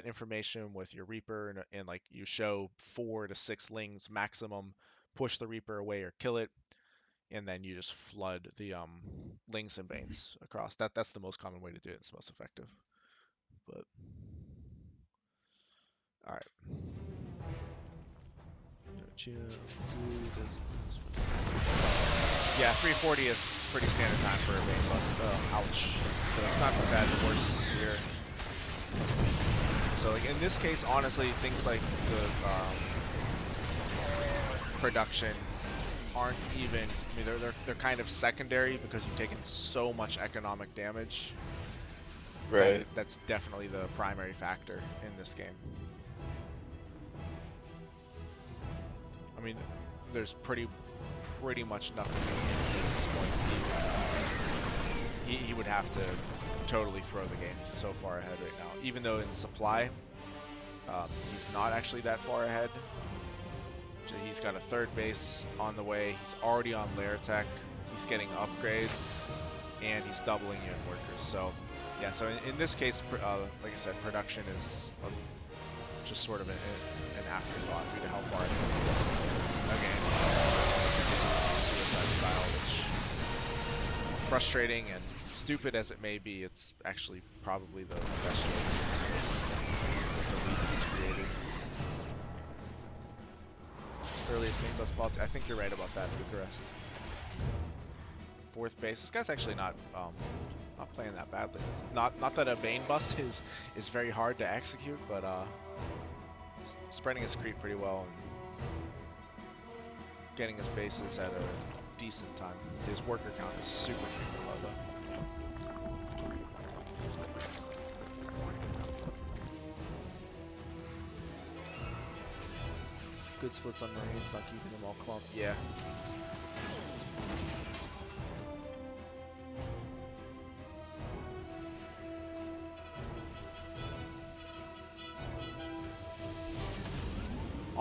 information with your Reaper, and like you show 4 to 6 lings maximum, push the Reaper away or kill it, and then you just flood the lings and banes across. That's the most common way to do it. It's most effective. But all right. Yeah, 340 is pretty standard time for a Bane bust. Ouch. So it's not too bad. The worst here. So like in this case, honestly, things like the production aren't even. I mean, they're kind of secondary because you've taken so much economic damage. Right. That's definitely the primary factor in this game. I mean, there's pretty much nothing you can do at this point. He would have to totally throw the game. He's so far ahead right now. Even though in supply, he's not actually that far ahead. So he's got a third base on the way. He's already on lair tech. He's getting upgrades, and he's doubling you in workers. So, yeah. So in this case, like I said, production is just sort of an afterthought due to how far ahead he is. Again, suicide style, which, frustrating and stupid as it may be, it's actually probably the best choice in this case. The lead he's created. Earliest main bus ball. I think you're right about that, Bucharest. Fourth base. This guy's actually not playing that badly. Not that a Bane bust is very hard to execute, but spreading his creep pretty well and getting his bases at a decent time. His worker count is super low though. Good splits on Marines, not keeping them all clumped. Yeah.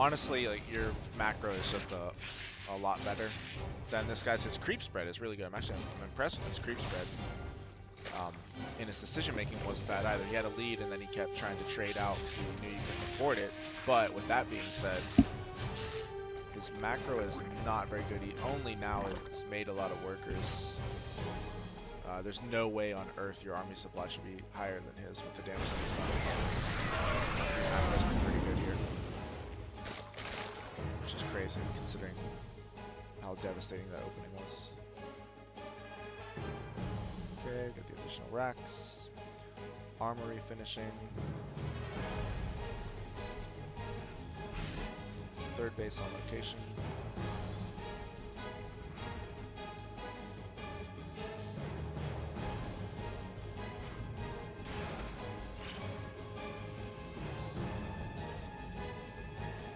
honestly, like your macro is just a lot better than this guy's. His creep spread is really good. I'm impressed with his creep spread. And his decision making wasn't bad either. He had a lead and then he kept trying to trade out because he knew you couldn't afford it. But with that being said, his macro is not very good. He only now has made a lot of workers. There's no way on earth your army supply should be higher than his with the damage that he's done. Your macro's been pretty good here, which is crazy considering how devastating that opening was. Okay, get the additional racks. Armory finishing. Third base on location.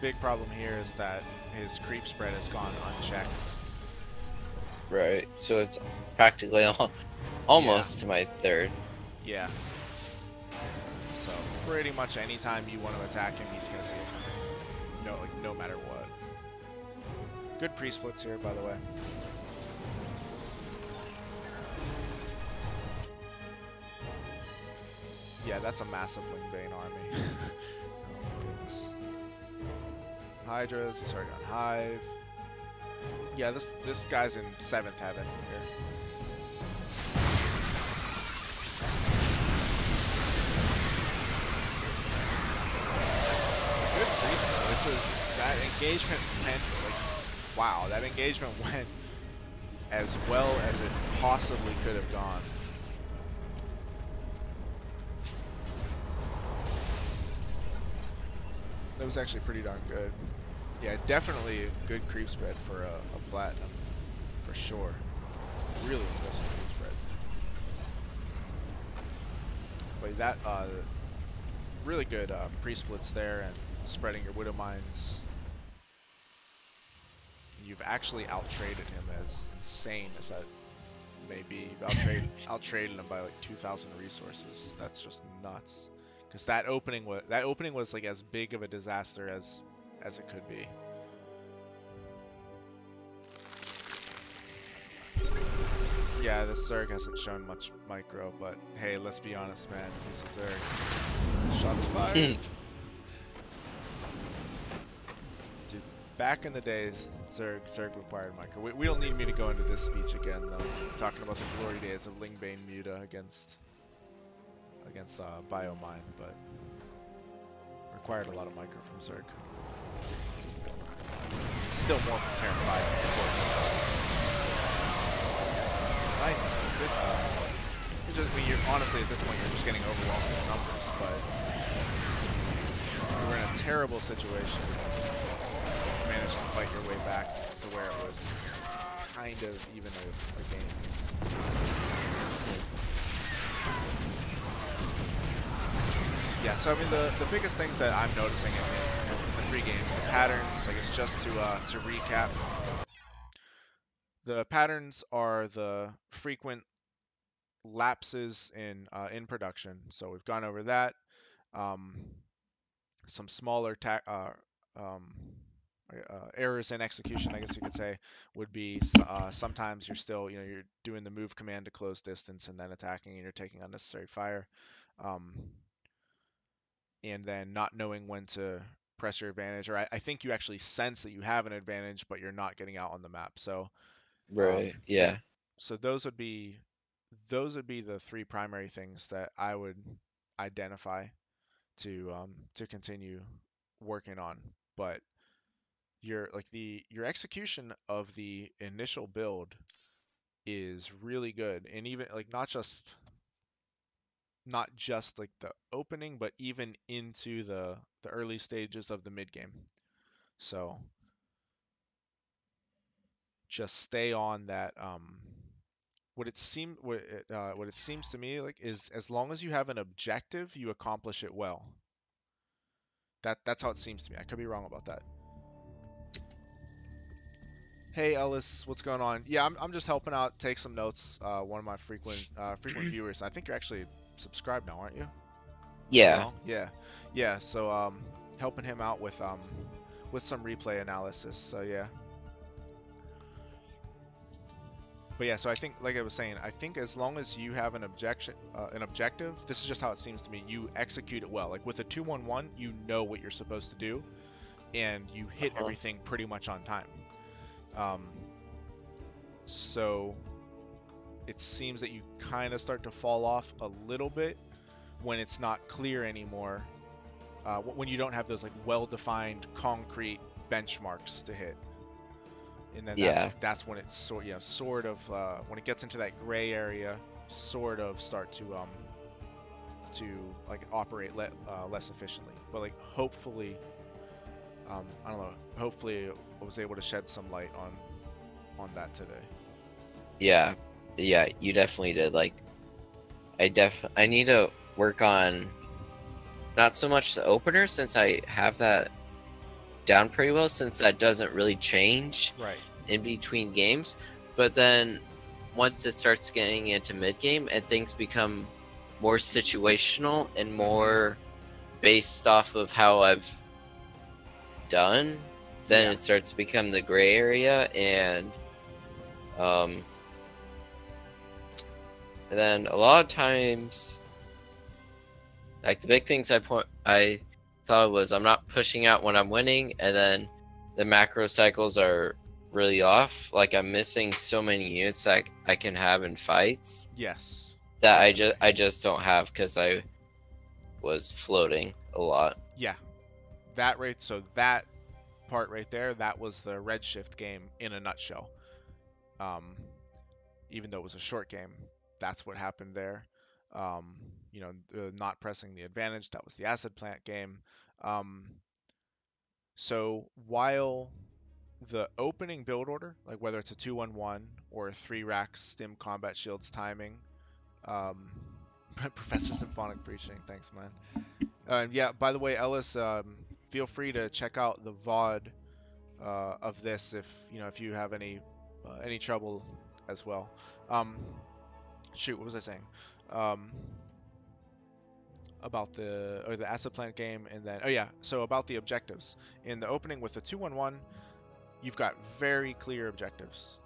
Big problem here is that his creep spread has gone unchecked. Right, so it's practically almost to my third. Yeah. So pretty much anytime you want to attack him, he's gonna see it coming. No matter what. Good pre-splits here, by the way. Yeah, that's a massive Lingbane army. Oh my goodness. Hydras, he's already on Hive. Yeah, this guy's in 7th heaven here. Good free. That engagement went like, wow, that engagement went as well as it possibly could have gone. That was actually pretty darn good. Yeah, definitely a good creep spread for a platinum, for sure. Really impressive creep spread. But that, really good pre-splits there and spreading your Widow Mines. You've actually out-traded him, as insane as that may be. You've out-traded him by like 2,000 resources. That's just nuts. Because that opening was like as big of a disaster as it could be. Yeah, this Zerg hasn't shown much micro, but hey, let's be honest, man. He's a Zerg. Shots fired. Dude, back in the days, Zerg required micro. We don't need me to go into this speech again, though. Talking about the glory days of Lingbane Muta against Biomine, but required a lot of micro from Zerg. Still more from Terran Fire, of course. Nice, good. Honestly, at this point, you're just getting overwhelmed with numbers, but you were in a terrible situation. You managed to fight your way back to where it was kind of even a game. Yeah, so I mean, the biggest things that I'm noticing in the free games, the patterns, I guess just to recap, the patterns are the frequent lapses in production. So we've gone over that. Some smaller errors in execution, I guess you could say, would be sometimes you're still, you're doing the move command to close distance and then attacking, and you're taking unnecessary fire. And then not knowing when to press your advantage, or I think you actually sense that you have an advantage, but you're not getting out on the map. So, Right. Yeah. So those would be the three primary things that I would identify to continue working on. But your execution of the initial build is really good, and even like not just like the opening, but even into the early stages of the mid game. So just stay on that. What it seems to me like is, as long as you have an objective, you accomplish it well. That's how it seems to me. I could be wrong about that. Hey Ellis, what's going on? Yeah, I'm just helping out, take some notes. One of my frequent viewers. I think you're actually subscribed now, aren't you? Yeah. Yeah. So helping him out with with some replay analysis. So yeah. But yeah, so I think, like I was saying, I think as long as you have an objective, this is just how it seems to me. You execute it well. Like with a 2-1-1, you know what you're supposed to do, and you hit everything pretty much on time. So it seems that you kind of start to fall off a little bit when it's not clear anymore. When you don't have those like well-defined concrete benchmarks to hit. And then that's when it's sort of when it gets into that gray area, sort of start to like operate less efficiently. But like hopefully, I don't know. Hopefully, I was able to shed some light on that today. Yeah, you definitely did. Like, I need to work on not so much the opener, since I have that down pretty well, since that doesn't really change in between games. But then once it starts getting into mid game and things become more situational and more based off of how I've done, then it starts to become the gray area. And then a lot of times, like the big things I thought was I'm not pushing out when I'm winning, and then the macro cycles are really off. Like I'm missing so many units that I can have in fights. Yes. That I just don't have because I was floating a lot. Yeah. So that part right there, that was the Redshift game in a nutshell. Even though it was a short game, that's what happened there. Not pressing the advantage, that was the acid plant game. So while the opening build order, like whether it's a 2-1-1 or a 3-rack stim combat shields timing, Professor Symphonic preaching, thanks man. Yeah, by the way, Ellis, feel free to check out the VOD of this if you have any trouble as well. Shoot, what was I saying? About the acid plant game, and then so about the objectives in the opening with the 2-1-1, you've got very clear objectives.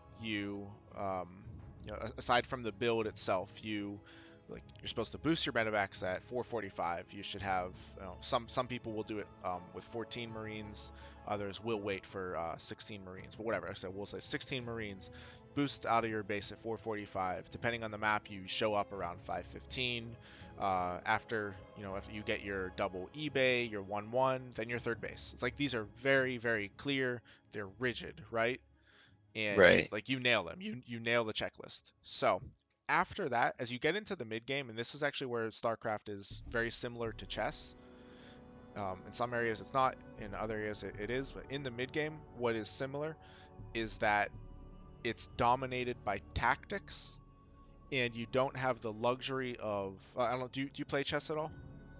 Aside from the build itself, you're supposed to boost your medevacs at 445. You should have some people will do it with 14 Marines, others will wait for 16 Marines, but whatever. So we'll say 16 Marines boost out of your base at 445. Depending on the map, you show up around 515. After if you get your double eBay, your 1-1, then your third base. It's like these are very, very clear. They're rigid, right? And you nail them. You nail the checklist. So after that, as you get into the mid game, and this is actually where StarCraft is very similar to chess. In some areas it's not, in other areas it is, but in the mid game, what is similar is that it's dominated by tactics, and you don't have the luxury of I don't know. Do you play chess at all?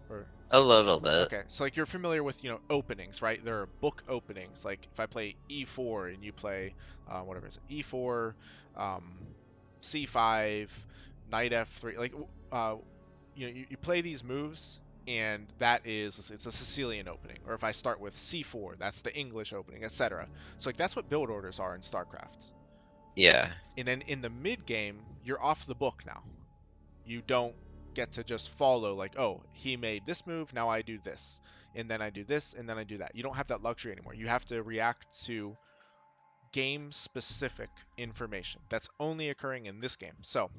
Or a little bit. Okay, so like you're familiar with openings, right? There are book openings. Like if I play E4 and you play whatever it is, E4, C5, Knight F3. Like you play these moves, and it's a Sicilian opening. Or if I start with C4, that's the English opening, etc. So like that's what build orders are in StarCraft. Yeah. And then in the mid game, you're off the book now. You don't get to just follow like, oh, he made this move, now I do this, and then I do this, and then I do that. You don't have that luxury anymore. You have to react to game-specific information that's only occurring in this game. So,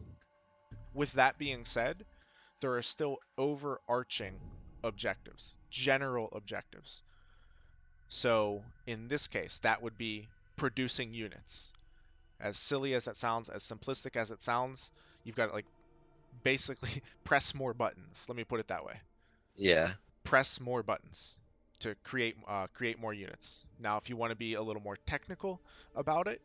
with that being said, there are still overarching objectives, general objectives. So, in this case, that would be producing units. As silly as that sounds, as simplistic as it sounds, you've got to basically press more buttons. Let me put it that way. Yeah. Press more buttons to create more units. Now, if you want to be a little more technical about it,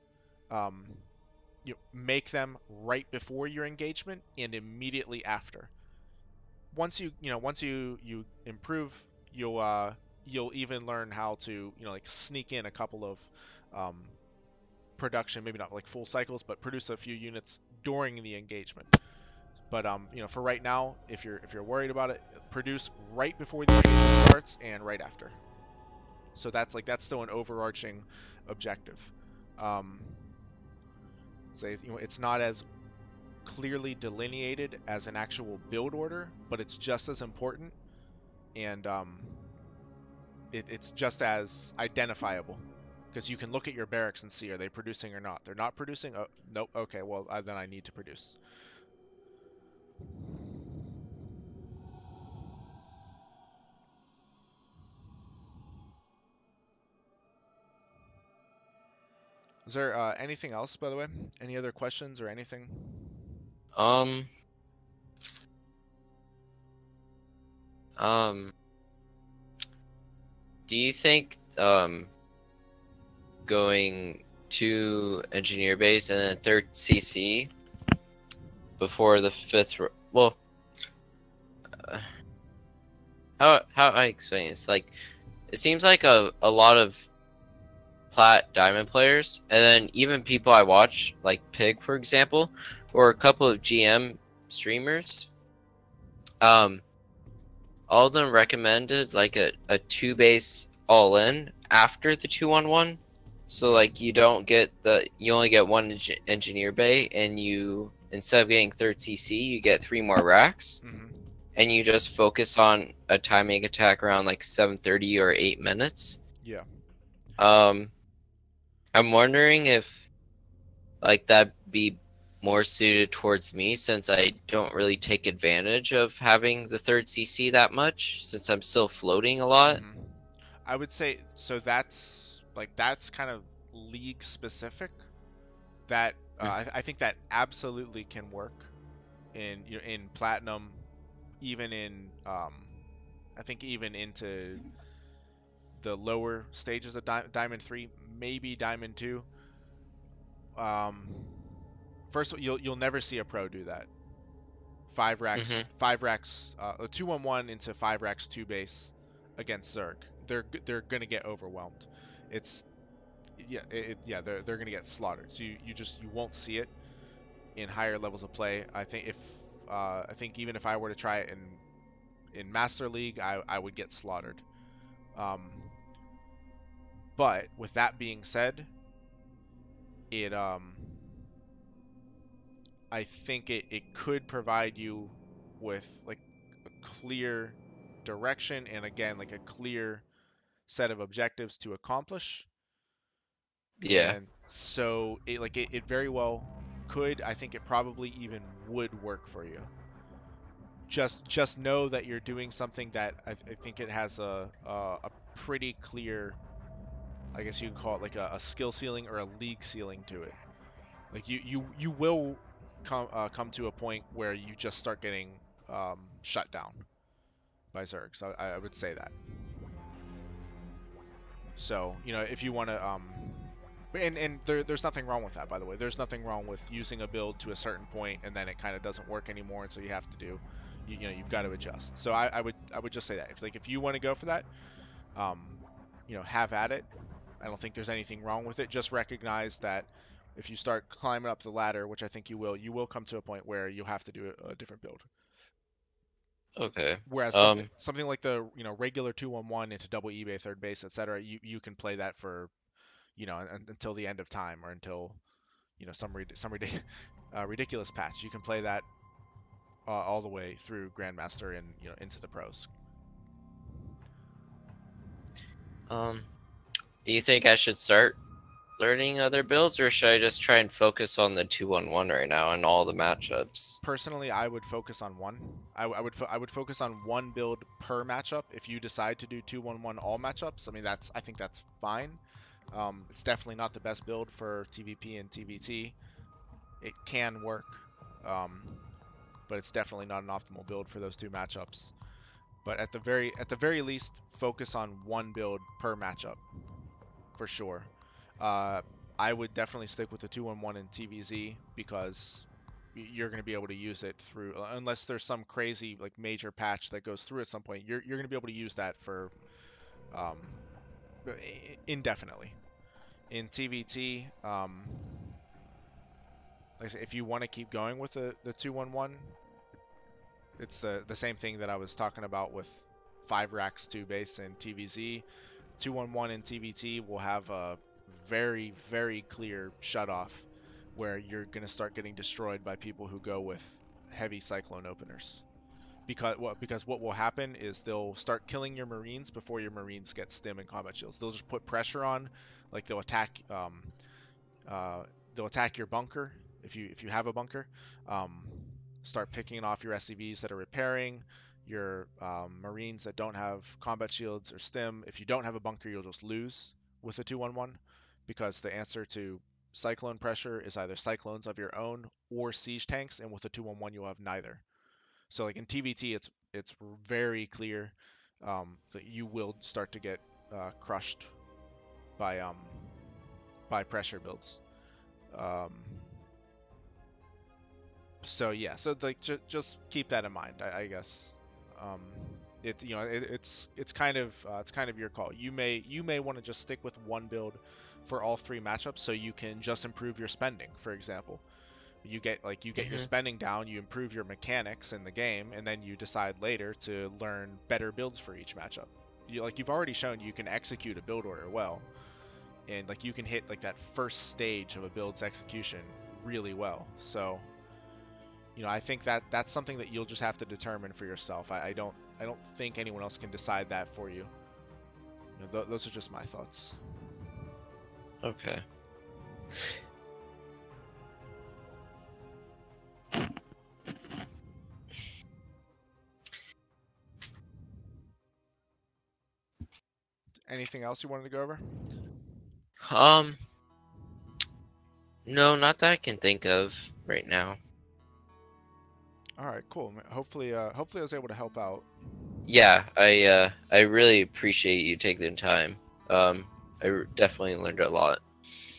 you make them right before your engagement and immediately after. Once you improve, you'll even learn how to sneak in a couple of production, maybe not like full cycles, but produce a few units during the engagement. But for right now, if you're worried about it, produce right before the engagement starts and right after. So that's still an overarching objective. Um, so it's not as clearly delineated as an actual build order, but it's just as important, and it's just as identifiable, because you can look at your barracks and see, are they producing or not? They're not producing. Oh, nope. Okay, well then I need to produce. Is there anything else, by the way? Any other questions or anything? Um, um, do you think going to engineer base and then third CC before the fifth? Well, uh, how I explain this? Like, it seems like a lot of plat diamond players, and then even people I watch, like Pig, for example, or a couple of GM streamers, all of them recommended like a two base all in after the 2-1-1. So like you only get one engineer bay, and you, instead of getting third CC, you get 3 more racks, Mm-hmm. and you just focus on a timing attack around like 7:30 or 8 minutes. Yeah. I'm wondering if like that be more suited towards me, since I don't really take advantage of having the third CC that much, since I'm still floating a lot. Mm-hmm. I would say so. That's kind of league specific. That I think that absolutely can work in in platinum, even in I think even into the lower stages of Diamond 3, maybe Diamond 2. Um, First, you'll never see a pro do that. Mm-hmm. Five racks, 2-1-1 into 5 racks 2 base against Zerg. They're gonna get overwhelmed. It's yeah, they're gonna get slaughtered. So you won't see it in higher levels of play. I think even if I were to try it in Master League, I would get slaughtered. Um, but with that being said, it I think it could provide you with like a clear direction, and again like a clear set of objectives to accomplish. Yeah. And so it very well could. I think it probably even would work for you. Just know that you're doing something that I think it has a pretty clear, I guess you can call it like a skill ceiling or a league ceiling to it. Like you will come to a point where you just start getting shut down by Zerg. So I would say that. So if you want to and there's nothing wrong with that, by the way. There's nothing wrong with using a build to a certain point and then it kind of doesn't work anymore, and so you have to you've got to adjust. So I would just say that if you want to go for that, um, have at it. I don't think there's anything wrong with it. Just recognize that if you start climbing up the ladder, which I think you will come to a point where you'll have to do a different build. Okay. Whereas something like the regular 2-1-1 into double eBay third base, etc. You can play that for until the end of time, or until ridiculous patch. You can play that all the way through Grandmaster and into the pros. Do you think I should start learning other builds, or should I just try and focus on the 2-1-1 right now and all the matchups? Personally, I would focus on one. I would focus on one build per matchup. If you decide to do 2-1-1 all matchups, I mean I think that's fine. It's definitely not the best build for TVP and TVT. It can work, but it's definitely not an optimal build for those two matchups. But at the very least, focus on one build per matchup for sure. I would definitely stick with the 2-1-1 in TVZ, because you're going to be able to use it through, unless there's some crazy like major patch that goes through at some point. You're going to be able to use that for um, indefinitely. In TVT, like I say, if you want to keep going with the 2-1-1, it's the same thing that I was talking about with 5 racks 2 base and TVZ. 2-1-1 in TVT will have a very, very clear shutoff where you're going to start getting destroyed by people who go with heavy Cyclone openers. Because what will happen is they'll start killing your Marines before your Marines get stim and combat shields. They'll just put pressure on, like uh, they'll attack your bunker if you have a bunker. Um, Start picking off your SCVs that are repairing, your Marines that don't have combat shields or stim. If you don't have a bunker, you'll just lose with a 2-1-1 because the answer to cyclone pressure is either cyclones of your own or siege tanks, and with a 2-1-1 you'll have neither. So like in TVT, it's very clear that you will start to get crushed by pressure builds. Um, so yeah, so like just keep that in mind, I guess. Um, it's kind of your call. You may want to just stick with one build for all three matchups, so you can just improve your spending. For example, you get your spending down, you improve your mechanics in the game, and then you decide later to learn better builds for each matchup. You've already shown you can execute a build order well, and like you can hit like that first stage of a build's execution really well. So I think that's something that you'll just have to determine for yourself. I don't think anyone else can decide that for you. Those are just my thoughts. Okay. Anything else you wanted to go over? No, not that I can think of right now. All right, cool. Hopefully I was able to help out. Yeah, I really appreciate you taking the time. Definitely learned a lot.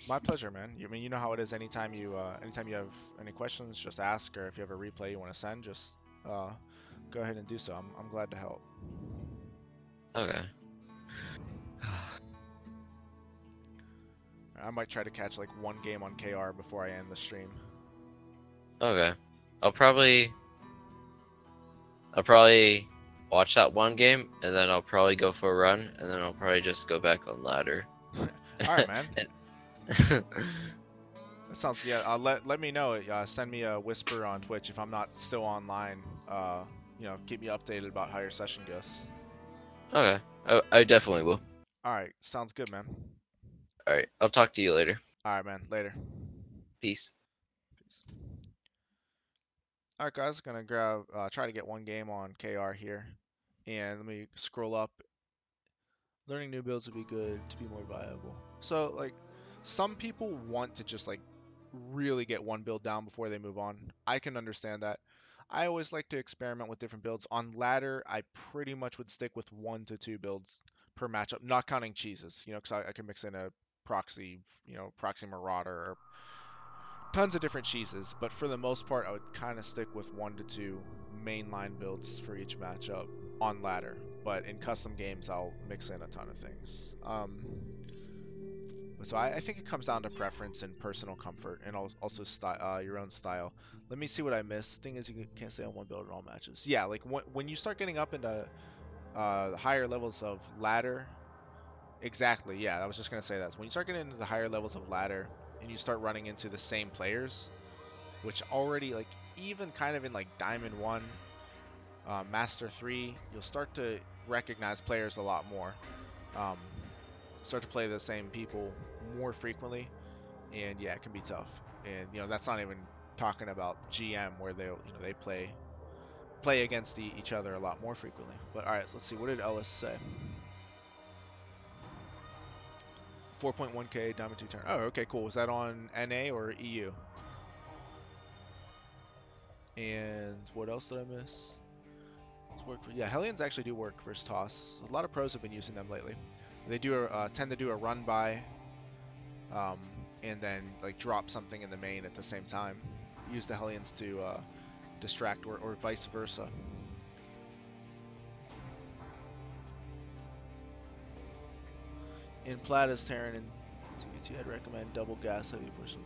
My pleasure, man. You know how it is. Anytime you have any questions, just ask, or if you have a replay you want to send, just go ahead and do so. I'm glad to help. Okay. I might try to catch like one game on KR before I end the stream. Okay. I'll probably watch that one game, and then I'll probably go for a run, and then I'll probably just go back on ladder. All right, man. That sounds let me know. Send me a whisper on Twitch if I'm not still online. Keep me updated about how your session goes. Okay. I definitely will. All right, sounds good, man. All right. I'll talk to you later. All right, man. Later. Peace. Peace. All right, guys. Gonna try to get one game on KR here, and let me scroll up. Learning new builds would be good to be more viable. So like, some people want to just like really get one build down before they move on. I can understand that. I always like to experiment with different builds. On ladder, I pretty much would stick with 1 to 2 builds per matchup, not counting cheeses, because I can mix in a proxy, proxy marauder, or tons of different cheeses. But for the most part, I would kind of stick with 1 to 2 mainline builds for each matchup on ladder. But in custom games, I'll mix in a ton of things. So I think it comes down to preference and personal comfort, and also your own style. Let me see what I missed. Thing is, you can't stay on one build in all matches. Yeah, like when you start getting up into the higher levels of ladder, exactly. Yeah, I was just gonna say that. So when you start getting into the higher levels of ladder, and you start running into the same players, which already like even kind of in like Diamond 1, Master 3, you'll start to recognize players a lot more. Start to play the same people more frequently, and yeah, it can be tough. And that's not even talking about GM where they play against each other a lot more frequently. But all right, so let's see. What did Ellis say? 4.1k Diamond 2 turn. Oh, okay, cool. Was that on NA or EU? And what else did I miss? Yeah, Hellions actually do work versus Toss. A lot of pros have been using them lately. They tend to do a run by, and then like drop something in the main at the same time. Use the Hellions to distract, or vice versa. In Plata's Terran and TBT, I'd recommend double gas heavy person.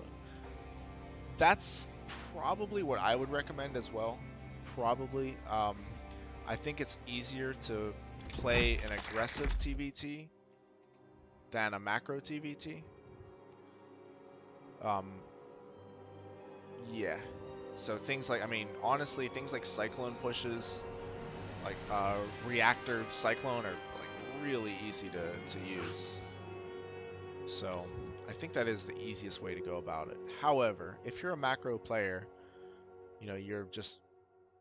That's probably what I would recommend as well. Probably. I think it's easier to play an aggressive TBT than a macro TVT. Yeah. So things like, I mean, honestly, things like Cyclone pushes, like Reactor Cyclone are like really easy to use. So I think that is the easiest way to go about it. However, if you're a macro player, you know, you're just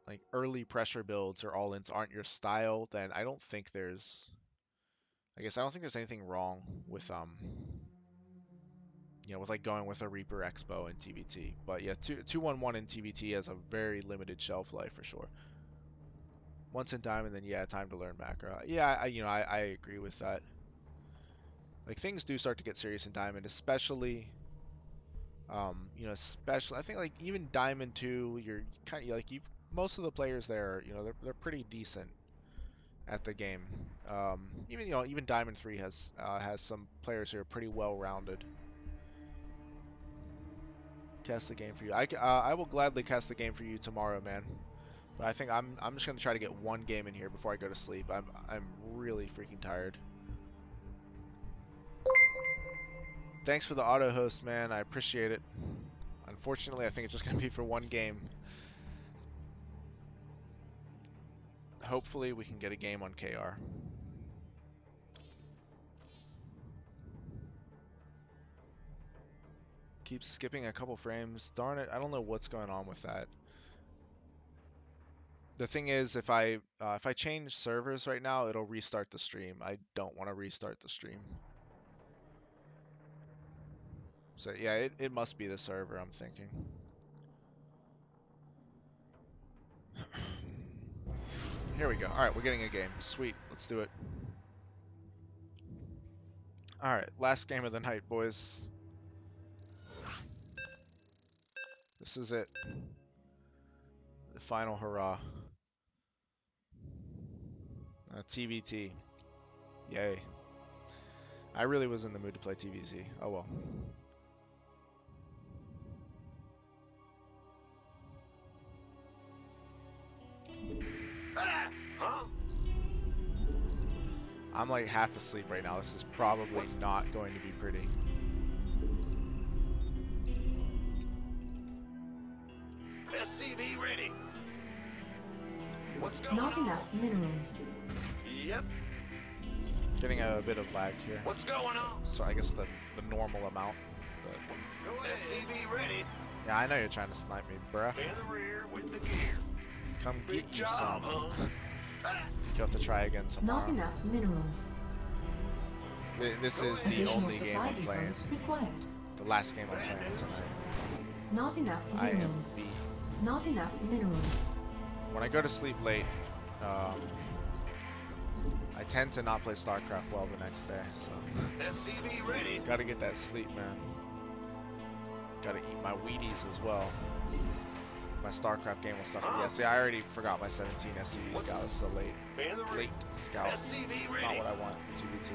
like early pressure builds or all-ins aren't your style, then I don't think there's, I guess I don't think there's anything wrong with you know, with like going with a Reaper Expo in TVT. But yeah, 2-1-1 in TVT has a very limited shelf life for sure. Once in Diamond, then yeah, time to learn macro. Yeah, you know, I agree with that. Like things do start to get serious in Diamond, especially, you know, especially I think like even Diamond 2, you're kind of like most of the players there, you know, they're pretty decent at the game. Even you know, even Diamond 3 has some players who are pretty well rounded. Cast the game for you. I will gladly cast the game for you tomorrow, man. But I think I'm just gonna try to get one game in here before I go to sleep. I'm really freaking tired. Thanks for the auto host, man. I appreciate it. Unfortunately, I think it's just gonna be for one game. Hopefully, we can get a game on KR. Keeps skipping a couple frames. Darn it! I don't know what's going on with that. The thing is, if I change servers right now, it'll restart the stream. I don't want to restart the stream. So yeah, it must be the server, I'm thinking. Here we go. Alright, we're getting a game. Sweet, let's do it. Alright, last game of the night, boys. This is it. The final hurrah. TVT. Yay. I really was in the mood to play TVT. Oh well. I'm like half asleep right now. This is probably not going to be pretty. SCV ready. What's going Not on? enough minerals. Yep. Getting a bit of lag here. What's going on? So I guess the normal amount. But Go ahead. SCV ready. yeah, I know you're trying to snipe me, bruh. In the rear with the gear. Come Big get you job, some. huh? You'll have to try again tomorrow. Not enough minerals. This is the Additional only game supply I'm playing. depots required. The last game I'm playing tonight. Not enough I am minerals. beat. Not enough minerals. When I go to sleep late, I tend to not play StarCraft well the next day, so SCV ready. gotta get that sleep, man. Gotta eat my Wheaties as well. My StarCraft game will suffer. Yeah, see, I already forgot my 17 SCV scout. It's so late. In the rear. Late scout. SCV Not ready. what I want in TVT.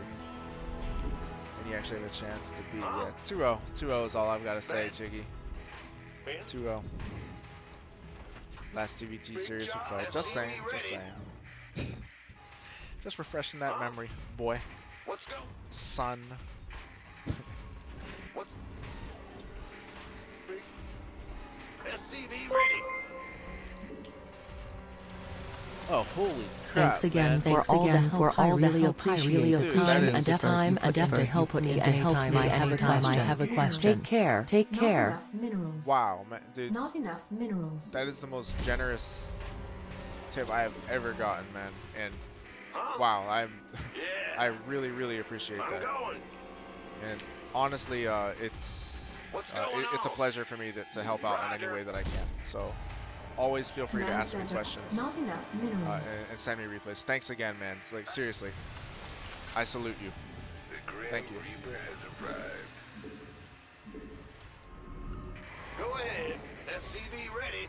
And you actually have a chance to be, yeah, 2-0. 2-0 is all I've got to say, Jiggy. 2-0. Last TVT series we played. Just saying, just saying. Just refreshing that memory, boy. Let's go. Son. What's SCV ready. Oh, holy crap, Thanks again, man. thanks again for all the help. I really appreciate the time and effort you put me to help me anytime I have a question. Take care. Take Not care. enough minerals. Wow, man, dude. Not enough minerals. That is the most generous tip I have ever gotten, man. And wow, Yeah. I really, really appreciate I'm that. going. And honestly, it's a pleasure for me to help out in any way that I can. So always feel free to Command ask me center. questions Not enough minerals. and send me replays. Thanks again, man. It's like seriously, I salute you. The Grand Thank you. Reaper has arrived. Go ahead. SCV ready.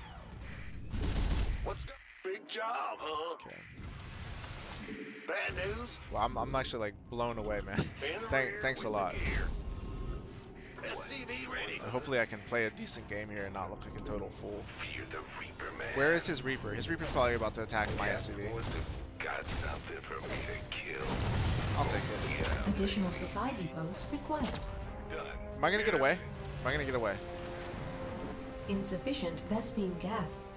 Let's go. Big job, huh? Okay. Bad news. Well, I'm actually like blown away, man. In the rear Thanks a with lot. the gear. SCV ready. Hopefully I can play a decent game here and not look like a total fool. Fear the Reaper, man. Where is his Reaper? His Reaper's probably about to attack my SCV. Boys have got something for me to kill. I'll take it. Yeah. Additional supply depots required. Am I gonna get away? Am I gonna get away? Insufficient Vespene gas.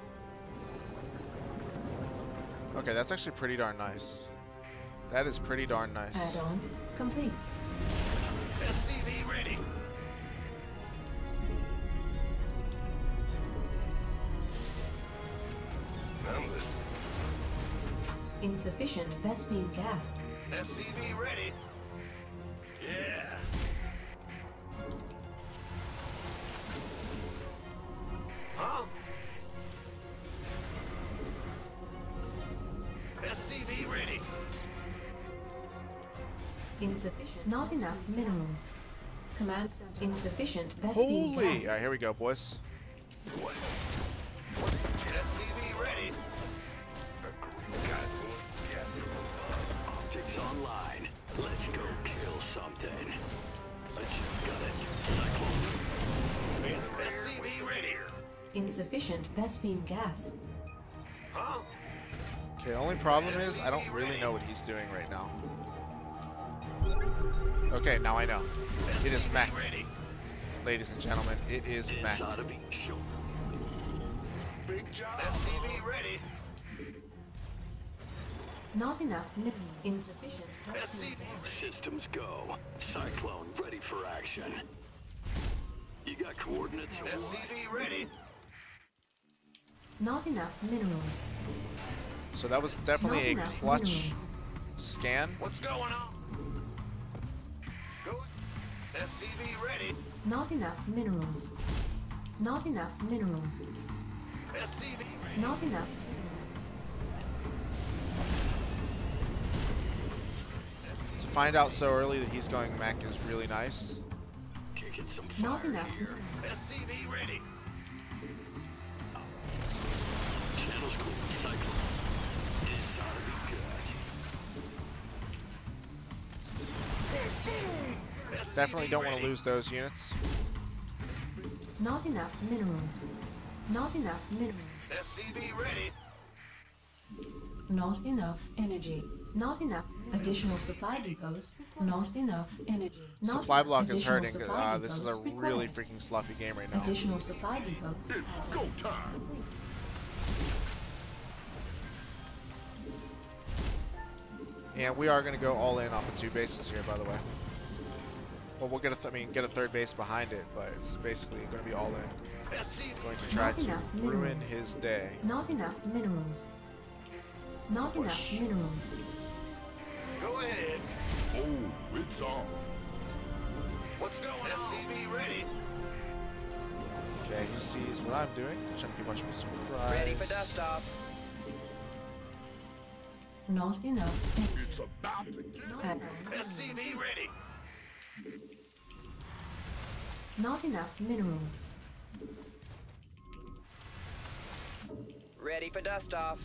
Okay, that's actually pretty darn nice. That is pretty darn nice. Add-on complete. SCV ready. Insufficient Vespene gas. SCV ready. Yeah. Huh? SCV ready. Insufficient. Not enough minerals. Command center. Insufficient Vespene Holy! gas. Alright, here we go, boys. SCV ready. Optics online. Let's go kill something. Let's got it. SCV ready. Insufficient Vespene gas. Huh? Okay, the only problem is I don't really know what he's doing right now. Okay, now I know. It is mech. Ready. Ladies and gentlemen, it is mech. Ought to be sure. Big job. SCV ready. Not enough minerals. Insufficient Vespene gas. Systems go. Cyclone ready for action. You got coordinates? SCV ready. Not enough minerals. So that was Not definitely a enough clutch minerals. scan. What's going on? Go. SCV ready. Not enough minerals. Not enough minerals. SCV ready. Not enough. To find out so early that he's going mech is really nice. Taking some Not fire enough. here. SCV ready. Channel's cool. Cyclone. This ought to be good. Definitely don't want to lose those units. Not enough minerals. Not enough minerals. SCV ready. Not enough energy. Not enough additional supply depots. Not enough energy. Not Supply block is additional hurting. supply This is a depots really required. freaking sloppy game right now. Additional supply depots. It's go time. And we are going to go all in off of 2 bases here, by the way. Well, we'll get get a 3rd base behind it, but it's basically going to be all in. SCV Going to try Not to enough ruin minerals. his day. Not enough minerals. Not Push. enough minerals. go ahead. Oh, it's on. What's going on? SCV ready. Okay, he sees what I'm doing. Shouldn't be much of a surprise. Ready for dust off. Not enough energy. It's about to get. SCV ready. Not enough minerals. Ready for dust off.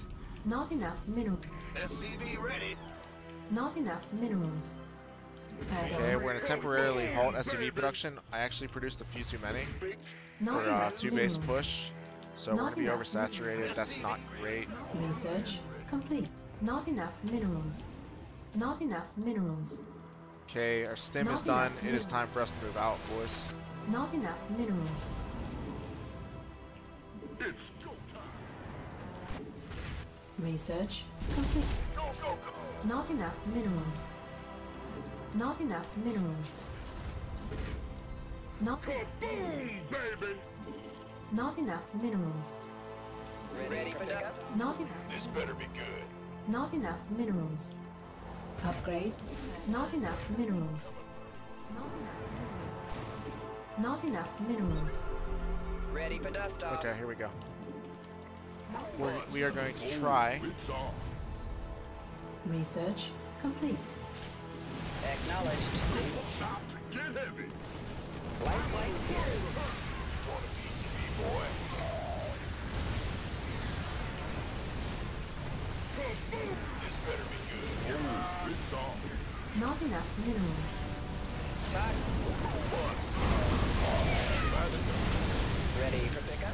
Not enough minerals. SCV ready. Not enough minerals. Okay, we're going to temporarily halt SCV production. I actually produced a few too many Not for enough 2 base minerals. push. So we're going Not to be enough oversaturated. That's not great. Research complete. Not enough minerals. Not enough minerals. Okay, our stim Not is done. enough It is time for us to move out, boys. Not enough minerals. It's go time. Research complete. Go, go, go. Not enough minerals. Not enough minerals. Not Boom, baby. not enough minerals. Ready for dust. Not enough. This better be good. Not enough minerals. Upgrade. Not enough minerals. Not enough minerals. Ready for dust off. Okay, here we go. We are going to try. It's on. Research complete. Acknowledged. About to get heavy. Light flight here. Want a PCB, boy? This better be good. Oh, it's on. Not enough minerals. Talk. Ready for pickup.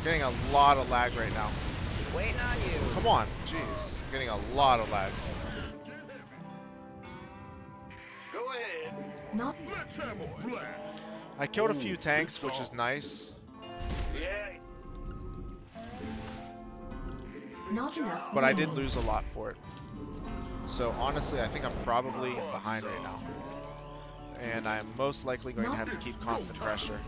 Getting a lot of lag right now. Waiting on you. Come on, jeez. Getting a lot of lag. Go Not I killed a few tanks, which is nice, not enough but I did minerals. lose a lot for it. So honestly, I think I'm probably behind right now. And I'm most likely going to have to keep constant pressure.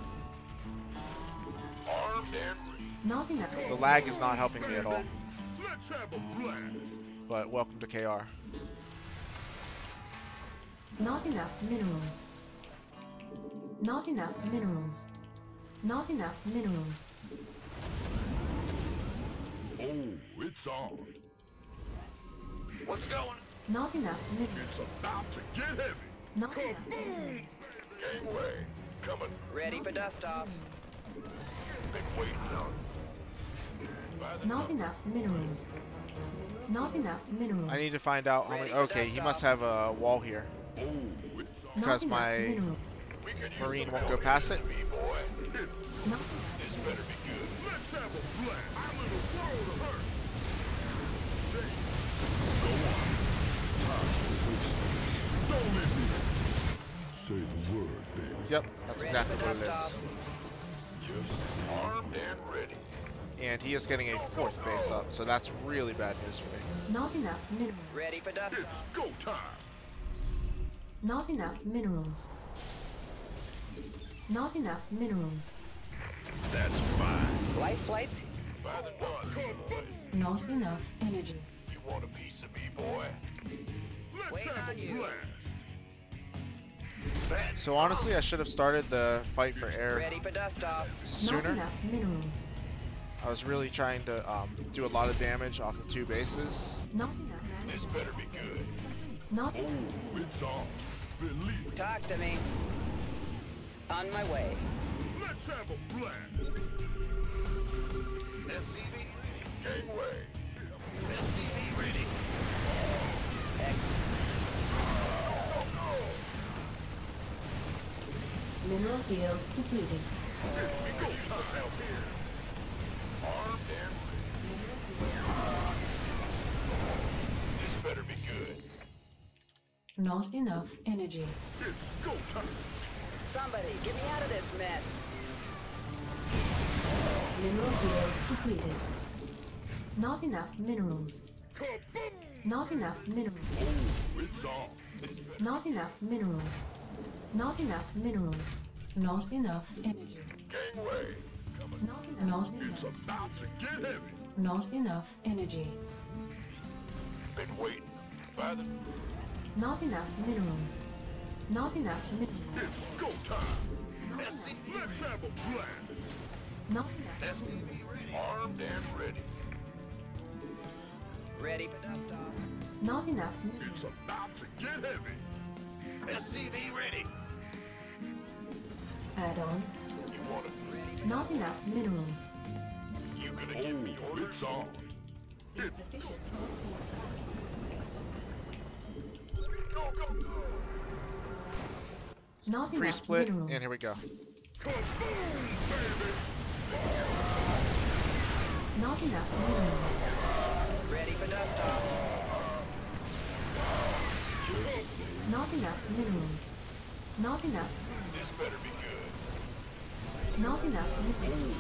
Not enough. The lag is not helping me at all. But welcome to KR. Not enough minerals. Not enough minerals. Not enough minerals. Oh, it's on. What's going? Not enough minerals. It's about to get heavy. Not enough minerals. Gangway, coming. Ready for dust off. Been waiting on. By the Not enough minerals. Not enough minerals. I need to find out how many. Okay, he must have a wall here. Oh, it's on. Because Not enough my minerals. We could use Marine some won't help go past here, it. boy. Not This better be good. Let's have a blast. I'm in a world of hurt. Go on. Don't let me. Say the word, baby. Yep, that's exactly what it is. Just armed and ready. And he is getting a 4th base up, so that's really bad news for me. not enough minerals. Ready for dust It's off. go time. Not enough minerals. Not enough minerals. That's fine. Life flights. By the dawn, boys. Not enough energy. You want a piece of me, boy? Let's Wait have on a you. blast. So honestly, I should have started the fight for air Ready for dust off. Not sooner. enough minerals. I was really trying to do a lot of damage off the 2 bases. Not enough. This better be good. Not Oh, it's on. Believe it. Talk to me. On my way. Let's have a blast. SCV gangway. SCV ready. mineral field depleted. We go time out here. Armed and ready. This better be good. Not enough energy. It's go time. Somebody, get me out of this mess. Mineral field depleted. Not enough minerals. Kaboom! Not enough minerals. Oh, it's on. This better Not enough minerals. Not enough minerals. Not enough energy. gangway. Not It's enough. about to get heavy. Not enough energy. Been waiting. By the Not enough minerals. Not enough minerals. it's go time. Let's have a blast. Not enough. Armed and ready. Ready for dust off. Not enough minerals. It's about to get heavy. SCV ready. Add-on. You want it? Not enough minerals. You gonna give me orders? It's on. Insufficient. Go, go, go. Not enough Pre-split, minerals. and here we go. Kaboom, baby. Not enough minerals. Ready for dust off. Not enough minerals. Not enough. This better be good. Not enough minerals.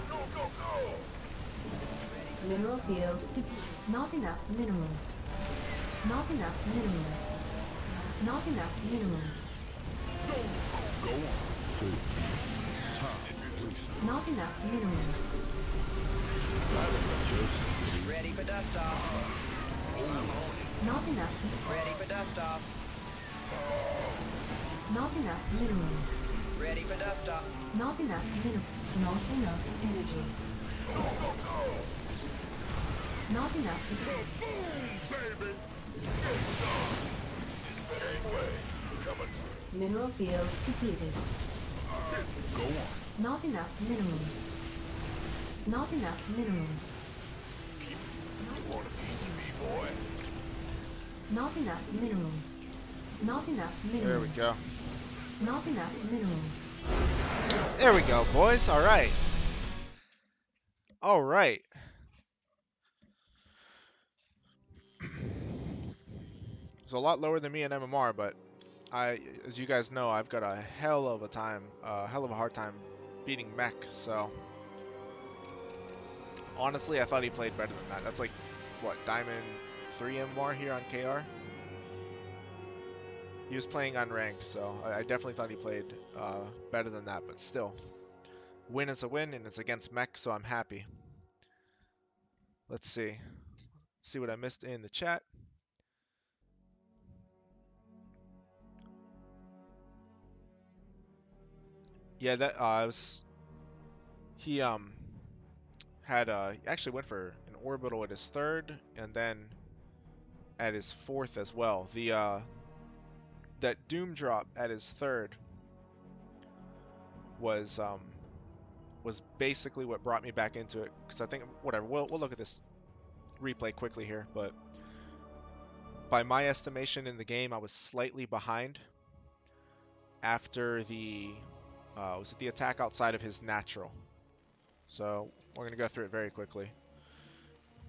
Go, go, go. Mineral field depleted. Not enough minerals. Not enough minerals. Not enough minerals. Go on. Not enough minerals. Ready for dust off. Not enough. Ready for dust off. Not enough minerals. Ready for dust off. Not enough minerals. Not enough energy. Not enough. Baby. This better anyway. Coming. Mineral field depleted. Go on. Not enough minerals. Not enough minerals. You want a piece of me, boy? Not enough minerals. Not enough There minerals. we go. Not enough minerals. There we go, boys. All right. All right. It's a lot lower than me in MMR, but as you guys know, I've got a hell of a hard time beating mech. So honestly, I thought he played better than that. That's like what, Diamond 3 MMR here on KR. He was playing unranked, so I definitely thought he played better than that. But still, win is a win, and it's against mech, so I'm happy. Let's see what I missed in the chat. Yeah, that was he had he actually went for an orbital at his third, and then at his fourth as well. The that doom drop at his third was basically what brought me back into it, because I think whatever, we'll look at this replay quickly here, but by my estimation in the game, I was slightly behind after the was it the attack outside of his natural. So we're gonna go through it very quickly.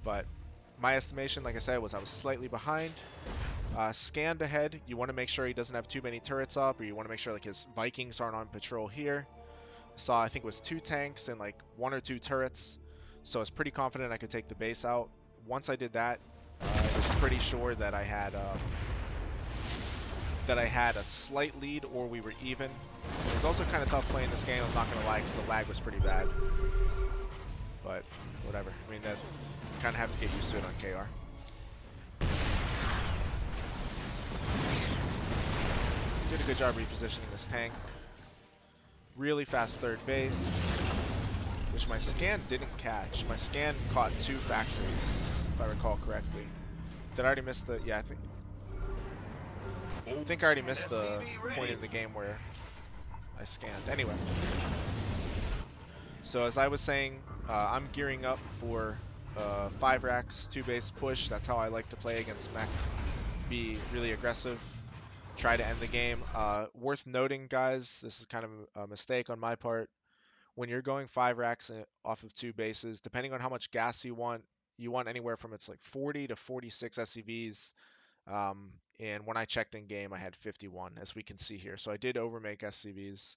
But my estimation, like I said, was I was slightly behind. Scanned ahead, you want to make sure he doesn't have too many turrets up, or you want to make sure like his Vikings aren't on patrol here. Saw I think it was 2 tanks and like 1 or 2 turrets, so I was pretty confident I could take the base out. Once I did that, I was pretty sure that I had a slight lead, or we were even. It was also kind of tough playing this game, I'm not gonna lie, because the lag was pretty bad. But whatever. I mean, that you kind of have to get used to it on KR. Did a good job repositioning this tank. Really fast third base, which my scan didn't catch. My scan caught 2 factories, if I recall correctly. Did I already miss the? Yeah, I think I already missed the point in the game where I scanned. Anyway, so as I was saying, I'm gearing up for 5 racks, 2 base push. That's how I like to play against mech. Be really aggressive. Try to end the game. Worth noting, guys, this is kind of a mistake on my part. When you're going 5 racks off of 2 bases, depending on how much gas you want anywhere from it's like 40 to 46 SCVs. And when I checked in game, I had 51, as we can see here. So I did overmake SCVs.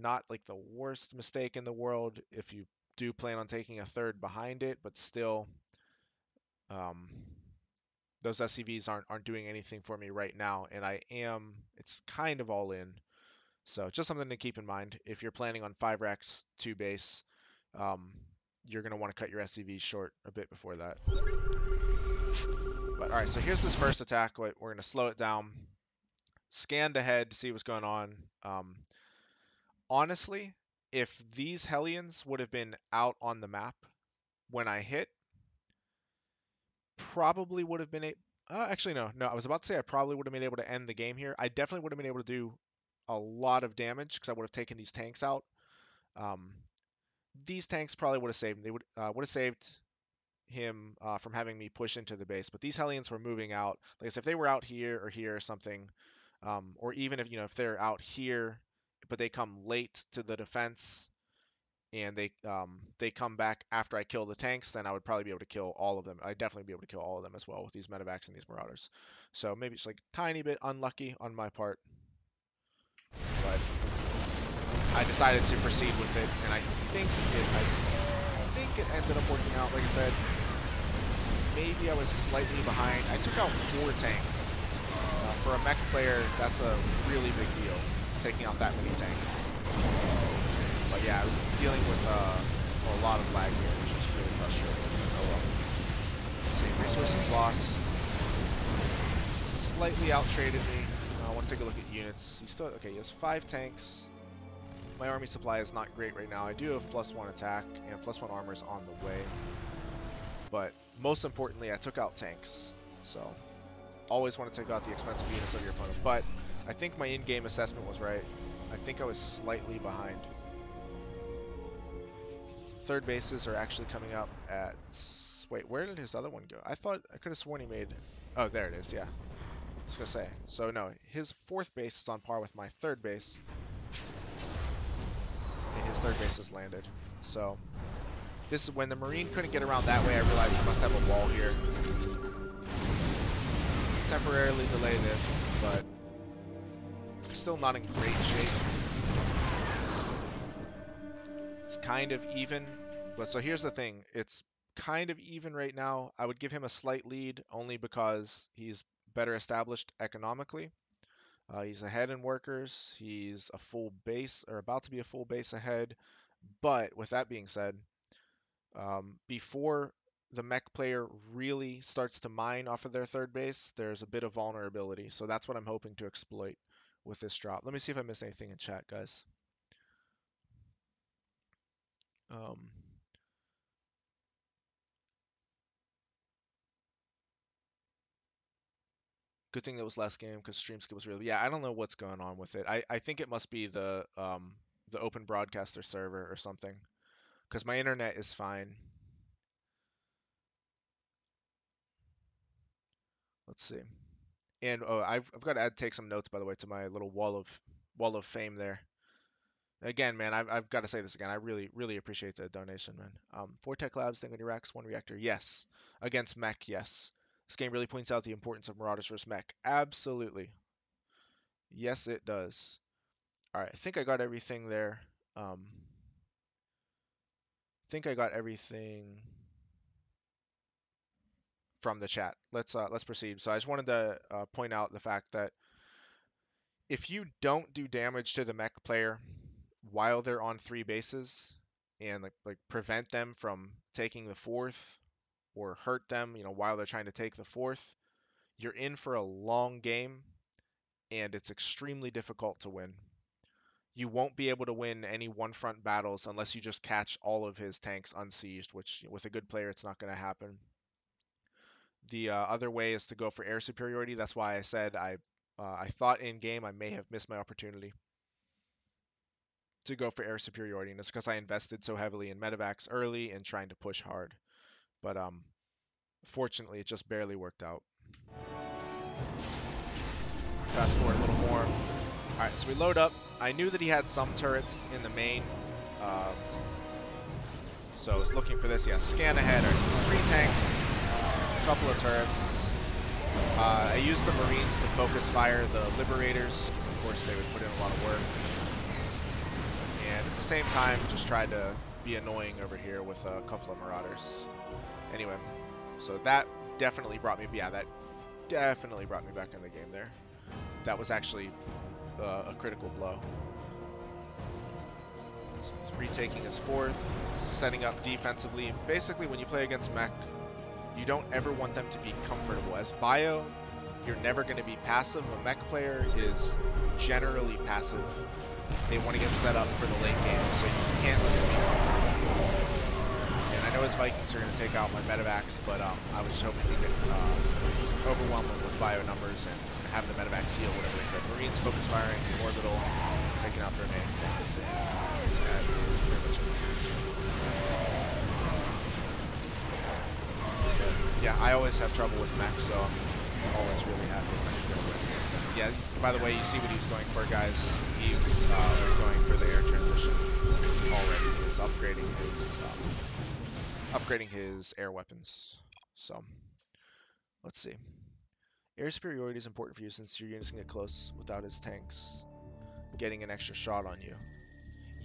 Not like the worst mistake in the world if you do plan on taking a third behind it, but still, those SCVs aren't doing anything for me right now, and it's kind of all in. So just something to keep in mind. If you're planning on 5 racks, 2 base, you're going to want to cut your SCVs short a bit before that. But alright, so here's this first attack. We're going to slow it down. Scanned ahead to see what's going on. Honestly, if these Hellions would have been out on the map when I hit, probably would have been actually no, I was about to say I probably would have been able to end the game here. I definitely would have been able to do a lot of damage because I would have taken these tanks out. These tanks probably would have saved him. They would have saved him from having me push into the base. But these Hellions were moving out. Like I said, if they were out here or something, or even if they're out here, but they come late to the defense, and they come back after I kill the tanks, then I would probably be able to kill all of them. I'd definitely be able to kill all of them as well with these medevacs and these marauders. So maybe it's like tiny bit unlucky on my part, but I decided to proceed with it, and I think it ended up working out. Like I said, maybe I was slightly behind. I took out 4 tanks. For a mech player, that's a really big deal, taking out that many tanks. But yeah, I was dealing with a lot of lag here, which was really frustrating. Oh well. See, resources lost. Slightly out-traded me. I want to take a look at units. He has 5 tanks. My army supply is not great right now. I do have +1 attack and +1 armor is on the way. But most importantly, I took out tanks. So always want to take out the expensive units of your opponent. But I think my in-game assessment was right. I think I was slightly behind. Third bases are actually coming up at... Wait, where did his other one go? I could have sworn he made... Oh, there it is, yeah. I was going to say. So no, his 4th base is on par with my 3rd base. And his 3rd base has landed. So this is when the Marine couldn't get around that way. I realized I must have a wall here. Temporarily delay this, but still not in great shape. It's kind of even, but so here's the thing. It's kind of even right now. I would give him a slight lead only because he's better established economically. He's ahead in workers. He's a full base, or about to be a full base ahead. But with that being said, before the mech player really starts to mine off of their third base, there's a bit of vulnerability. So that's what I'm hoping to exploit with this drop. Let me see if I missed anything in chat, guys. Good thing that was last game because stream skip was really. Yeah, I don't know what's going on with it. I think it must be the open broadcaster server or something because my internet is fine. Let's see. And oh, I've got to take some notes, by the way, to my little wall of fame there. Again, man, I've got to say this again. I really appreciate the donation, man. 4 Tech Labs, think on your racks, 1 reactor. Yes. Against mech, yes. This game really points out the importance of Marauders versus mech. Absolutely. Yes, it does. All right, I think I got everything there. I think I got everything from the chat. Let's proceed. So I just wanted to point out the fact that if you don't do damage to the mech player while they're on 3 bases and like prevent them from taking the 4th or hurt them, while they're trying to take the 4th, you're in for a long game and it's extremely difficult to win. You won't be able to win any one-front battles unless you just catch all of his tanks unsieged, which with a good player, it's not going to happen. The other way is to go for air superiority. That's why I said I thought in-game I may have missed my opportunity to go for air superiority, and it's because I invested so heavily in medevacs early and trying to push hard. But fortunately, it just barely worked out. Fast forward a little more. All right, so we load up. I knew that he had some turrets in the main, so I was looking for this. Yeah, scan ahead. All right, so 3 tanks, a couple of turrets. I used the Marines to focus fire the Liberators. Of course, they would put in a lot of work. And at the same time, just tried to be annoying over here with a couple of Marauders. Anyway, so that definitely brought me, that definitely brought me back in the game there. That was actually a critical blow. So he's retaking his 4th, setting up defensively. Basically, when you play against mech, you don't ever want them to be comfortable. As bio, you're never going to be passive. A mech player is generally passive. They want to get set up for the late game, so you can't let them be comfortable. And I know his Vikings are going to take out my medevacs, but I was just hoping he could overwhelm them with bio numbers and have the medevacs heal whatever they could. Marines focus firing, orbital, taking out their main tanks. That is pretty much it. Yeah, I always have trouble with mech, so I'm always really happy when I can go with it. Yeah, by the way, you see what he was going for, guys. He was going for the air transition already. He was upgrading his air weapons. So, let's see. Air superiority is important for you since your units can get close without his tanks getting an extra shot on you.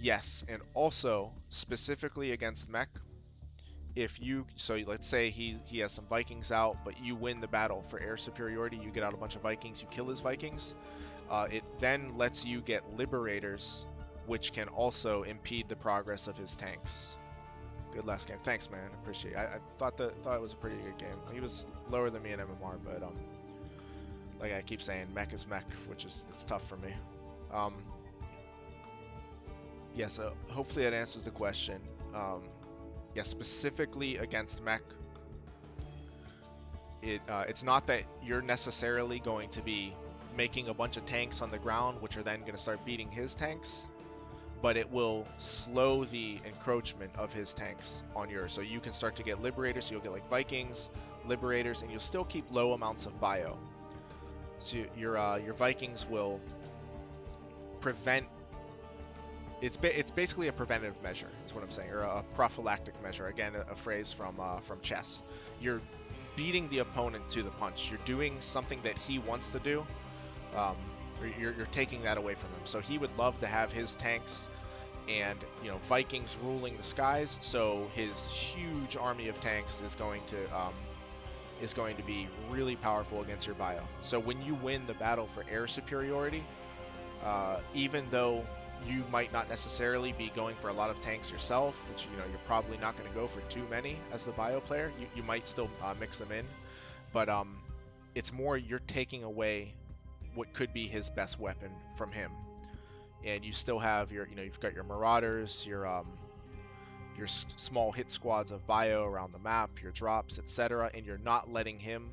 Yes, and also, specifically against mech, so let's say he has some Vikings out, but you win the battle for air superiority, you get out a bunch of Vikings, you kill his Vikings, it then lets you get Liberators, which can also impede the progress of his tanks. Good last game. Thanks, man. Appreciate it. I thought it was a pretty good game. He was lower than me in MMR, but like I keep saying, mech is mech, which is it's tough for me. Yeah, so hopefully that answers the question. Yeah, specifically against mech, it's not that you're necessarily going to be making a bunch of tanks on the ground, which are then going to start beating his tanks, but it will slow the encroachment of his tanks on yours. So you can start to get Liberators, so you'll get like Vikings, Liberators, and you'll still keep low amounts of bio. So your Vikings will prevent. It's basically a preventative measure. That's what I'm saying, or a prophylactic measure. Again, a phrase from chess. You're beating the opponent to the punch. You're doing something that he wants to do, or you're taking that away from him. So he would love to have his tanks and, you know, Vikings ruling the skies. So his huge army of tanks is going to be really powerful against your bio. So when you win the battle for air superiority, even though you might not necessarily be going for a lot of tanks yourself, which, you know, you're probably not going to go for too many as the bio player, you might still mix them in, but it's more you're taking away what could be his best weapon from him, and you still have your, you know, you've got your marauders, your small hit squads of bio around the map, your drops, etc., and you're not letting him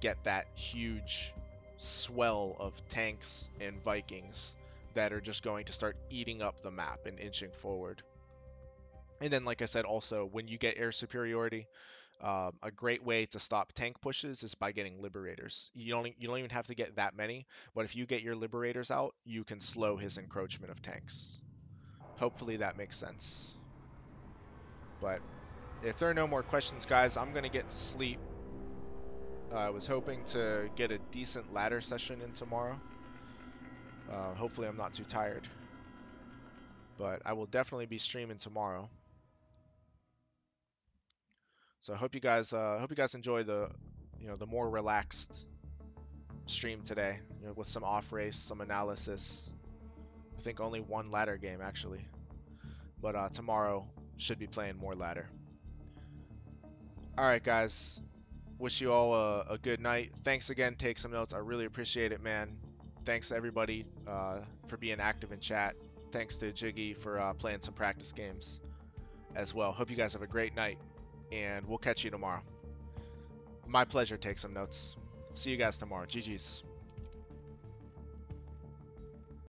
get that huge swell of tanks and Vikings that are just going to start eating up the map and inching forward. And then, like I said, also when you get air superiority, a great way to stop tank pushes is by getting liberators. You don't even have to get that many, but if you get your liberators out, you can slow his encroachment of tanks. Hopefully that makes sense. But if there are no more questions, guys, I'm gonna get to sleep. I was hoping to get a decent ladder session in tomorrow. Hopefully I'm not too tired, but I will definitely be streaming tomorrow. So I hope you guys enjoy the, you know, the more relaxed stream today, you know, with some off race, some analysis. I think only one ladder game actually, but tomorrow should be playing more ladder. All right, guys. Wish you all a good night. Thanks again. Take some notes. I really appreciate it, man. Thanks to everybody for being active in chat. Thanks to Jiggy for playing some practice games as well. Hope you guys have a great night, and we'll catch you tomorrow. My pleasure. Take some notes. See you guys tomorrow. GG's.